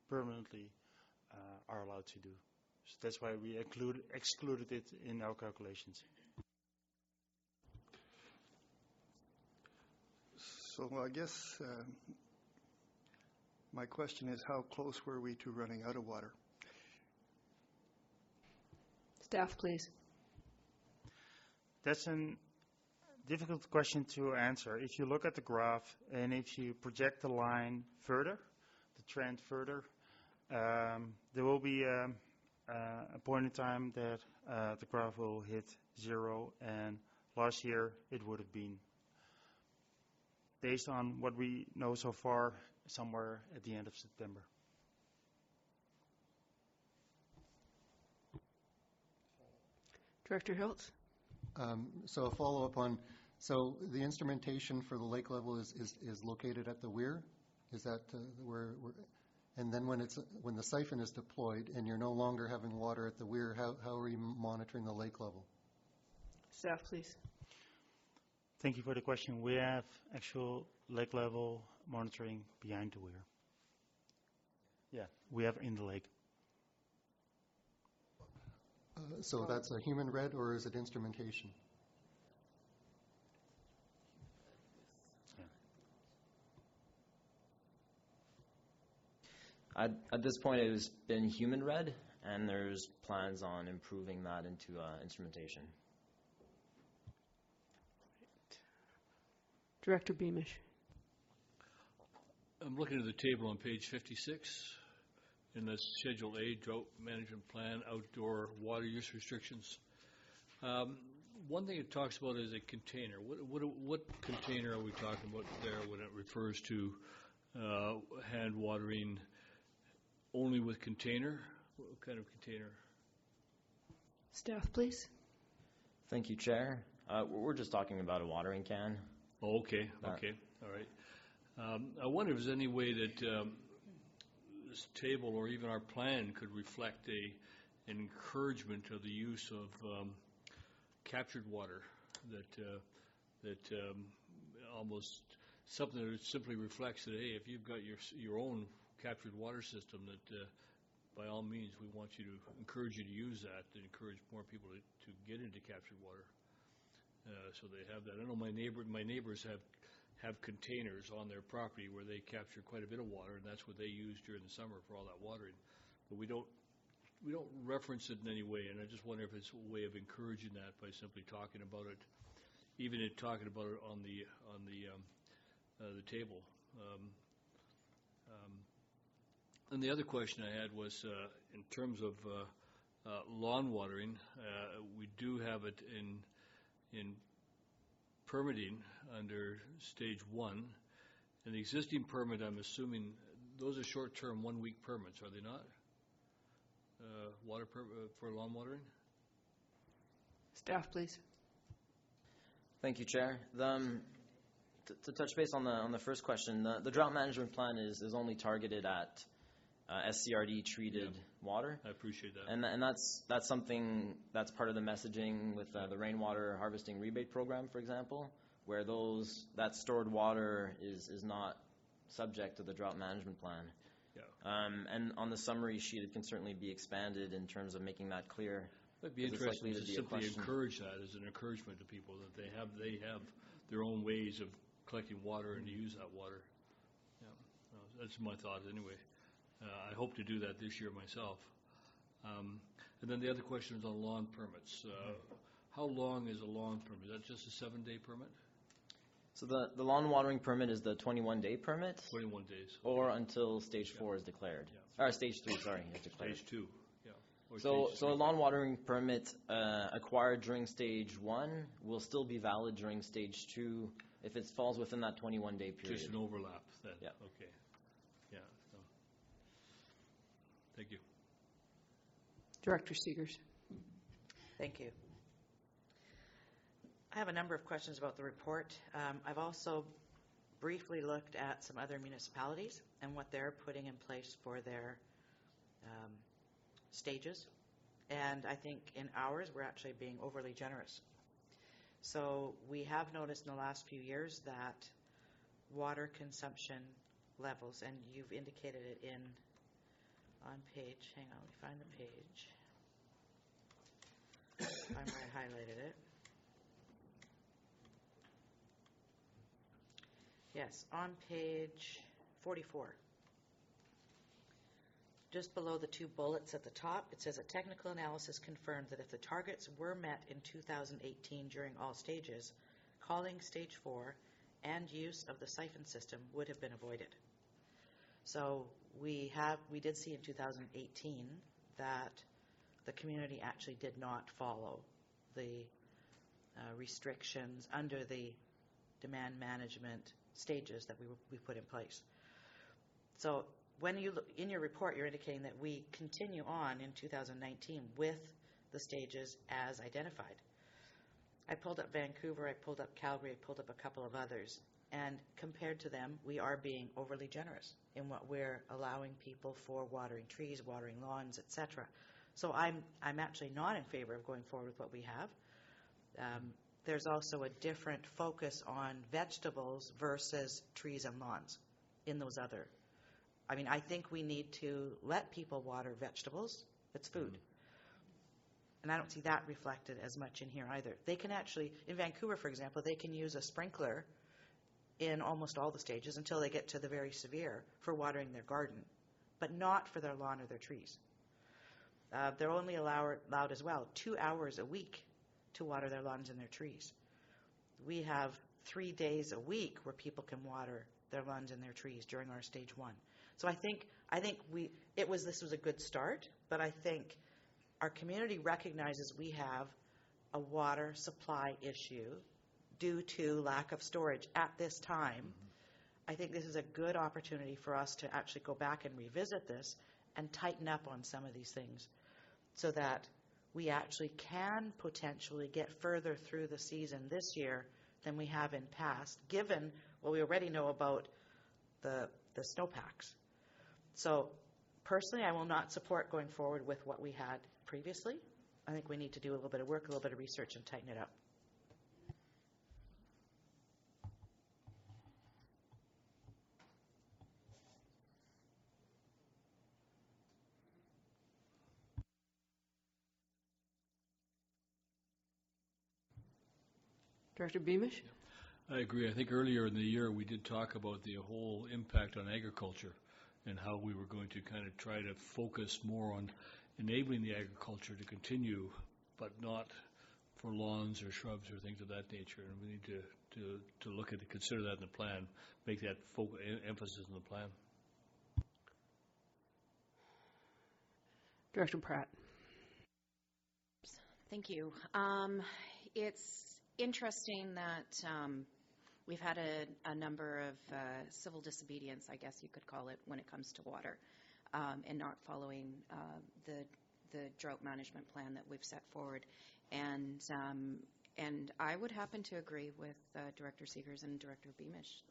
permanently are allowed to do. So that's why we excluded it in our calculations. So I guess my question is, how close were we to running out of water? Staff, please. That's a difficult question to answer. If you look at the graph and if you project the line further, the trend further, there will be a point in time that the graph will hit 0, and last year it would have been, based on what we know so far, somewhere at the end of September. Director Hiltz. So a follow-up on, so the instrumentation for the lake level is located at the weir? Is that where, and then when the siphon is deployed and you're no longer having water at the weir, how are you monitoring the lake level? Staff, please. Thank you for the question. We have actual lake level monitoring behind the weir. Yeah, we have in the lake. So that's a human read, or is it instrumentation? Yeah. At this point, it has been human read, and there's plans on improving that into instrumentation. Director Beamish. I'm looking at the table on page 56 in the Schedule A, Drought Management Plan, Outdoor Water Use Restrictions. One thing it talks about is a container. What container are we talking about there when it refers to hand watering only with container? What kind of container? Staff, please. Thank you, Chair. We're just talking about a watering can. Oh, okay, okay, all right. I wonder if there's any way that this table or even our plan could reflect an encouragement of the use of captured water, that almost something that simply reflects that, hey, if you've got your own captured water system, that by all means we want you to encourage you to use that, to encourage more people to get into captured water. So they have that. I know my neighbors have containers on their property where they capture quite a bit of water, and that's what they use during the summer for all that watering. But we don't reference it in any way, and I just wonder if it's a way of encouraging that by simply talking about it, even talking about it on the table. And the other question I had was in terms of lawn watering. We do have it in permitting under stage 1, and the existing permit, I'm assuming those are short-term 1-week permits, are they not? Water for lawn watering? Staff, please. Thank you, Chair. To touch base on the first question, the drought management plan is only targeted at SCRD treated water. I appreciate that. And that's something that's part of the messaging with the rainwater harvesting rebate program, for example, where that stored water is not subject to the drought management plan. Yeah. And on the summary sheet, it can certainly be expanded in terms of making that clear. It'd be interesting to simply encourage that as an encouragement to people that they have their own ways of collecting water and to use that water. Yeah, that's my thought anyway. I hope to do that this year myself. And then the other question is on lawn permits. How long is a lawn permit? Is that just a 7-day permit? So the lawn watering permit is the 21-day permit? 21 days. Or until stage 4 is declared. Yeah. Or stage 3, sorry, is declared. Stage 2, yeah. Or So stage 3. a lawn watering permit acquired during stage 1 will still be valid during stage 2 if it falls within that 21-day period. Just an overlap then? Yeah. Okay. Yeah. So. Thank you. Director Seegers. Thank you. I have a number of questions about the report. I've also briefly looked at some other municipalities and what they're putting in place for their stages. And I think in ours, we're actually being overly generous. So we have noticed in the last few years that water consumption levels, and you've indicated it on page, hang on, let me find the page. Find where I highlighted it. Yes, on page 44. Just below the 2 bullets at the top, it says a technical analysis confirmed that if the targets were met in 2018 during all stages, calling stage 4 and use of the siphon system would have been avoided. So we did see in 2018 that the community actually did not follow the restrictions under the demand management stages that we put in place. So when you look in your report, you're indicating that we continue on in 2019 with the stages as identified. I pulled up Vancouver, I pulled up Calgary, I pulled up a couple of others, and compared to them, we are being overly generous in what we're allowing people for watering trees, watering lawns, etc. So I'm actually not in favor of going forward with what we have. There's also a different focus on vegetables versus trees and lawns in those other. I mean, I think we need to let people water vegetables. It's food. And I don't see that reflected as much in here either. They can actually, in Vancouver, for example, they can use a sprinkler in almost all the stages until they get to the very severe for watering their garden, but not for their lawn or their trees. They're only allowed as well 2 hours a week to water their lawns and their trees. We have 3 days a week where people can water their lawns and their trees during our stage 1. So I think this was a good start, but I think our community recognizes we have a water supply issue due to lack of storage at this time. I think this is a good opportunity for us to actually go back and revisit this and tighten up on some of these things so that we actually can potentially get further through the season this year than we have in past, given what we already know about the snowpacks. So personally, I will not support going forward with what we had previously. I think we need to do a little bit of work, a little bit of research, and tighten it up. Director Beamish? I agree. I think earlier in the year we did talk about the whole impact on agriculture and how we were going to kind of try to focus more on enabling the agriculture to continue, but not for lawns or shrubs or things of that nature. And we need to look at it, consider that in the plan, make that emphasis in the plan. Director Pratt. Thank you. It's interesting that we've had a number of civil disobedience, I guess you could call it, when it comes to water, and not following the drought management plan that we've set forward. And I would happen to agree with Director Seegers and Director Beamish.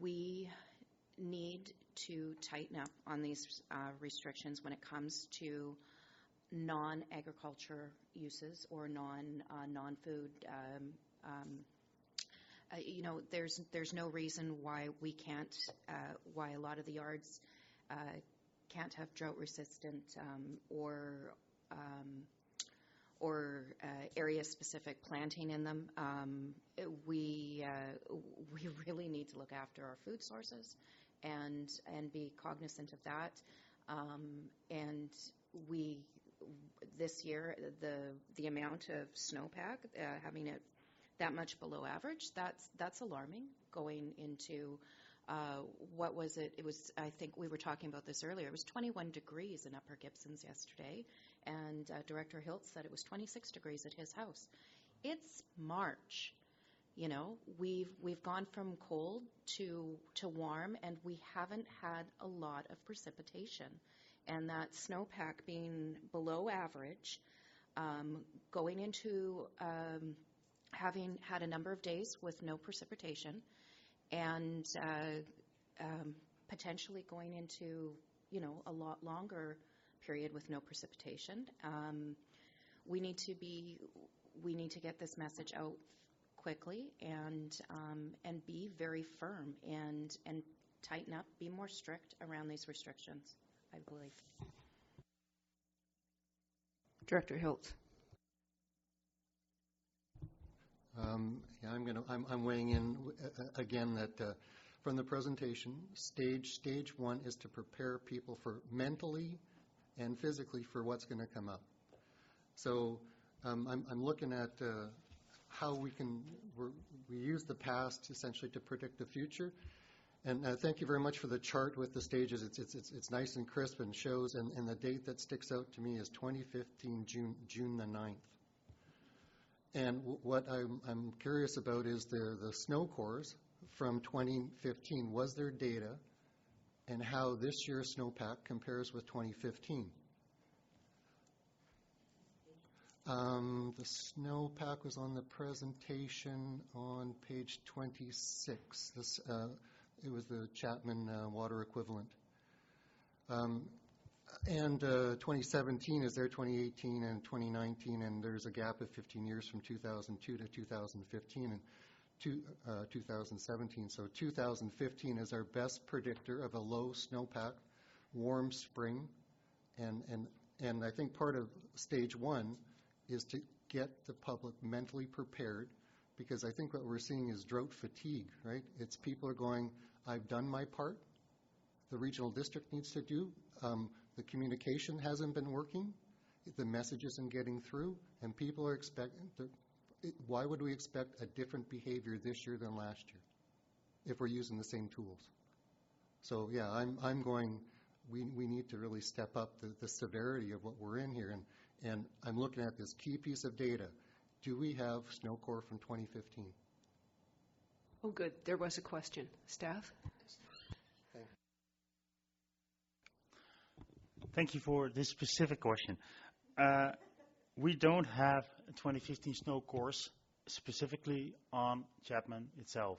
We need to tighten up on these restrictions when it comes to non-agriculture uses or non-food. There's no reason why we can't, why a lot of the yards can't have drought-resistant or area-specific planting in them. We really need to look after our food sources and be cognizant of that. And this year, the amount of snowpack, having it that much below average, that's alarming going into what was it? It was, I think we were talking about this earlier, it was 21 degrees in Upper Gibsons yesterday, and Director Hilt said it was 26 degrees at his house. It's March. You know, we've gone from cold to warm, and we haven't had a lot of precipitation. And that snowpack being below average, going into having had a number of days with no precipitation, and potentially going into, a lot longer period with no precipitation. We need to get this message out quickly and be very firm and tighten up, be more strict around these restrictions, I believe. Director Hilt. I'm weighing in again that from the presentation, stage one is to prepare people for mentally and physically for what's going to come up. So I'm looking at how we use the past essentially to predict the future. And thank you very much for the chart with the stages. It's nice and crisp and shows, and the date that sticks out to me is 2015, June the 9th. And what I'm curious about is the snow cores from 2015. Was there data and how this year's snowpack compares with 2015? The snowpack was on the presentation on page 26. It was the Chapman water equivalent. And 2017 is there, 2018 and 2019, and there's a gap of 15 years from 2002 to 2015 and 2017. So 2015 is our best predictor of a low snowpack, warm spring, and I think part of stage one is to get the public mentally prepared, because I think what we're seeing is drought fatigue, right? It's people are going, I've done my part. The regional district needs to do. The communication hasn't been working. The message isn't getting through, and people are expecting. Why would we expect a different behavior this year than last year if we're using the same tools? So yeah, I'm going. We need to really step up the severity of what we're in here, and I'm looking at this key piece of data. Do we have snow core from 2015? Oh, good. There was a question. Staff? Thank you for this specific question. We don't have a 2015 snow course specifically on Chapman itself.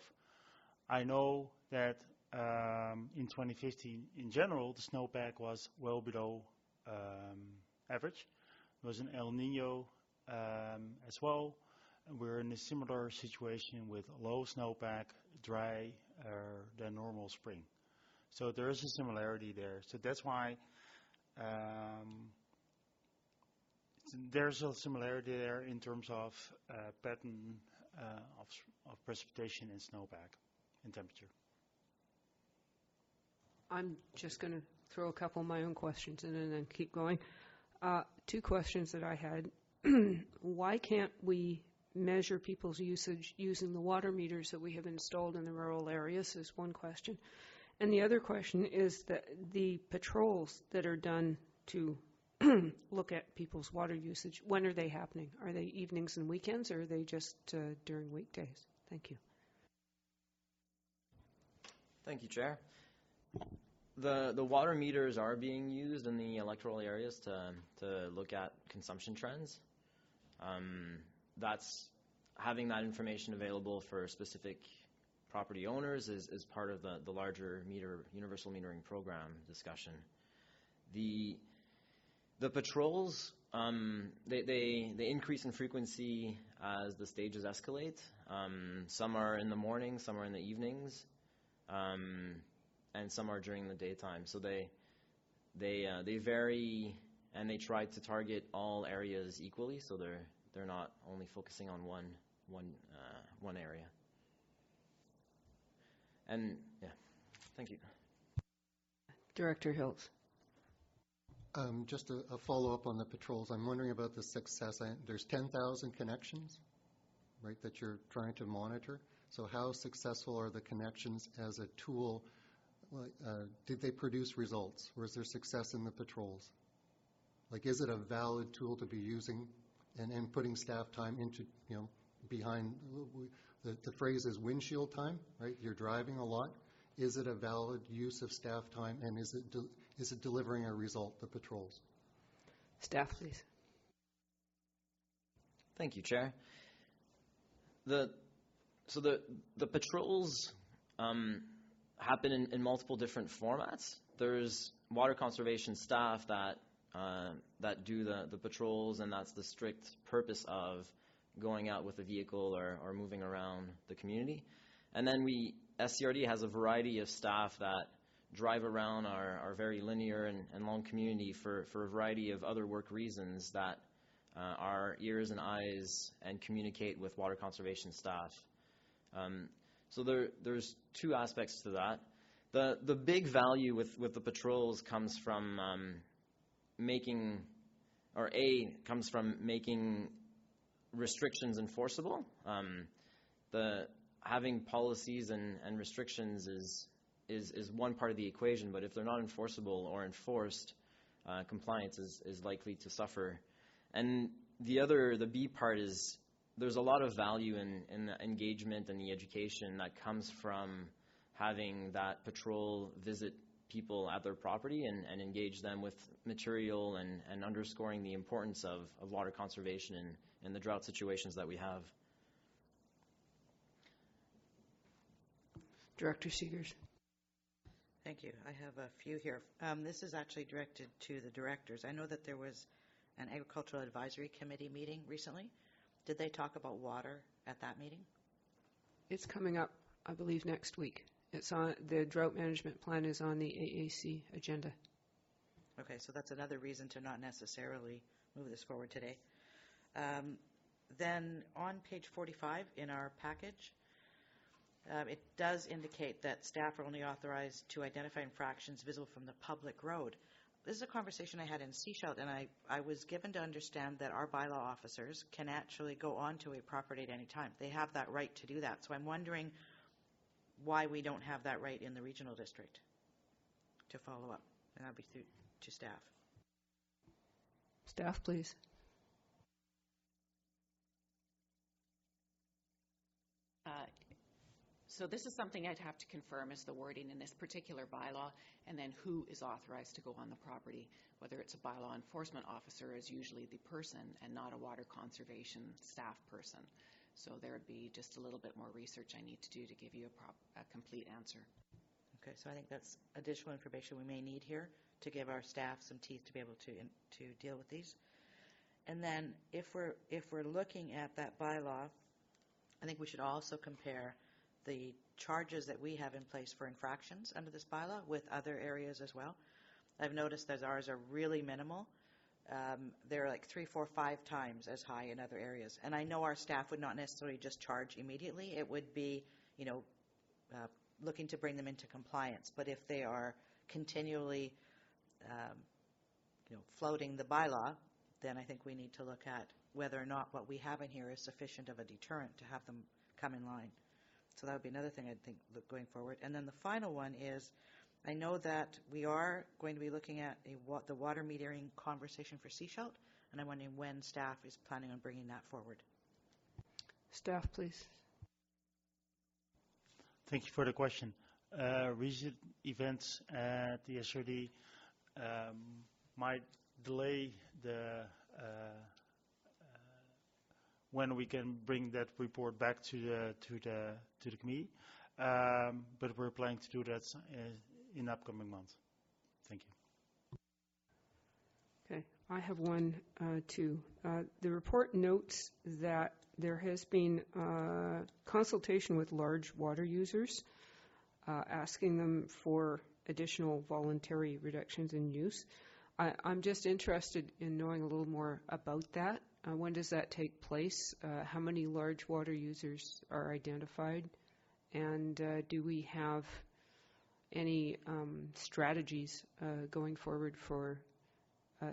I know that in 2015, in general, the snowpack was well below average. There was an El Nino as well. We're in a similar situation with low snowpack, dry than normal spring. So there is a similarity there. So that's why there's a similarity there in terms of pattern of precipitation and snowpack and temperature. I'm just going to throw a couple of my own questions in and then keep going. Two questions that I had. Why can't we measure people's usage using the water meters that we have installed in the rural areas is one question. And the other question is that the patrols that are done to look at people's water usage, when are they happening? Are they evenings and weekends, or are they just during weekdays? Thank you. Thank you, Chair. The water meters are being used in the electoral areas to look at consumption trends. That's having that information available for specific property owners is part of the larger universal metering program discussion. The patrols, they increase in frequency as the stages escalate. Some are in the morning, some are in the evenings, and some are during the daytime. So they vary, and they try to target all areas equally. So they're not only focusing on one area. And yeah, thank you. Director Hills. Just a follow-up on the patrols. I'm wondering about the success. There's 10,000 connections, right, that you're trying to monitor. So how successful are the connections as a tool? Did they produce results? Was there success in the patrols? Like, is it a valid tool to be using and putting staff time into, behind, the phrase is windshield time, right? You're driving a lot. Is it a valid use of staff time, and is it delivering a result, the patrols? Staff, please. Thank you, Chair. So the patrols happen in multiple different formats. There's water conservation staff that do the patrols, and that's the strict purpose of going out with a vehicle or moving around the community. And then SCRD has a variety of staff that drive around our very linear and long community for a variety of other work reasons that are ears and eyes and communicate with water conservation staff. So there's two aspects to that. The big value with the patrols comes from making restrictions enforceable. Having policies and restrictions is one part of the equation, but if they're not enforceable or enforced, compliance is likely to suffer. And the B part is there's a lot of value in the engagement and the education that comes from having that patrol visit people at their property and engage them with material and underscoring the importance of water conservation in the drought situations that we have. Director Seegers. Thank you. I have a few here. This is actually directed to the directors. I know that there was an Agricultural Advisory Committee meeting recently. Did they talk about water at that meeting? It's coming up, I believe, next week. It's on the drought management plan is on the AAC agenda. Okay, so that's another reason to not necessarily move this forward today. Then on page 45 in our package, it does indicate that staff are only authorized to identify infractions visible from the public road. This is a conversation I had in Sechelt, and I was given to understand that our bylaw officers can actually go onto a property at any time. They have that right to do that. So I'm wondering why we don't have that right in the regional district to follow up. And that'll be through to staff. Staff, please. So this is something I'd have to confirm is the wording in this particular bylaw, and then who is authorized to go on the property. Whether it's a bylaw enforcement officer is usually the person and not a water conservation staff person. So there would be just a little bit more research I need to do to give you a complete answer. Okay, so I think that's additional information we may need here to give our staff some teeth to be able to deal with these. And then if we're looking at that bylaw, I think we should also compare the charges that we have in place for infractions under this bylaw with other areas as well. I've noticed that ours are really minimal. They're like 3, 4, 5 times as high in other areas. And I know our staff would not necessarily just charge immediately. It would be, looking to bring them into compliance. But if they are continually, floating the bylaw, then I think we need to look at whether or not what we have in here is sufficient of a deterrent to have them come in line. So that would be another thing I'd think going forward. And then the final one is, I know that we are going to be looking at the water metering conversation for Sechelt, and I'm wondering when staff is planning on bringing that forward. Staff, please. Thank you for the question. Recent events at the SRD might delay when we can bring that report back to the committee. but we're planning to do that in upcoming months. Thank you. Okay, I have one too. The report notes that there has been consultation with large water users, asking them for additional voluntary reductions in use. I'm just interested in knowing a little more about that. When does that take place? How many large water users are identified? And do we have any strategies going forward for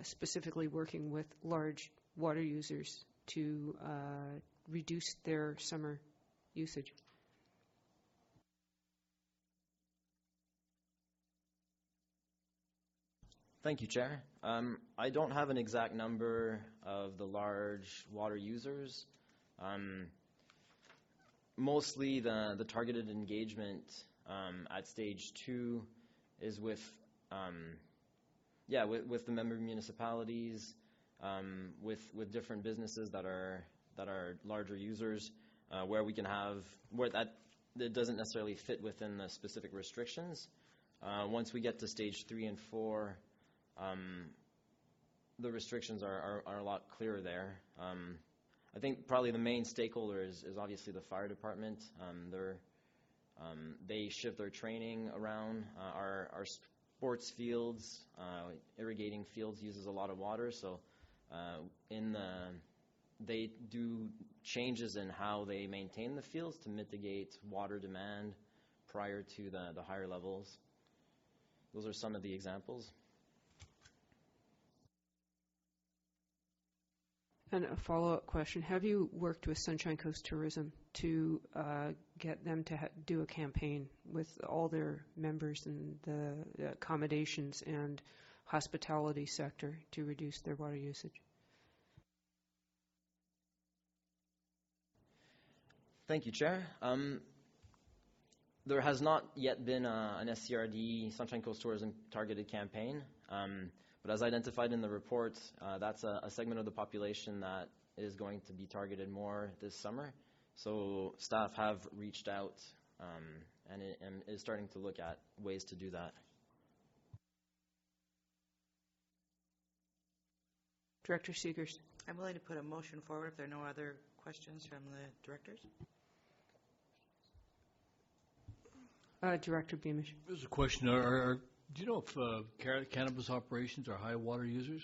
specifically working with large water users to reduce their summer usage? Thank you, Chair. I don't have an exact number of the large water users. Mostly the targeted engagement at stage 2 is with the member municipalities, with different businesses that are larger users, where we can have where that doesn't necessarily fit within the specific restrictions. Once we get to stage 3 and 4, the restrictions are a lot clearer there. I think probably the main stakeholder is obviously the fire department. They shift their training around. Our sports fields, irrigating fields uses a lot of water, so they do changes in how they maintain the fields to mitigate water demand prior to the higher levels. Those are some of the examples. And a follow-up question. Have you worked with Sunshine Coast Tourism to get them to do a campaign with all their members in the accommodations and hospitality sector to reduce their water usage? Thank you, Chair. There has not yet been an SCRD, Sunshine Coast Tourism, targeted campaign. But as identified in the report, that's a segment of the population that is going to be targeted more this summer. So staff have reached out and is starting to look at ways to do that. Director Seegers. I'm willing to put a motion forward if there are no other questions from the directors. Director Beamish. There's a question. Do you know if cannabis operations are high water users?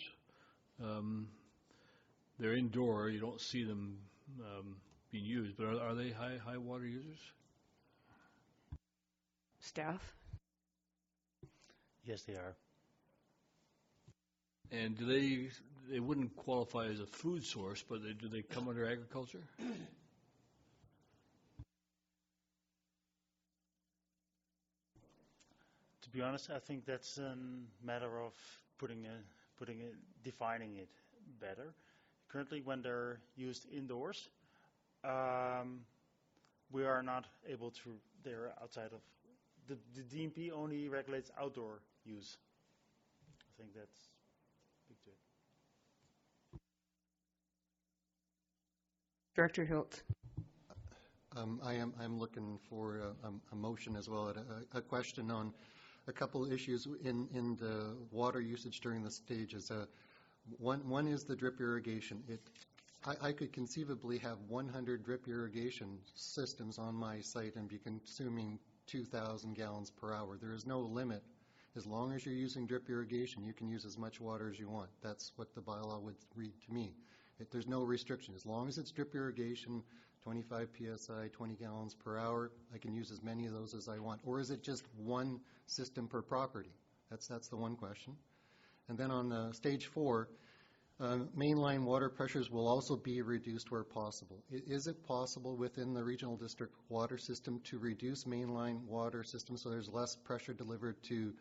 They're indoor. You don't see them being used, but are they high water users? Staff? Yes, they are. And do they wouldn't qualify as a food source, but do they come under agriculture? To be honest, I think that's a matter of defining it better. Currently, when they're used indoors, we are not able to. They're outside of the DMP only regulates outdoor use. I think that's big to it. Director Hilt. I'm looking for a motion as well, a question on a couple issues in the water usage during the stages. One is the drip irrigation. I could conceivably have 100 drip irrigation systems on my site and be consuming 2,000 gallons per hour. There is no limit. As long as you're using drip irrigation, you can use as much water as you want. That's what the bylaw would read to me. There's no restriction. As long as it's drip irrigation, 25 psi, 20 gallons per hour, I can use as many of those as I want. Or is it just one system per property? That's the one question. And then on stage 4, mainline water pressures will also be reduced where possible. Is it possible within the regional district water system to reduce mainline water systems so there's less pressure delivered to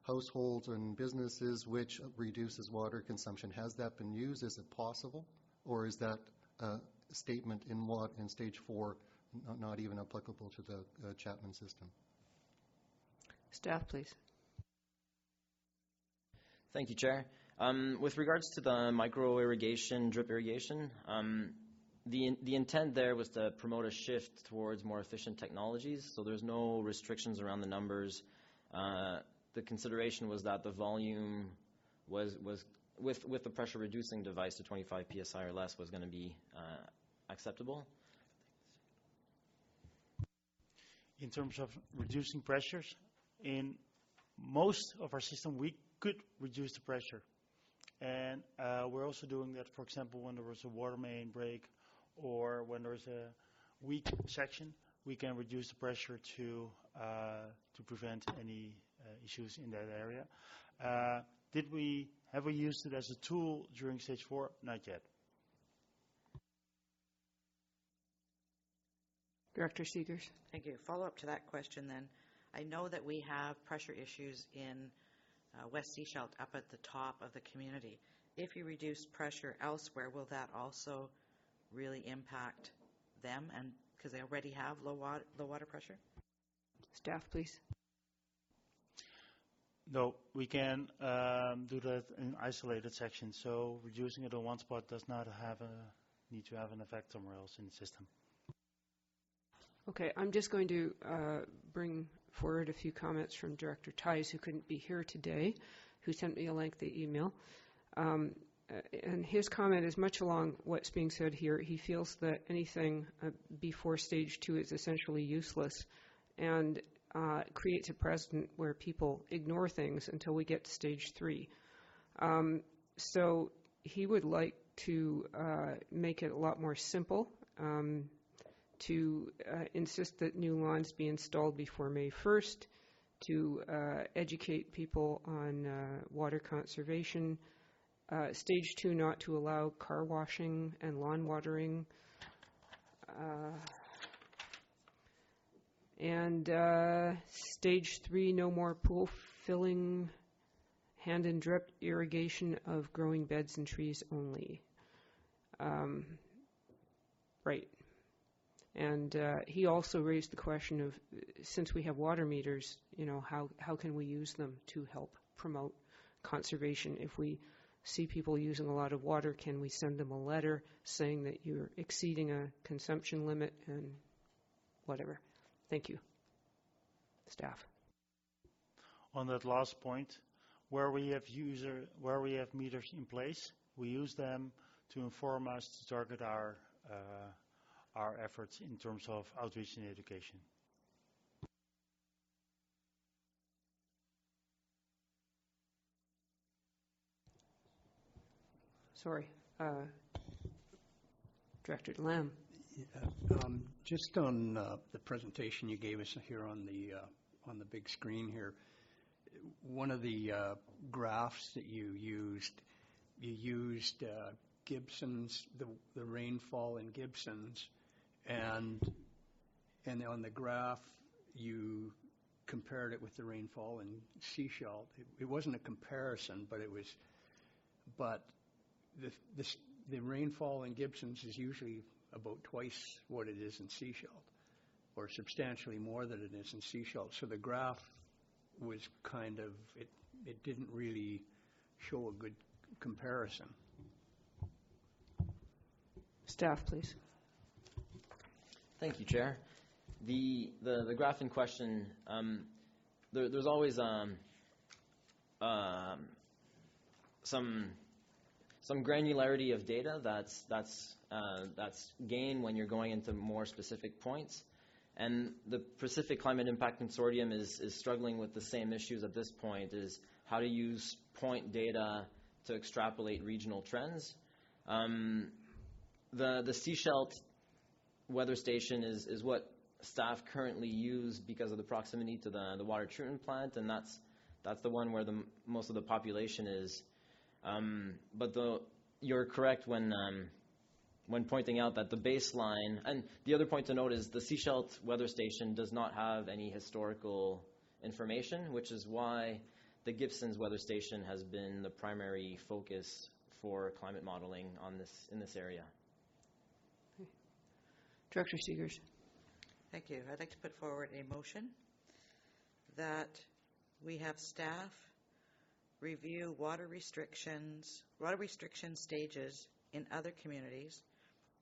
households and businesses, which reduces water consumption? Has that been used? Is it possible? Or is that statement in stage 4 not even applicable to the Chapman system? Staff, please. Thank you, Chair. With regards to the micro irrigation, drip irrigation, the intent there was to promote a shift towards more efficient technologies, so there's no restrictions around the numbers. The consideration was that the volume was with the pressure reducing device to 25 psi or less was going to be acceptable. In terms of reducing pressures, in most of our system, we could reduce the pressure. And we're also doing that, for example, when there was a water main break or when there's a weak section, we can reduce the pressure to prevent any issues in that area. Have we used it as a tool during stage 4? Not yet. Director Seegers. Thank you. Follow up to that question then. I know that we have pressure issues in West Sechelt up at the top of the community. If you reduce pressure elsewhere, will that also really impact them, and because they already have low water pressure? Staff, please. No, we can do that in isolated sections. So reducing it in one spot does not need to have an effect somewhere else in the system. Okay, I'm just going to bring forward a few comments from Director Theis, who couldn't be here today, who sent me a lengthy email. And his comment is much along what's being said here. He feels that anything before stage 2 is essentially useless and creates a precedent where people ignore things until we get to stage 3. So he would like to make it a lot more simple, to insist that new lines be installed before May 1st, to educate people on water conservation, stage 2 not to allow car washing and lawn watering, and stage 3 no more pool filling, hand and drip irrigation of growing beds and trees only. Right. And he also raised the question of, since we have water meters, how can we use them to help promote conservation? If we see people using a lot of water, can we send them a letter saying that you're exceeding a consumption limit and whatever? Thank you. Staff. On that last point, where we have meters in place, we use them to inform us to target our efforts in terms of outreach and education. Sorry. Director Lamb. Just on the presentation you gave us here on the big screen here, one of the graphs that you used Gibson's, the rainfall in Gibson's, and on the graph you compared it with the rainfall in Sechelt. It wasn't a comparison, but the rainfall in Gibson's is usually about twice what it is in Sechelt, or substantially more than it is in Sechelt. So the graph was kind of, it didn't really show a good comparison. Staff, please. Thank you, Chair. The graph in question, there's always some granularity of data that's gained when you're going into more specific points. And the Pacific Climate Impact Consortium is struggling with the same issues at this point, is how to use point data to extrapolate regional trends. The Sechelt weather station is what staff currently use because of the proximity to the water treatment plant, and that's the one where most of the population is. But you're correct when pointing out that the baseline, and the other point to note is the Sechelt weather station does not have any historical information, which is why the Gibson's weather station has been the primary focus for climate modeling in this area. Okay. Director Seegers. Thank you. I'd like to put forward a motion that we have staff review water restriction stages in other communities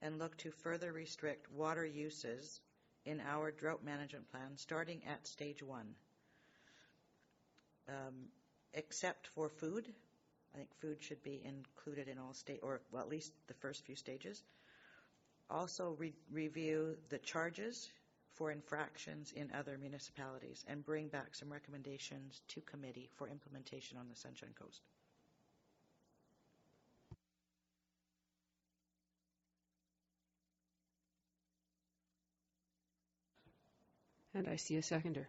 and look to further restrict water uses in our drought management plan, starting at stage 1. Except for food. I think food should be included in all or well, at least the first few stages. Also review the charges for infractions in other municipalities and bring back some recommendations to committee for implementation on the Sunshine Coast. And I see a seconder.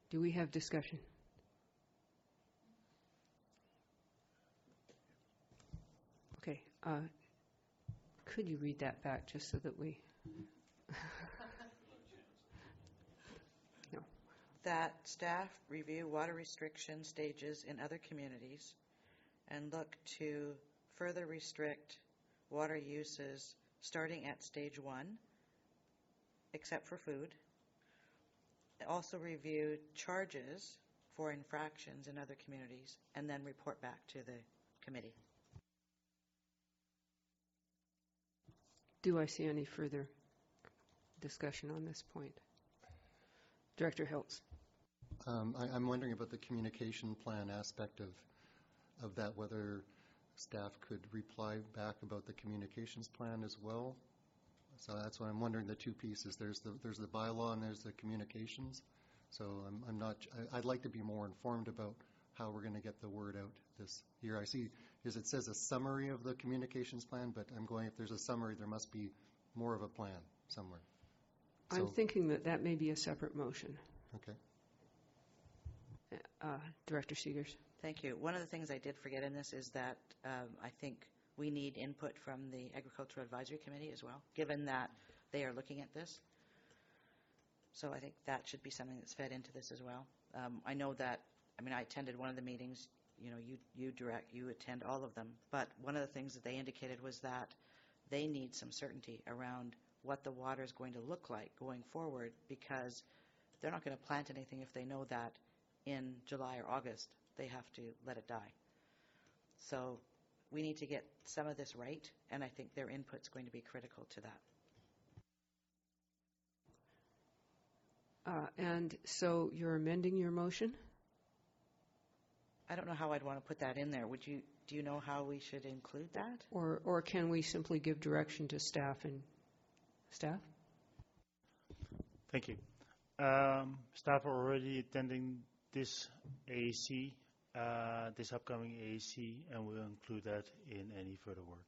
Do we have discussion? Okay. Could you read that back just so that we... No. That staff review water restriction stages in other communities and look to further restrict water uses starting at stage 1, except for food. Also review charges for infractions in other communities and then report back to the committee. Do I see any further discussion on this point? Director Hiltz. I'm wondering about the communication plan aspect of that, whether staff could reply back about the communications plan as well. So that's what I'm wondering, the two pieces. There's the bylaw and there's the communications. So I'm not, I'd like to be more informed about how we're going to get the word out this year. I see is it says a summary of the communications plan, but I'm going, if there's a summary, there must be more of a plan somewhere. So, I'm thinking that may be a separate motion. Okay. Director Seegers. Thank you. One of the things I did forget in this is that I think we need input from the Agricultural Advisory Committee as well, given that they are looking at this. So I think that should be something that's fed into this as well. I know that, I attended one of the meetings, you attend all of them, but one of the things that they indicated was that they need some certainty around what the water is going to look like going forward, because they're not going to plant anything if they know that in July or August they have to let it die. So we need to get some of this right, and I think their input's going to be critical to that. And so you're amending your motion? I don't know how I'd want to put that in there. Do you know how we should include that? Or can we simply give direction to staff and staff? Thank you. Staff are already attending this AAC, this upcoming AAC, and we'll include that in any further work.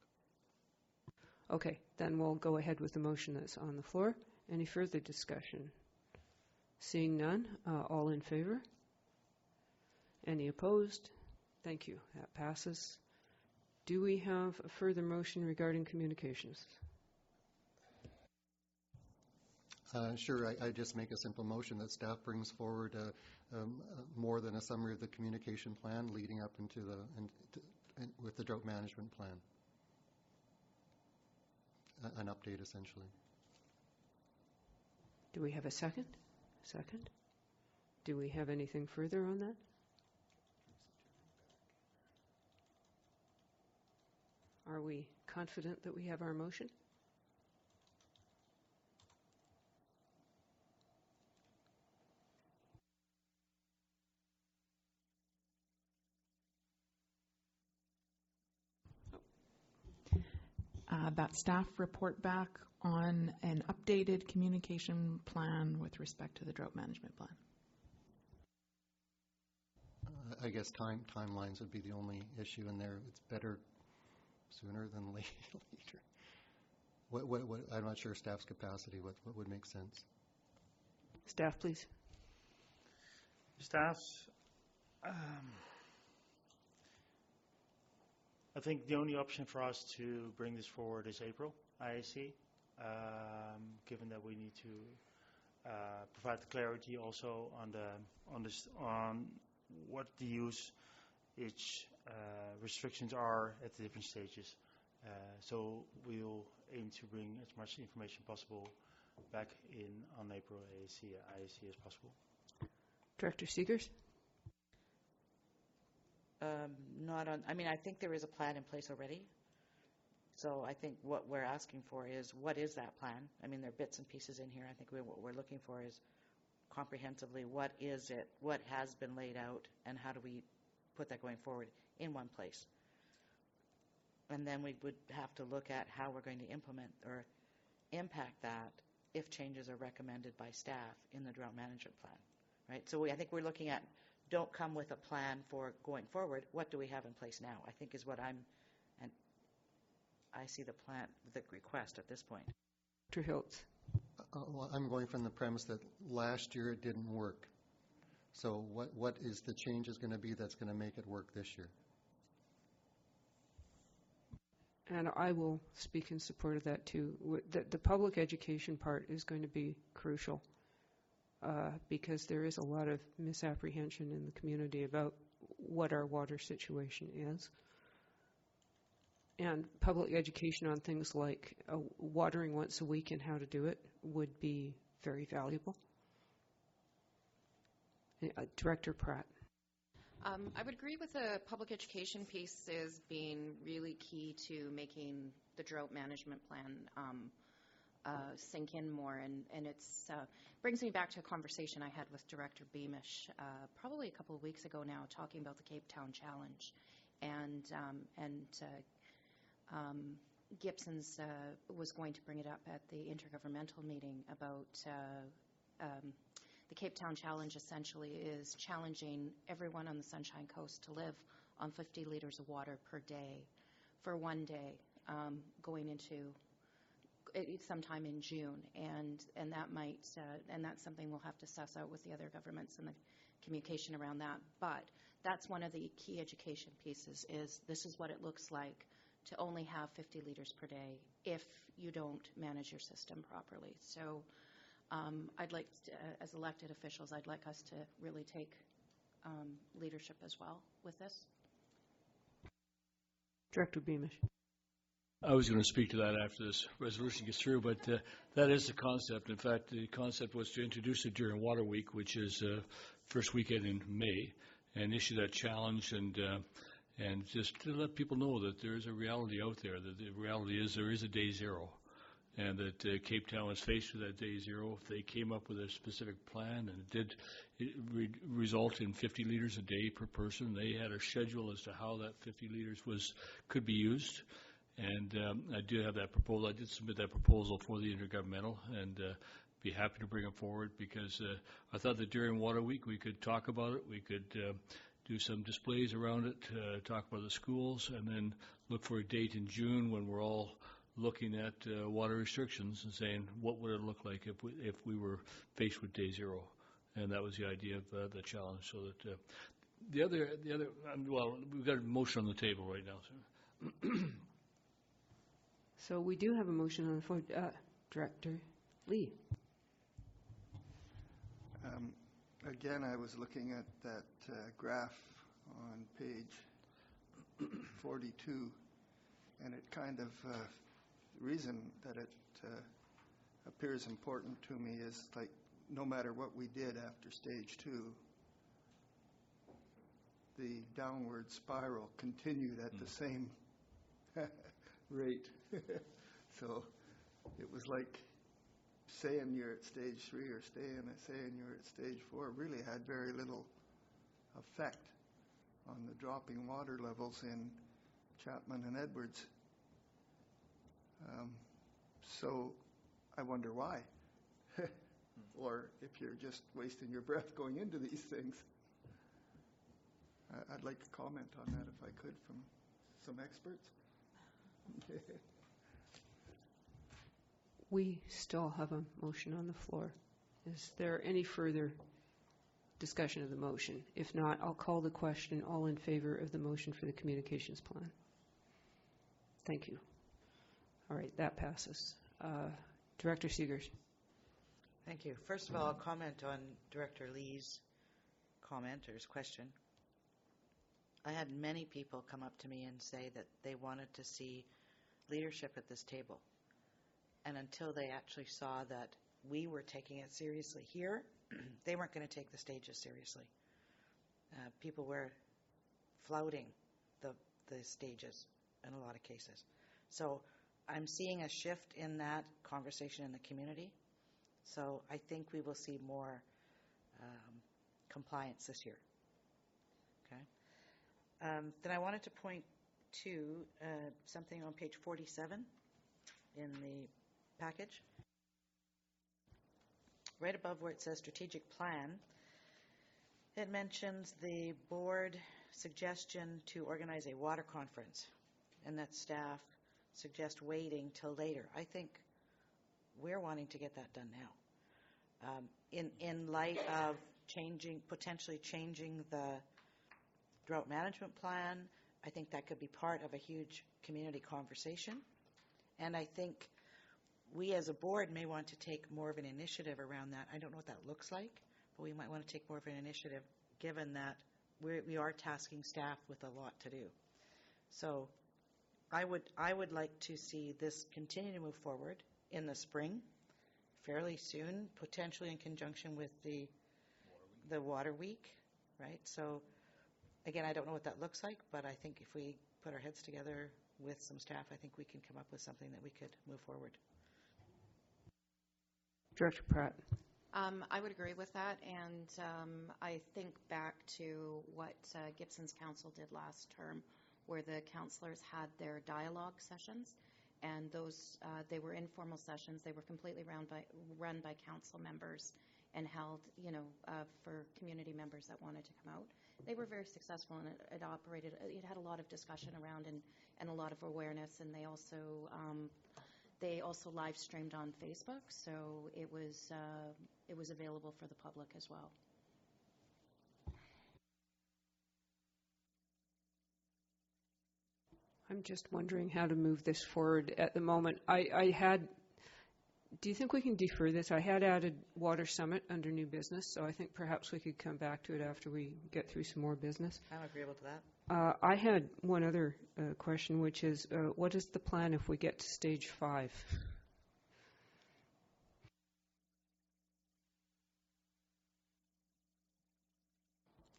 Okay, then we'll go ahead with the motion that's on the floor. Any further discussion? Seeing none, all in favor? Any opposed? Thank you. That passes. Do we have a further motion regarding communications? Sure. I just make a simple motion that staff brings forward more than a summary of the communication plan leading up into with the drought management plan. An update, essentially. Do we have a second? Second. Do we have anything further on that? Are we confident that we have our motion? That staff report back on an updated communication plan with respect to the drought management plan. I guess timelines would be the only issue in there. It's better sooner than later. What I'm not sure staff's capacity. What would make sense? Staff, please. Staff, I think the only option for us to bring this forward is April IAC, given that we need to provide clarity also on what the use restrictions are at the different stages. So we'll aim to bring as much information possible back on April IAC as possible. Director Seegers? Not on. I think there is a plan in place already. So I think what we're asking for is, what is that plan? I mean, there are bits and pieces in here. I think what we're looking for is comprehensively, what is it, what has been laid out, and how do we put that going forward in one place? And then we would have to look at how we're going to implement or impact that if changes are recommended by staff in the drought management plan, right? So I think we're looking at, don't come with a plan for going forward. What do we have in place now? I think is what and I see the plan, the request at this point. Dr. Hiltz. Well, I'm going from the premise that last year it didn't work. So what is the changes going to be that's going to make it work this year? And I will speak in support of that too. The public education part is going to be crucial because there is a lot of misapprehension in the community about what our water situation is. And public education on things like watering once a week and how to do it would be very valuable. Director Pratt. I would agree with the public education piece as being really key to making the drought management plan sink in more. And it's brings me back to a conversation I had with Director Beamish probably a couple of weeks ago now, talking about the Cape Town Challenge. And Gibson's was going to bring it up at the intergovernmental meeting about the Cape Town Challenge essentially is challenging everyone on the Sunshine Coast to live on 50 liters of water per day for one day going into sometime in June. And that might, and that's something we'll have to suss out with the other governments and the communication around that. But that's one of the key education pieces is this is what it looks like to only have 50 liters per day if you don't manage your system properly. So I'd like, as elected officials, I'd like us to really take leadership as well with this. Director Beamish. I was going to speak to that after this resolution gets through, but that is the concept. In fact, the concept was to introduce it during Water Week, which is first weekend in May, and issue that challenge and just to let people know that there is a reality out there, that the reality is there is a day zero, and that Cape Town was faced with that day zero. If they came up with a specific plan and it did result in 50 liters a day per person, they had a schedule as to how that 50 liters could be used. And I do have that proposal. I did submit that proposal for the intergovernmental and be happy to bring it forward because I thought that during Water Week we could talk about it. We could do some displays around it, talk about the schools, and then look for a date in June when we're all looking at water restrictions and saying what would it look like if we were faced with day zero. And that was the idea of the challenge. So that the other well, we've got a motion on the table right now, sir. So we do have a motion on the floor. Director Lee. Again, I was looking at that graph on page 42, and it kind of, the reason that it appears important to me is like no matter what we did after stage 2, the downward spiral continued at the same rate. So it was like saying you're at stage 3 or saying you're at stage 4 really had very little effect on the dropping water levels in Chapman and Edwards. So I wonder why. Or if you're just wasting your breath going into these things. I'd like to comment on that if I could from some experts. We still have a motion on the floor. Is there any further discussion of the motion? If not, I'll call the question. All in favor of the motion for the communications plan? Thank you. All right, that passes. Director Seegers. Thank you. First of all, I'll comment on Director Lee's comment or his question. I had many people come up to me and say that they wanted to see leadership at this table. And until they actually saw that we were taking it seriously here, they weren't going to take the stages seriously. People were flouting the stages in a lot of cases. So I'm seeing a shift in that conversation in the community. So I think we will see more compliance this year. Okay. Then I wanted to point to something on page 47 in the package. Right above where it says strategic plan, it mentions the board suggestion to organize a water conference, and that staff suggest waiting till later. I think we're wanting to get that done now. In light of potentially changing the drought management plan, I think that could be part of a huge community conversation. And I think we as a board may want to take more of an initiative around that. I don't know what that looks like, but we might want to take more of an initiative given that we are tasking staff with a lot to do. So I would like to see this continue to move forward in the spring, fairly soon, potentially in conjunction with the Water Week, right? So again, I don't know what that looks like, but I think if we put our heads together with some staff, I think we can come up with something that we could move forward. Director Pratt. I would agree with that, and I think back to what Gibson's council did last term, where the councillors had their dialogue sessions, and those they were informal sessions. They were completely run by council members and held, for community members that wanted to come out. They were very successful, and it operated. It had a lot of discussion around and a lot of awareness, and they also live streamed on Facebook, so it was available for the public as well. I'm just wondering how to move this forward at the moment. Do you think we can defer this? I had added Water Summit under new business, so I think perhaps we could come back to it after we get through some more business. I'm agreeable to that. I had one other question, which is, what is the plan if we get to stage 5?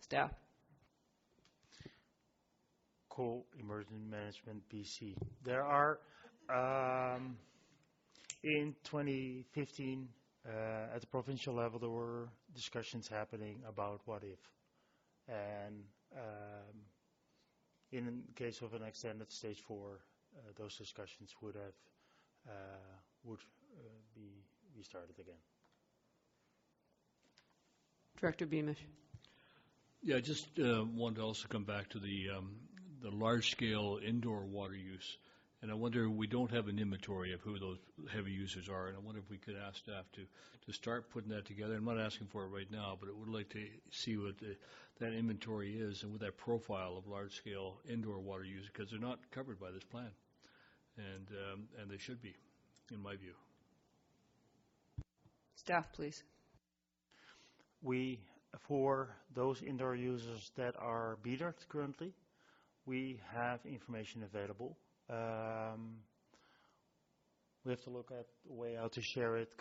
Staff. Co-emergency management BC. There are, in 2015, at the provincial level, there were discussions happening about what if. And in the case of an extended stage 4, those discussions would be restarted again. Director Beamish. Yeah, I just wanted to also come back to the large-scale indoor water use. And I wonder, we don't have an inventory of who those heavy users are, and I wonder if we could ask staff to start putting that together. I'm not asking for it right now, but I would like to see what that inventory is and what that profile of large-scale indoor water use, because they're not covered by this plan, and they should be, in my view. Staff, please. For those indoor users that are metered currently, we have information available. We have to look at a way how to share it,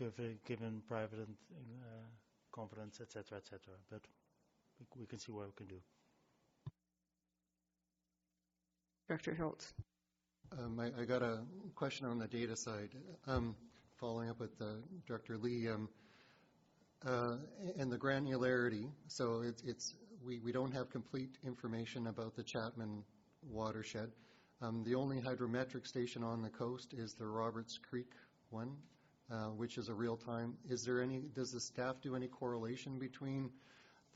given private and confidence, etc., etc. But we can see what we can do. Director Hiltz. I got a question on the data side, following up with Director Lee, and the granularity. So we don't have complete information about the Chapman watershed. The only hydrometric station on the coast is the Roberts Creek one, which is a real-time. Does the staff do any correlation between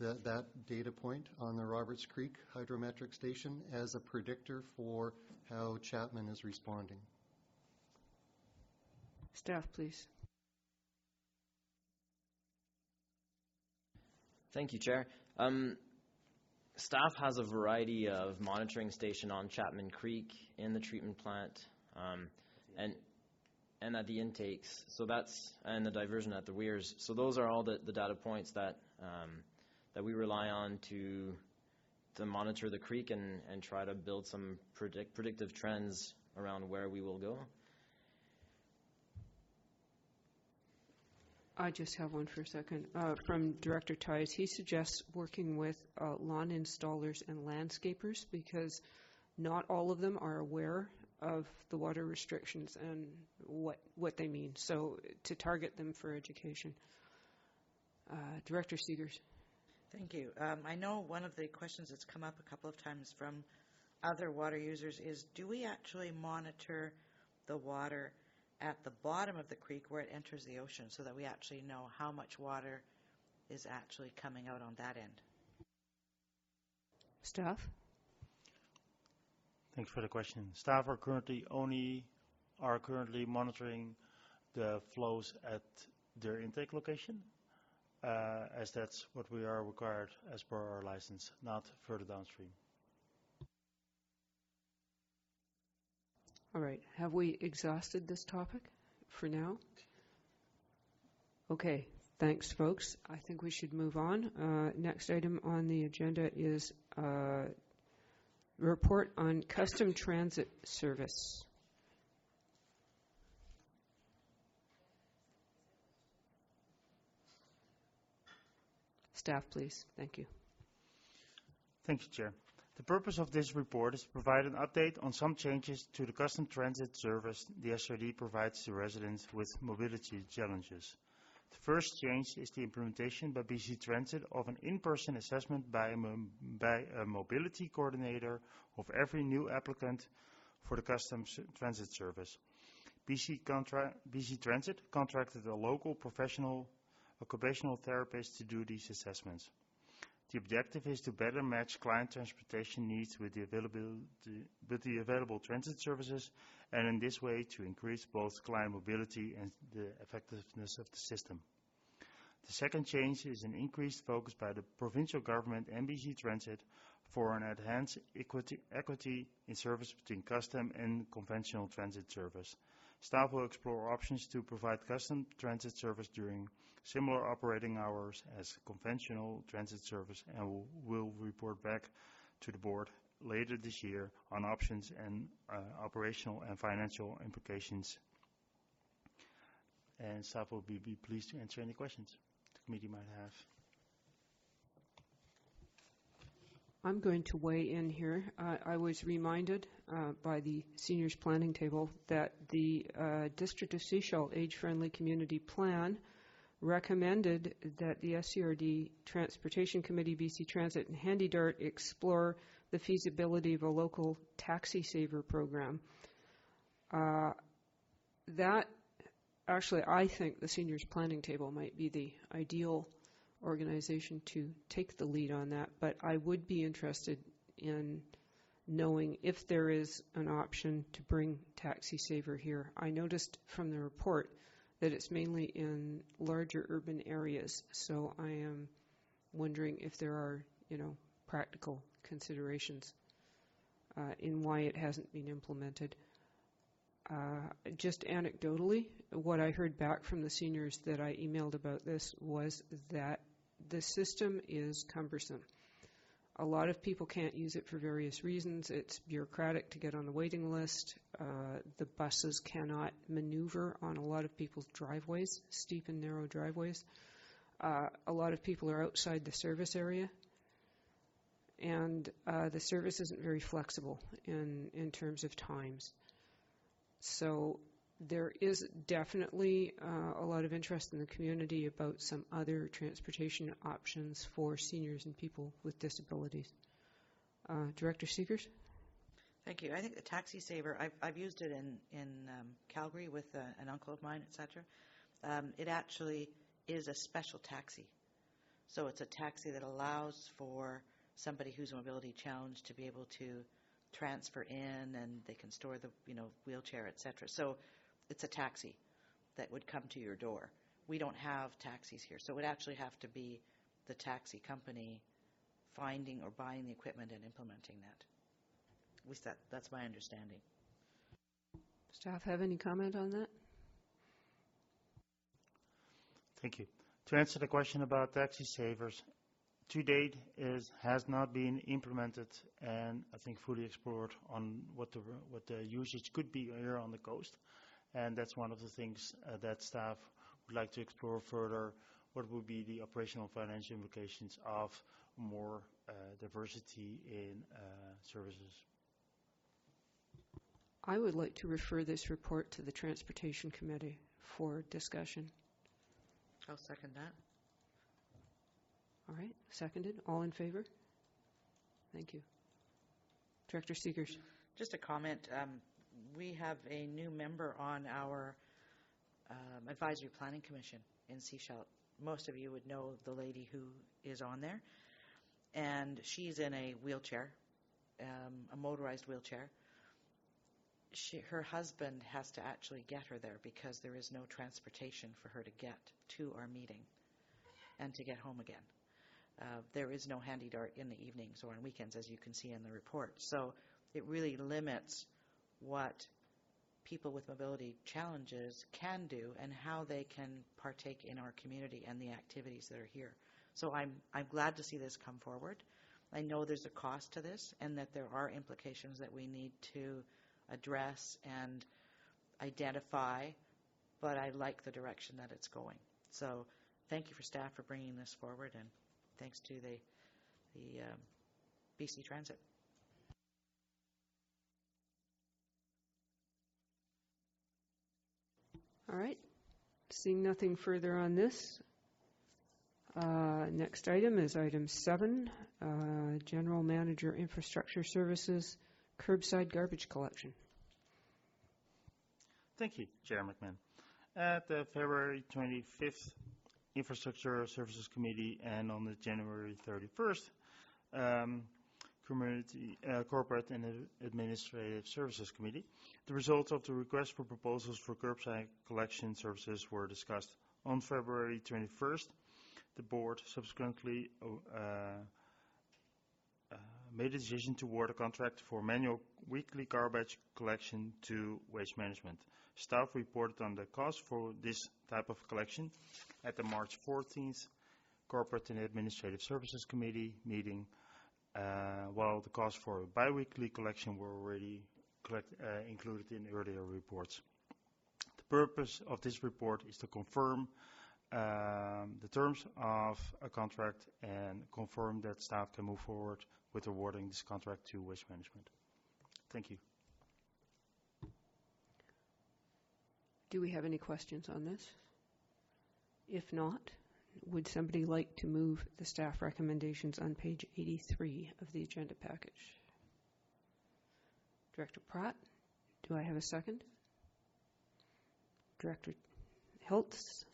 that data point on the Roberts Creek hydrometric station as a predictor for how Chapman is responding? Staff, please. Thank you, Chair. Staff has a variety of monitoring station on Chapman Creek, in the treatment plant, and at the intakes. So and the diversion at the weirs. So those are all the data points that we rely on to monitor the creek and try to build some predictive trends around where we will go. I just have one for a second. From Director Tice, he suggests working with lawn installers and landscapers because not all of them are aware of the water restrictions and what they mean, so to target them for education. Director Seegers. Thank you. I know one of the questions that's come up a couple of times from other water users is, do we actually monitor the water at the bottom of the creek where it enters the ocean so that we actually know how much water is actually coming out on that end? Staff? Thanks for the question. Staff are currently monitoring the flows at their intake location, as that's what we are required as per our license, not further downstream. All right. Have we exhausted this topic for now? Okay. Thanks, folks. I think we should move on. Next item on the agenda is report on custom transit service. Staff, please. Thank you. Thank you, Chair. The purpose of this report is to provide an update on some changes to the custom transit service the SRD provides to residents with mobility challenges. The first change is the implementation by BC Transit of an in-person assessment by a mobility coordinator of every new applicant for the custom transit service. BC Transit contracted a local professional occupational therapist to do these assessments. The objective is to better match client transportation needs with the available transit services, and in this way to increase both client mobility and the effectiveness of the system. The second change is an increased focus by the provincial government and BC Transit for an enhanced equity in service between custom and conventional transit service. Staff will explore options to provide custom transit service during similar operating hours as conventional transit service, and will report back to the board later this year on options and operational and financial implications. And staff will be pleased to answer any questions the committee might have. I'm going to weigh in here. I was reminded by the seniors planning table that the District of Sechelt Age-Friendly Community Plan recommended that the SCRD Transportation Committee, BC Transit, and Handy Dart explore the feasibility of a local taxi saver program. That actually, I think the seniors planning table might be the ideal organization to take the lead on that, but I would be interested in knowing if there is an option to bring taxi saver here. I noticed from the report that it's mainly in larger urban areas, so I am wondering if there are, practical considerations in why it hasn't been implemented. Just anecdotally, what I heard back from the seniors that I emailed about this was that the system is cumbersome. A lot of people can't use it for various reasons. It's bureaucratic to get on the waiting list. The buses cannot maneuver on a lot of people's driveways, steep and narrow driveways. A lot of people are outside the service area, and the service isn't very flexible in terms of times. So there is definitely a lot of interest in the community about some other transportation options for seniors and people with disabilities. Director Seegers? Thank you. I think the taxi saver, I've used it in Calgary with an uncle of mine, etc. It actually is a special taxi. So it's a taxi that allows for somebody who's mobility challenged to be able to transfer in, and they can store the wheelchair, etc. So it's a taxi that would come to your door. We don't have taxis here, so it would actually have to be the taxi company finding or buying the equipment and implementing that. At least that's my understanding. Staff have any comment on that? Thank you. To answer the question about taxi savers, to date has not been implemented and I think fully explored on what the usage could be here on the coast. And that's one of the things that staff would like to explore further. What would be the operational financial implications of more diversity in services? I would like to refer this report to the Transportation Committee for discussion. I'll second that. All right, seconded. All in favor? Thank you. Director Seegers. Just a comment. We have a new member on our Advisory Planning Commission in Sechelt. Most of you would know the lady who is on there. And she's in a wheelchair, a motorized wheelchair. Her husband has to actually get her there because there is no transportation for her to get to our meeting and to get home again. There is no handy dart in the evenings or on weekends, as you can see in the report. So it really limits what people with mobility challenges can do and how they can partake in our community and the activities that are here. So I'm glad to see this come forward. I know there's a cost to this and that there are implications that we need to address and identify, but I like the direction that it's going. So thank you for staff for bringing this forward, and thanks to the BC Transit. All right. Seeing nothing further on this, next item is item 7, General Manager Infrastructure Services, curbside garbage collection. Thank you, Chair McMahon. At the February 25th Infrastructure Services Committee and on the January 31st Corporate and Administrative Services Committee, the results of the request for proposals for curbside collection services were discussed. On February 21st, the board subsequently made a decision to award a contract for manual weekly garbage collection to Waste Management. Staff reported on the cost for this type of collection at the March 14th Corporate and Administrative Services Committee meeting, while the cost for biweekly collection were already included in earlier reports. The purpose of this report is to confirm the terms of a contract and confirm that staff can move forward with awarding this contract to Waste Management. Thank you. Do we have any questions on this? If not, would somebody like to move the staff recommendations on page 83 of the agenda package? Director Pratt, do I have a second? Director Hiltz?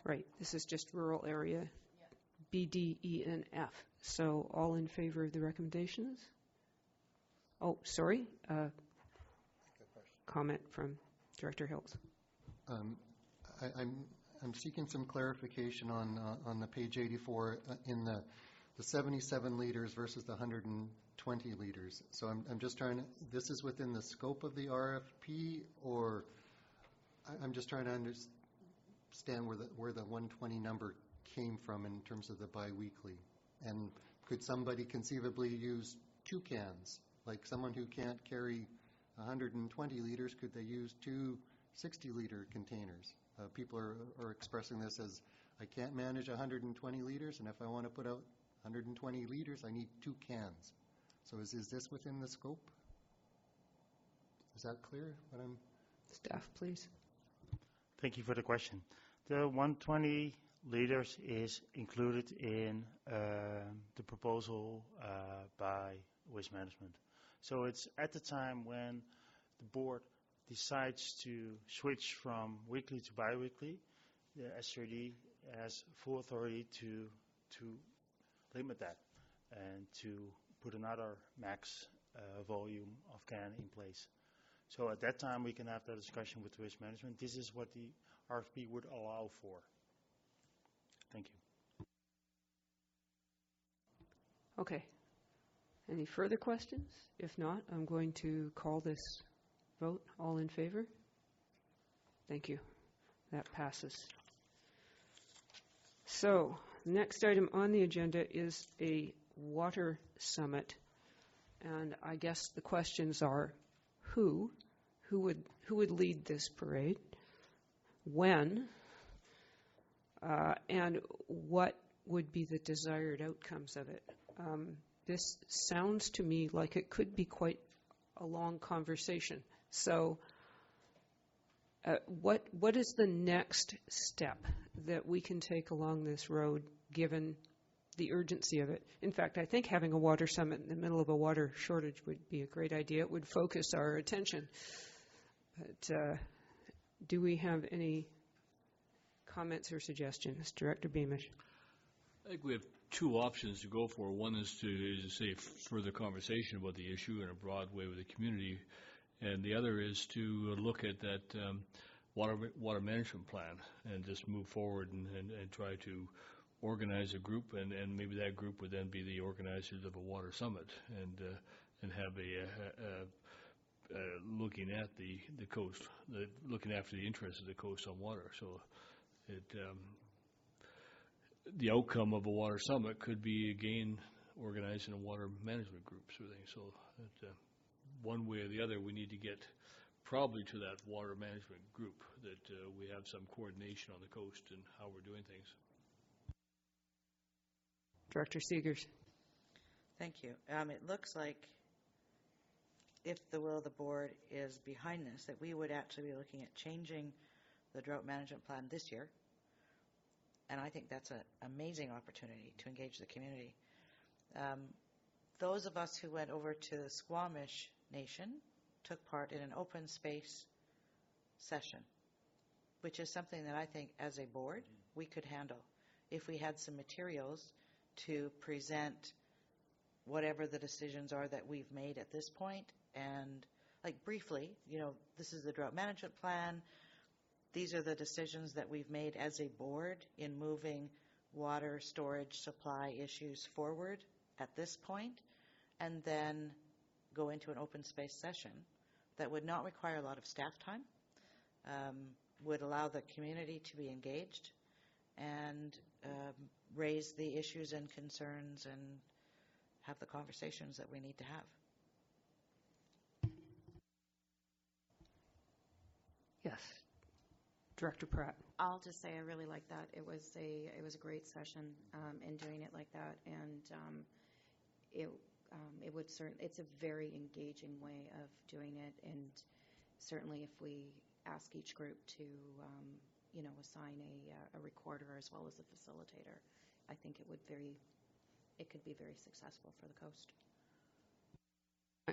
Right, this is just rural area, B, D, E, and F. So all in favor of the recommendations? Oh, sorry. Comment from Director Hiltz. I'm seeking some clarification on the page 84 in the 77 liters versus the 120 liters. So I'm just trying to, this is within the scope of the RFP, or I'm just trying to understand where the 120 number came from in terms of the biweekly. And could somebody conceivably use 2 cans? Like someone who can't carry 120 liters, could they use 2 60-liter containers? People are expressing this as, I can't manage 120 liters, and if I want to put out 120 liters, I need 2 cans. So is this within the scope? Is that clear? Staff, please. Thank you for the question. The 120 liters is included in the proposal by Waste Management. So it's at the time when the board decides to switch from weekly to biweekly, the SRD has full authority to limit that and to put another max volume of can in place. So at that time we can have that discussion with Waste Management. This is what the RFP would allow for. Thank you. Okay. Any further questions? If not, I'm going to call this vote. All in favor? Thank you. That passes. So, next item on the agenda is a water summit. And I guess the questions are who would lead this parade, when, and what would be the desired outcomes of it. this sounds to me like it could be quite a long conversation. So what is the next step that we can take along this road, given the urgency of it? In fact, I think having a water summit in the middle of a water shortage would be a great idea. It would focus our attention. But do we have any comments or suggestions? Director Beamish. I think we have two options to go for. One is to say further conversation about the issue in a broad way with the community, and the other is to look at that water management plan and just move forward and try to organize a group, and maybe that group would then be the organizers of a water summit and have looking at the coast, looking after the interests of the coast on water. So the outcome of a water summit could be, again, organizing a water management group sort of thing. So one way or the other, we need to get probably to that water management group, that we have some coordination on the coast and how we're doing things. Director Seegers. Thank you. It looks like, if the will of the board is behind this, that we would actually be looking at changing the drought management plan this year. And I think that's an amazing opportunity to engage the community. Those of us who went over to the Squamish Nation took part in an open space session, which is something that I think as a board we could handle if we had some materials to present whatever the decisions are that we've made at this point. And like briefly, this is the drought management plan. These are the decisions that we've made as a board in moving water storage supply issues forward at this point, and then go into an open space session that would not require a lot of staff time, would allow the community to be engaged and raise the issues and concerns and have the conversations that we need to have. Yes. Director Pratt. I'll just say I really like that. It was a great session in doing it like that, and it would it's a very engaging way of doing it. And certainly, if we ask each group to assign a recorder as well as a facilitator, I think it could be very successful for the coast.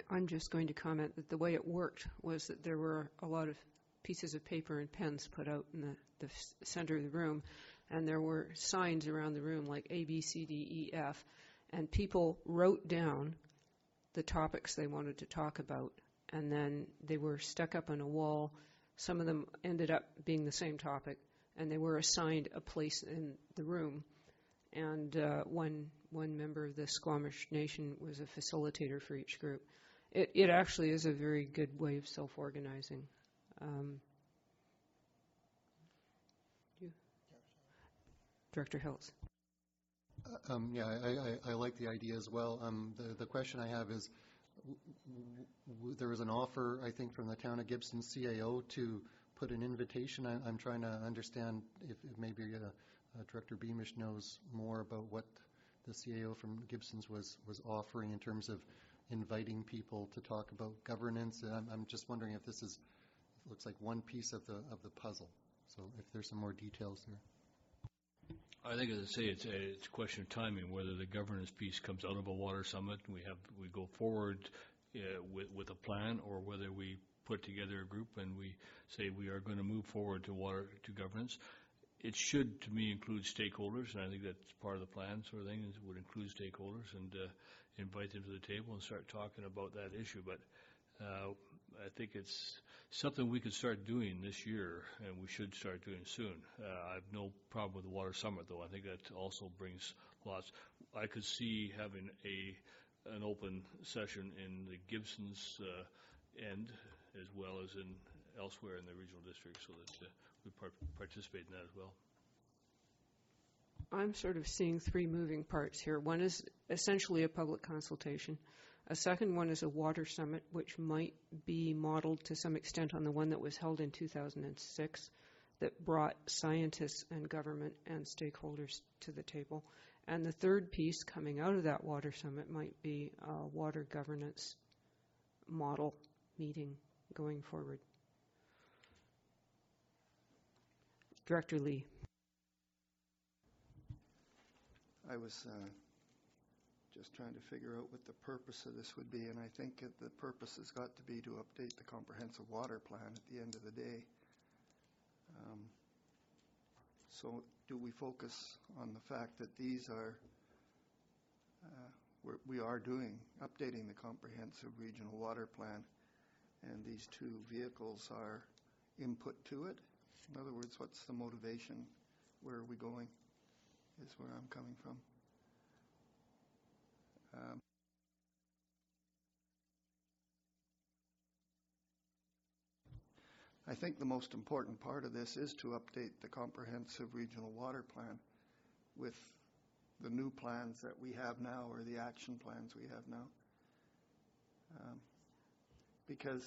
I'm just going to comment that the way it worked was that there were a lot of pieces of paper and pens put out in the center of the room, and there were signs around the room like A, B, C, D, E, F, and people wrote down the topics they wanted to talk about, and then they were stuck up on a wall. Some of them ended up being the same topic, and they were assigned a place in the room. And one member of the Squamish Nation was a facilitator for each group. It actually is a very good way of self-organizing. Director Hills. I like the idea as well. The question I have is, there was an offer, I think, from the town of Gibson CAO to put an invitation. I'm trying to understand if maybe Director Beamish knows more about what the CAO from Gibson's was offering in terms of inviting people to talk about governance. And I'm just wondering if this looks like one piece of the puzzle. So if there's some more details there. I think, as I say, it's a question of timing, whether the governance piece comes out of a water summit and we go forward with a plan, or whether we put together a group and we say we are going to move forward to governance. It should, to me, include stakeholders, and I think that's part of the plan sort of thing, is it would include stakeholders and invite them to the table and start talking about that issue. But I think it's something we could start doing this year, and we should start doing soon. I have no problem with the water summit, though. I think that also brings lots. I could see having an open session in the Gibson's end, as well as elsewhere in the regional district, so that we participate in that as well. I'm sort of seeing three moving parts here. One is essentially a public consultation. A second one is a water summit, which might be modeled to some extent on the one that was held in 2006, that brought scientists and government and stakeholders to the table. And the third piece coming out of that water summit might be a water governance model meeting going forward. Director Lee. I was just trying to figure out what the purpose of this would be, and I think the purpose has got to be to update the comprehensive water plan at the end of the day. So do we focus on the fact that these are, we are updating the comprehensive regional water plan, and these two vehicles are input to it? In other words, what's the motivation? Where are we going? Is where I'm coming from. I think the most important part of this is to update the comprehensive regional water plan with the new plans that we have now, or the action plans we have now. Because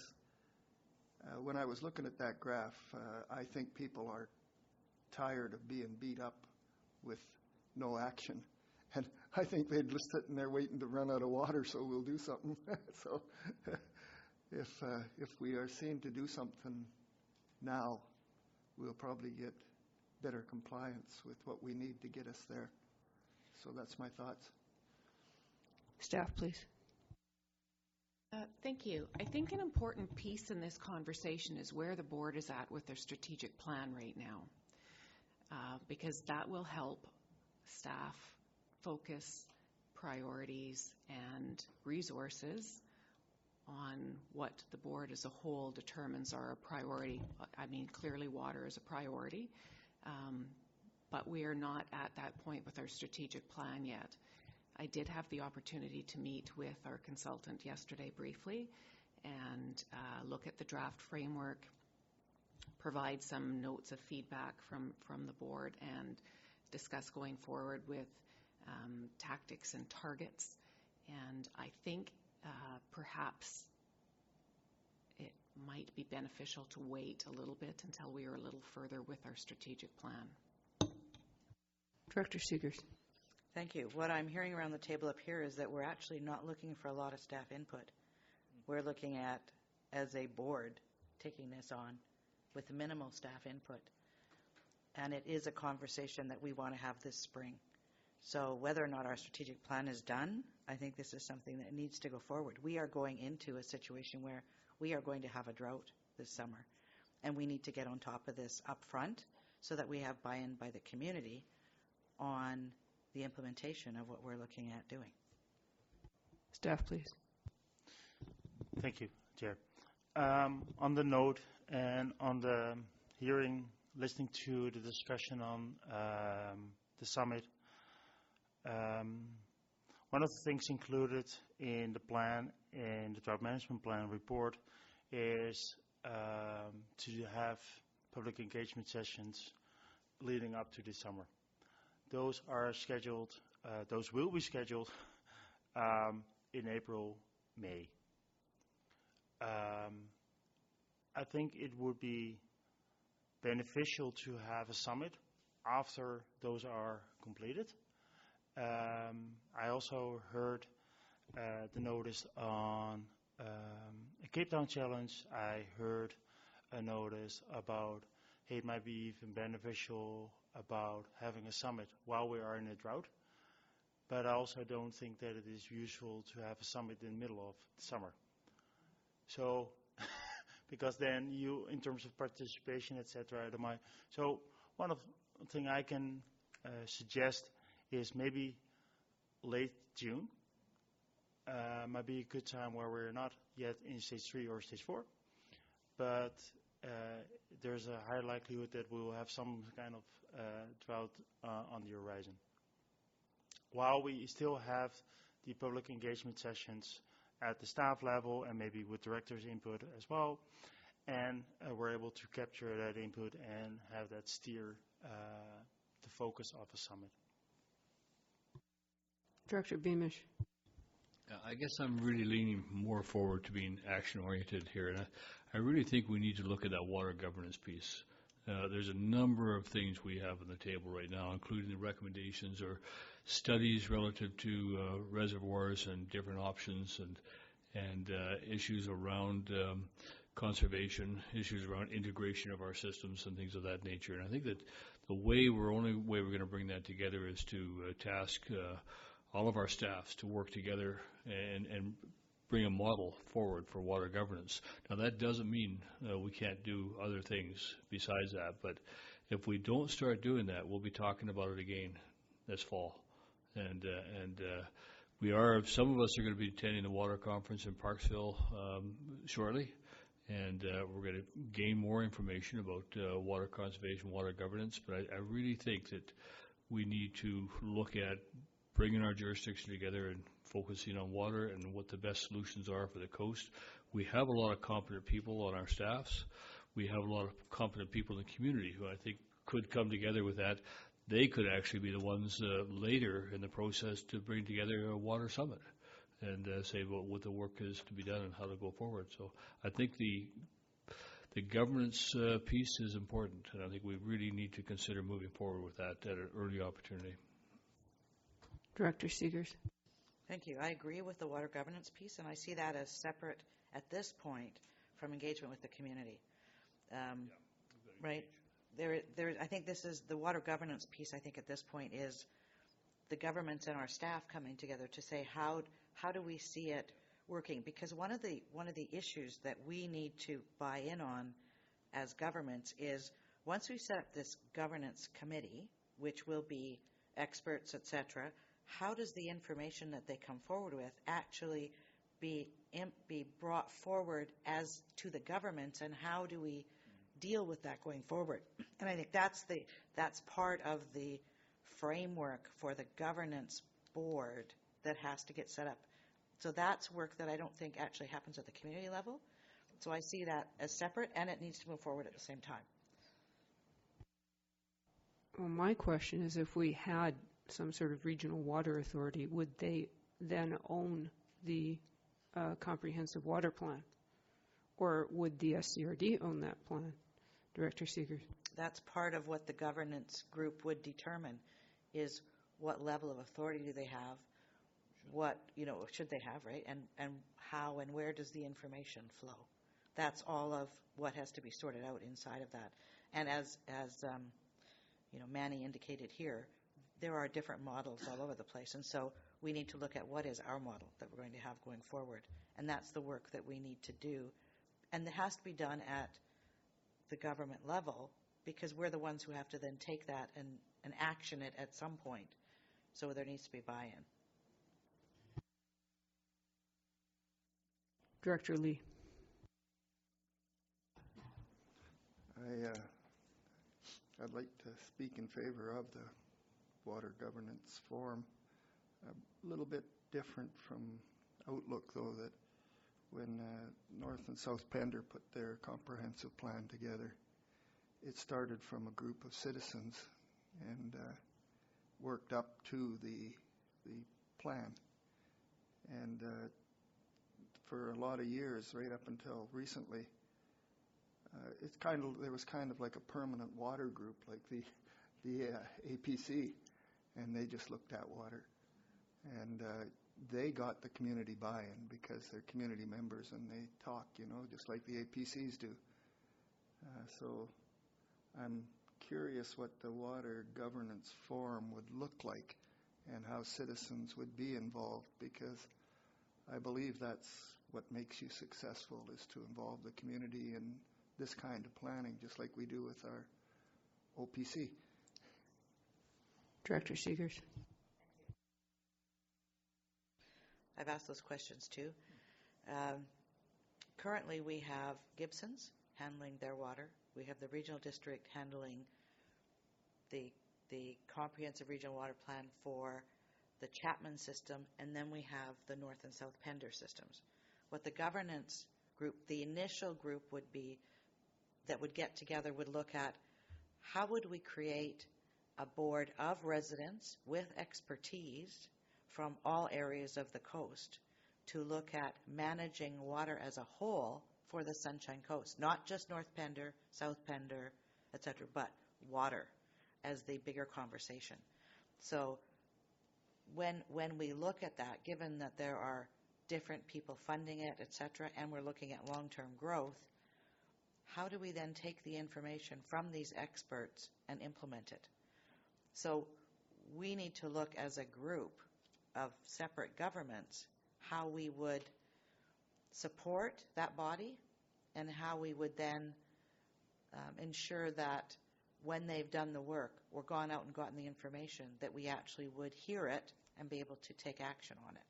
when I was looking at that graph, I think people are tired of being beat up with no action. And I think they're just sitting there waiting to run out of water, so we'll do something. So if we are seen to do something now, we'll probably get better compliance with what we need to get us there. So that's my thoughts. Staff, please. Thank you. I think an important piece in this conversation is where the board is at with their strategic plan right now, because that will help staff focus priorities and resources on what the board as a whole determines are a priority. I mean, clearly water is a priority, but we are not at that point with our strategic plan yet. I did have the opportunity to meet with our consultant yesterday briefly and look at the draft framework, provide some notes of feedback from the board, and discuss going forward with tactics and targets. And I think perhaps it might be beneficial to wait a little bit until we are a little further with our strategic plan. Director Seegers. Thank you. What I'm hearing around the table up here is that we're actually not looking for a lot of staff input. We're looking at, as a board, taking this on with minimal staff input. And it is a conversation that we want to have this spring. So whether or not our strategic plan is done, I think this is something that needs to go forward. We are going into a situation where we are going to have a drought this summer, and we need to get on top of this up front so that we have buy-in by the community on the implementation of what we're looking at doing. Staff, please. Thank you, Chair. On the note and on the hearing, listening to the discussion on the summit, one of the things included in the plan, in the drought management plan report, is to have public engagement sessions leading up to this summer. Those are scheduled, those will be scheduled in April, May. I think it would be beneficial to have a summit after those are completed. I also heard the notice on a Cape Town Challenge. I heard a notice about, hey, it might be even beneficial about having a summit while we are in a drought. But I also don't think that it is useful to have a summit in the middle of the summer. So, because then you, in terms of participation, etc., so one of the things I can suggest is maybe late June might be a good time where we're not yet in stage 3 or stage 4, but there's a high likelihood that we will have some kind of drought on the horizon. While we still have the public engagement sessions at the staff level and maybe with directors' input as well, and we're able to capture that input and have that steer the focus of a summit. Director Beamish. I guess I'm really leaning more forward to being action-oriented here, and I really think we need to look at that water governance piece. There's a number of things we have on the table right now, including the recommendations or studies relative to reservoirs and different options and issues around conservation, issues around integration of our systems and things of that nature. And I think that the only way we're going to bring that together is to task all of our staffs to work together and bring a model forward for water governance. Now, that doesn't mean we can't do other things besides that, but if we don't start doing that, we'll be talking about it again this fall. And some of us are going to be attending the water conference in Parksville shortly, and we're going to gain more information about water conservation, water governance, but I really think that we need to look at bringing our jurisdiction together and focusing on water and what the best solutions are for the coast. We have a lot of competent people on our staffs. We have a lot of competent people in the community who I think could come together with that. They could actually be the ones later in the process to bring together a water summit and say what the work is to be done and how to go forward. So I think the governance piece is important, and I think we really need to consider moving forward with that at an early opportunity. Director Seegers. Thank you. I agree with the water governance piece, and I see that as separate at this point from engagement with the community. Right? I think this is the water governance piece. I think at this point is the governments and our staff coming together to say how do we see it working? Because one of the issues that we need to buy in on as governments is once we set up this governance committee, which will be experts, etc., how does the information that they come forward with actually be brought forward as to the government, and how do we deal with that going forward? And I think that's part of the framework for the governance board that has to get set up. So that's work that I don't think actually happens at the community level. So I see that as separate, and it needs to move forward at the same time. Well, my question is, if we had some sort of regional water authority, would they then own the comprehensive water plan? Or would the SCRD own that plan? Director Seegers. That's part of what the governance group would determine, is what level of authority do they have, what, should they have, right? And how and where does the information flow? That's all of what has to be sorted out inside of that. And as Manny indicated here, there are different models all over the place. And so we need to look at what is our model that we're going to have going forward. And that's the work that we need to do. And it has to be done at the government level, because we're the ones who have to then take that and action it at some point. So there needs to be buy-in. Director Lee. I'd like to speak in favor of the Water Governance Forum. A little bit different from outlook, though, that when North and South Pender put their comprehensive plan together, it started from a group of citizens and worked up to the plan. And for a lot of years, right up until recently, there was kind of like a permanent water group, like the APC, and they just looked at water. And they got the community buy-in because they're community members and they talk, just like the APCs do. So I'm curious what the Water Governance Forum would look like and how citizens would be involved, because I believe that's what makes you successful, is to involve the community in this kind of planning, just like we do with our OPC. Director Seegers. I've asked those questions too. Currently we have Gibson's handling their water. We have the regional district handling the comprehensive regional water plan for the Chapman system, and then we have the North and South Pender systems. What the governance group, the initial group would be, that would get together, would look at how would we create a board of residents with expertise from all areas of the coast to look at managing water as a whole for the Sunshine Coast, not just North Pender, South Pender, et cetera, but water as the bigger conversation. So when we look at that, given that there are different people funding it, et cetera, and we're looking at long-term growth, how do we then take the information from these experts and implement it? So we need to look as a group of separate governments how we would support that body and how we would then ensure that when they've done the work or gone out and gotten the information, that we actually would hear it and be able to take action on it.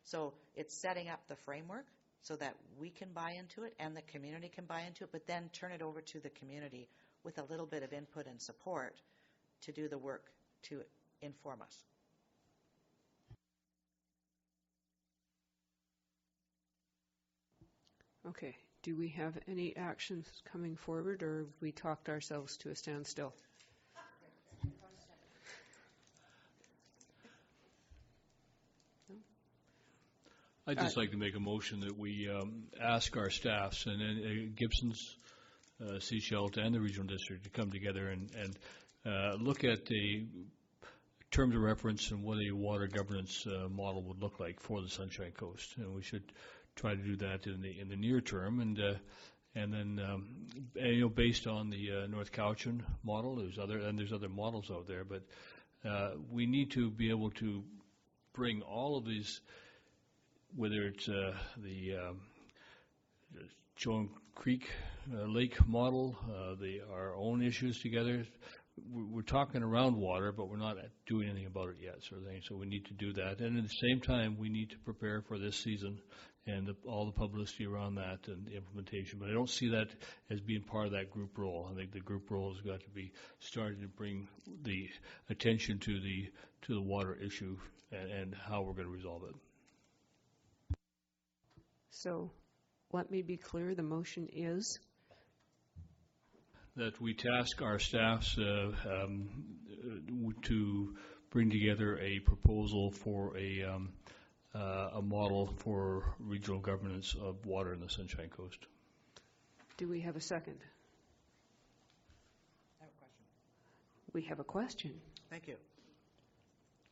So it's setting up the framework so that we can buy into it and the community can buy into it, but then turn it over to the community with a little bit of input and support to do the work to inform us. Okay. Do we have any actions coming forward, or have we talked ourselves to a standstill? I'd just like to make a motion that we ask our staffs and Gibson's, Sechelt, and the regional district to come together and look at the terms of reference and what a water governance model would look like for the Sunshine Coast. And we should try to do that in the near term, and then based on the North Cowichan model, there's other models out there, but we need to be able to bring all of these, whether it's the Joan Creek Lake model, our own issues together. We're talking around water, but we're not doing anything about it yet, sort of thing. So we need to do that, and at the same time, we need to prepare for this season and all the publicity around that and the implementation. But I don't see that as being part of that group role. I think the group role has got to be starting to bring the attention to the water issue and how we're going to resolve it. So let me be clear, the motion is? That we task our staffs to bring together a proposal for a model for regional governance of water in the Sunshine Coast. Do we have a second? I have a question. We have a question. Thank you.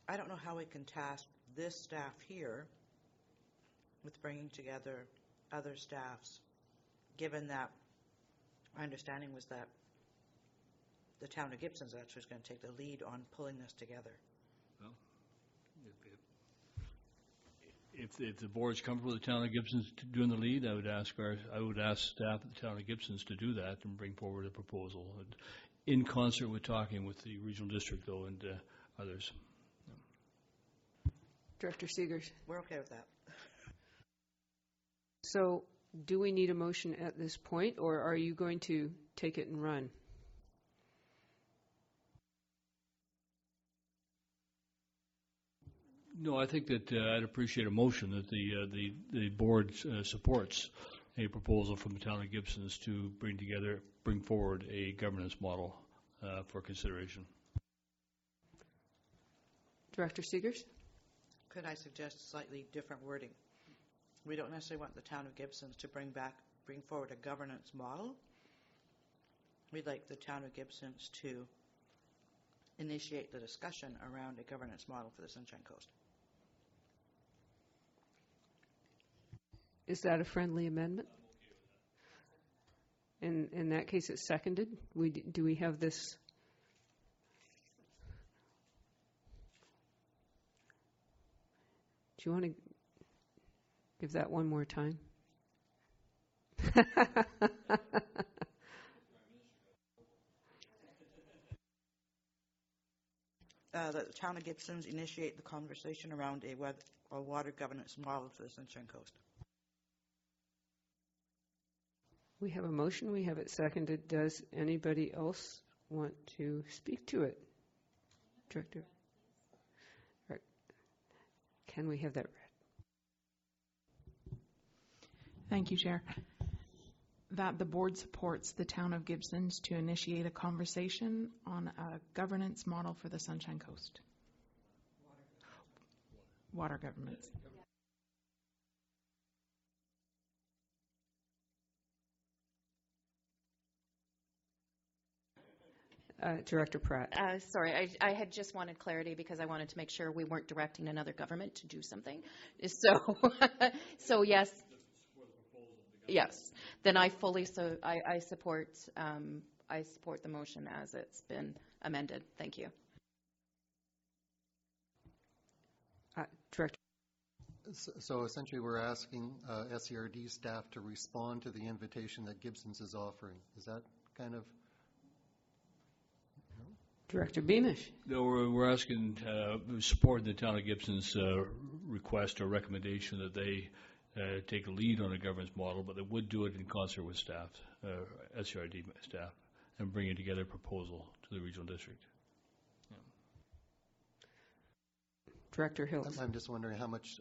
I don't know how we can task this staff here with bringing together other staffs, given that my understanding was that the town of Gibson's actually is going to take the lead on pulling this together. Well, if the board's comfortable with the town of Gibson's doing the lead, I would ask staff at the town of Gibson's to do that and bring forward a proposal, and in concert with talking with the regional district, though, and others. Director Seegers. We're okay with that. So do we need a motion at this point, or are you going to take it and run? No, I think that I'd appreciate a motion that the board supports a proposal from the town of Gibson's to bring forward a governance model for consideration. Director Seegers? Could I suggest slightly different wording? We don't necessarily want the town of Gibson's to bring forward a governance model. We'd like the town of Gibson's to initiate the discussion around a governance model for the Sunshine Coast. Is that a friendly amendment? In that case, it's seconded. Do we have this? Do you want to give that one more time? The town of Gibson's initiate the conversation around a water governance model for the Sunshine Coast. We have a motion. We have it seconded. Does anybody else want to speak to it? Director? Can we have that read? Thank you, Chair. That the board supports the town of Gibson's to initiate a conversation on a governance model for the Sunshine Coast. Water governance. Director Pratt. Sorry, I had just wanted clarity because I wanted to make sure we weren't directing another government to do something. So yes. Yes. Then I fully I support the motion as it's been amended. Thank you. Director. So essentially, we're asking SERD staff to respond to the invitation that Gibson's is offering. Is that kind of? Director Beamish. No, we're asking, support the town of Gibson's request or recommendation that they take a lead on a governance model, but they would do it in concert with staff, SERD staff, and bring together a proposal to the regional district. Yeah. Director Hills. I'm just wondering how much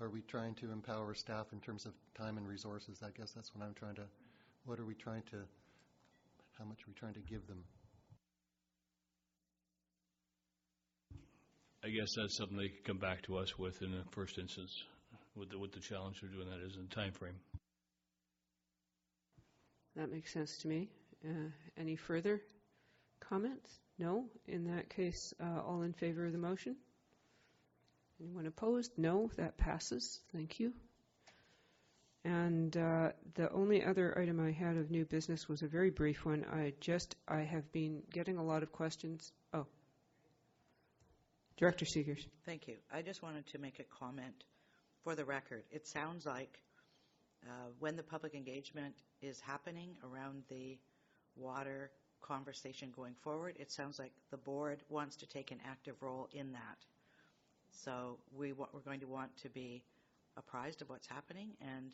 are we trying to empower staff in terms of time and resources? I guess that's what I'm trying to. What are we trying to? How much are we trying to give them? I guess that's something they could come back to us with in the first instance, what the challenge they're doing that is in time frame. That makes sense to me. Any further comments? No? In that case, all in favor of the motion? Anyone opposed? No? That passes. Thank you. And the only other item I had of new business was a very brief one. I have been getting a lot of questions. Oh. Director Seegers. Thank you. I just wanted to make a comment for the record. It sounds like when the public engagement is happening around the water conversation going forward, it sounds like the board wants to take an active role in that. So we're going to want to be apprised of what's happening and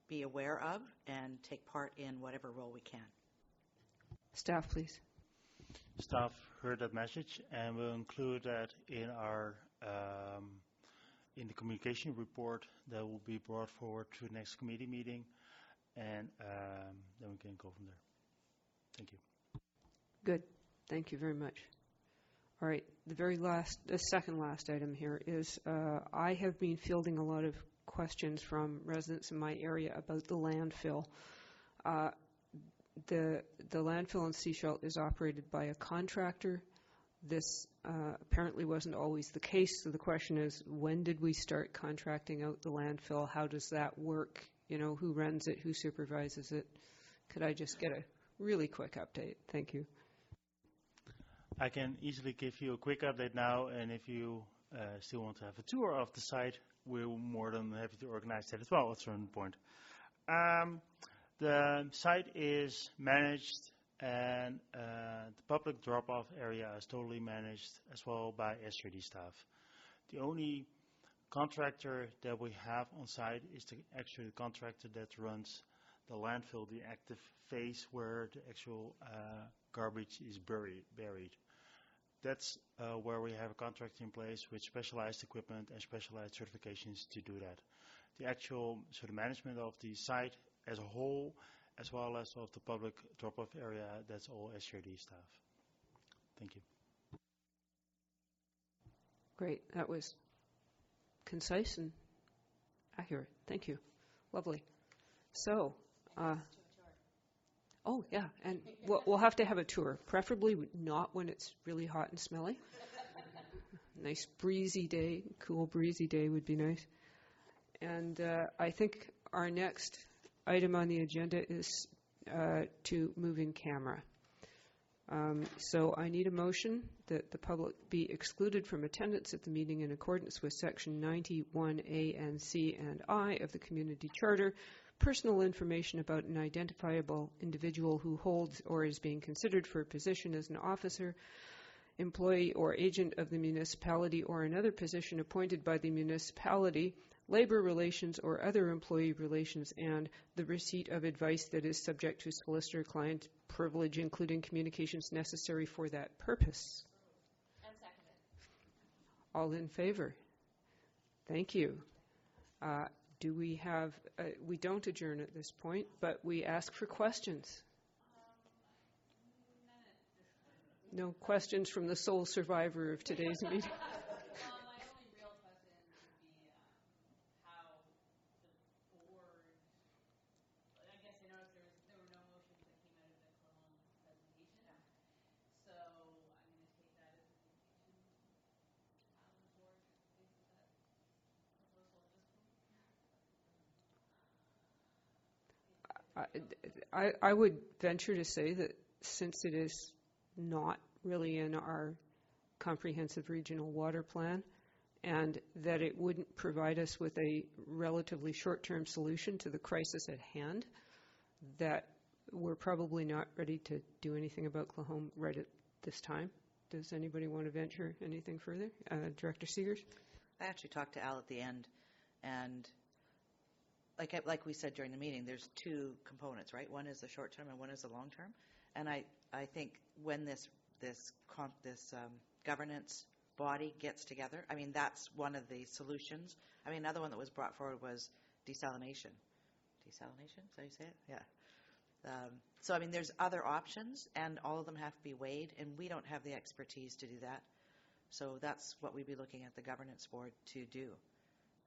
be aware of and take part in whatever role we can. Staff, please. Staff heard that message, and we'll include that in our in the communication report that will be brought forward to the next committee meeting, and then we can go from there. Thank you. Good. Thank you very much. All right. The second last item here is I have been fielding a lot of questions from residents in my area about the landfill. The landfill in Sechelt is operated by a contractor. This apparently wasn't always the case, so the question is, when did we start contracting out the landfill? How does that work? You know, who runs it? Who supervises it? Could I just get a really quick update? Thank you. I can easily give you a quick update now, and if you still want to have a tour of the site, we're more than happy to organize that as well at a certain point. The site is managed, and the public drop-off area is totally managed as well by SRD staff. The only contractor that we have on site is actually the contractor that runs the landfill, the active phase where the actual garbage is buried. That's where we have a contract in place with specialized equipment and specialized certifications to do that. The actual sort of management of the site as a whole, as well as of the public drop-off area, that's all SRD staff. Thank you. Great. That was concise and accurate. Thank you. Lovely. So, oh, yeah, and we'll have to have a tour, preferably not when it's really hot and smelly. Nice breezy day, cool breezy day would be nice. And I think our next item on the agenda is to move in camera. So I need a motion that the public be excluded from attendance at the meeting in accordance with Section 91A and C and I of the Community Charter. Personal information about an identifiable individual who holds or is being considered for a position as an officer, employee, or agent of the municipality or another position appointed by the municipality, labor relations or other employee relations, and the receipt of advice that is subject to solicitor-client privilege, including communications necessary for that purpose. And seconded. All in favor? Thank you. Do we have, we don't adjourn at this point, but we ask for questions. No questions from the sole survivor of today's meeting. I would venture to say that since it is not really in our comprehensive regional water plan, and that it wouldn't provide us with a relatively short-term solution to the crisis at hand, that we're probably not ready to do anything about Clahome right at this time. Does anybody want to venture anything further? Director Seegers? I actually talked to Al at the end, and like we said during the meeting, there's two components, right? One is the short term and one is the long term. And I think when this governance body gets together, I mean, that's one of the solutions. I mean, another one that was brought forward was desalination. Desalination? Is that how you say it? Yeah. So, I mean, there's other options, and all of them have to be weighed, and we don't have the expertise to do that. So that's what we'd be looking at the governance board to do,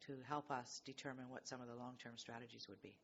to help us determine what some of the long-term strategies would be.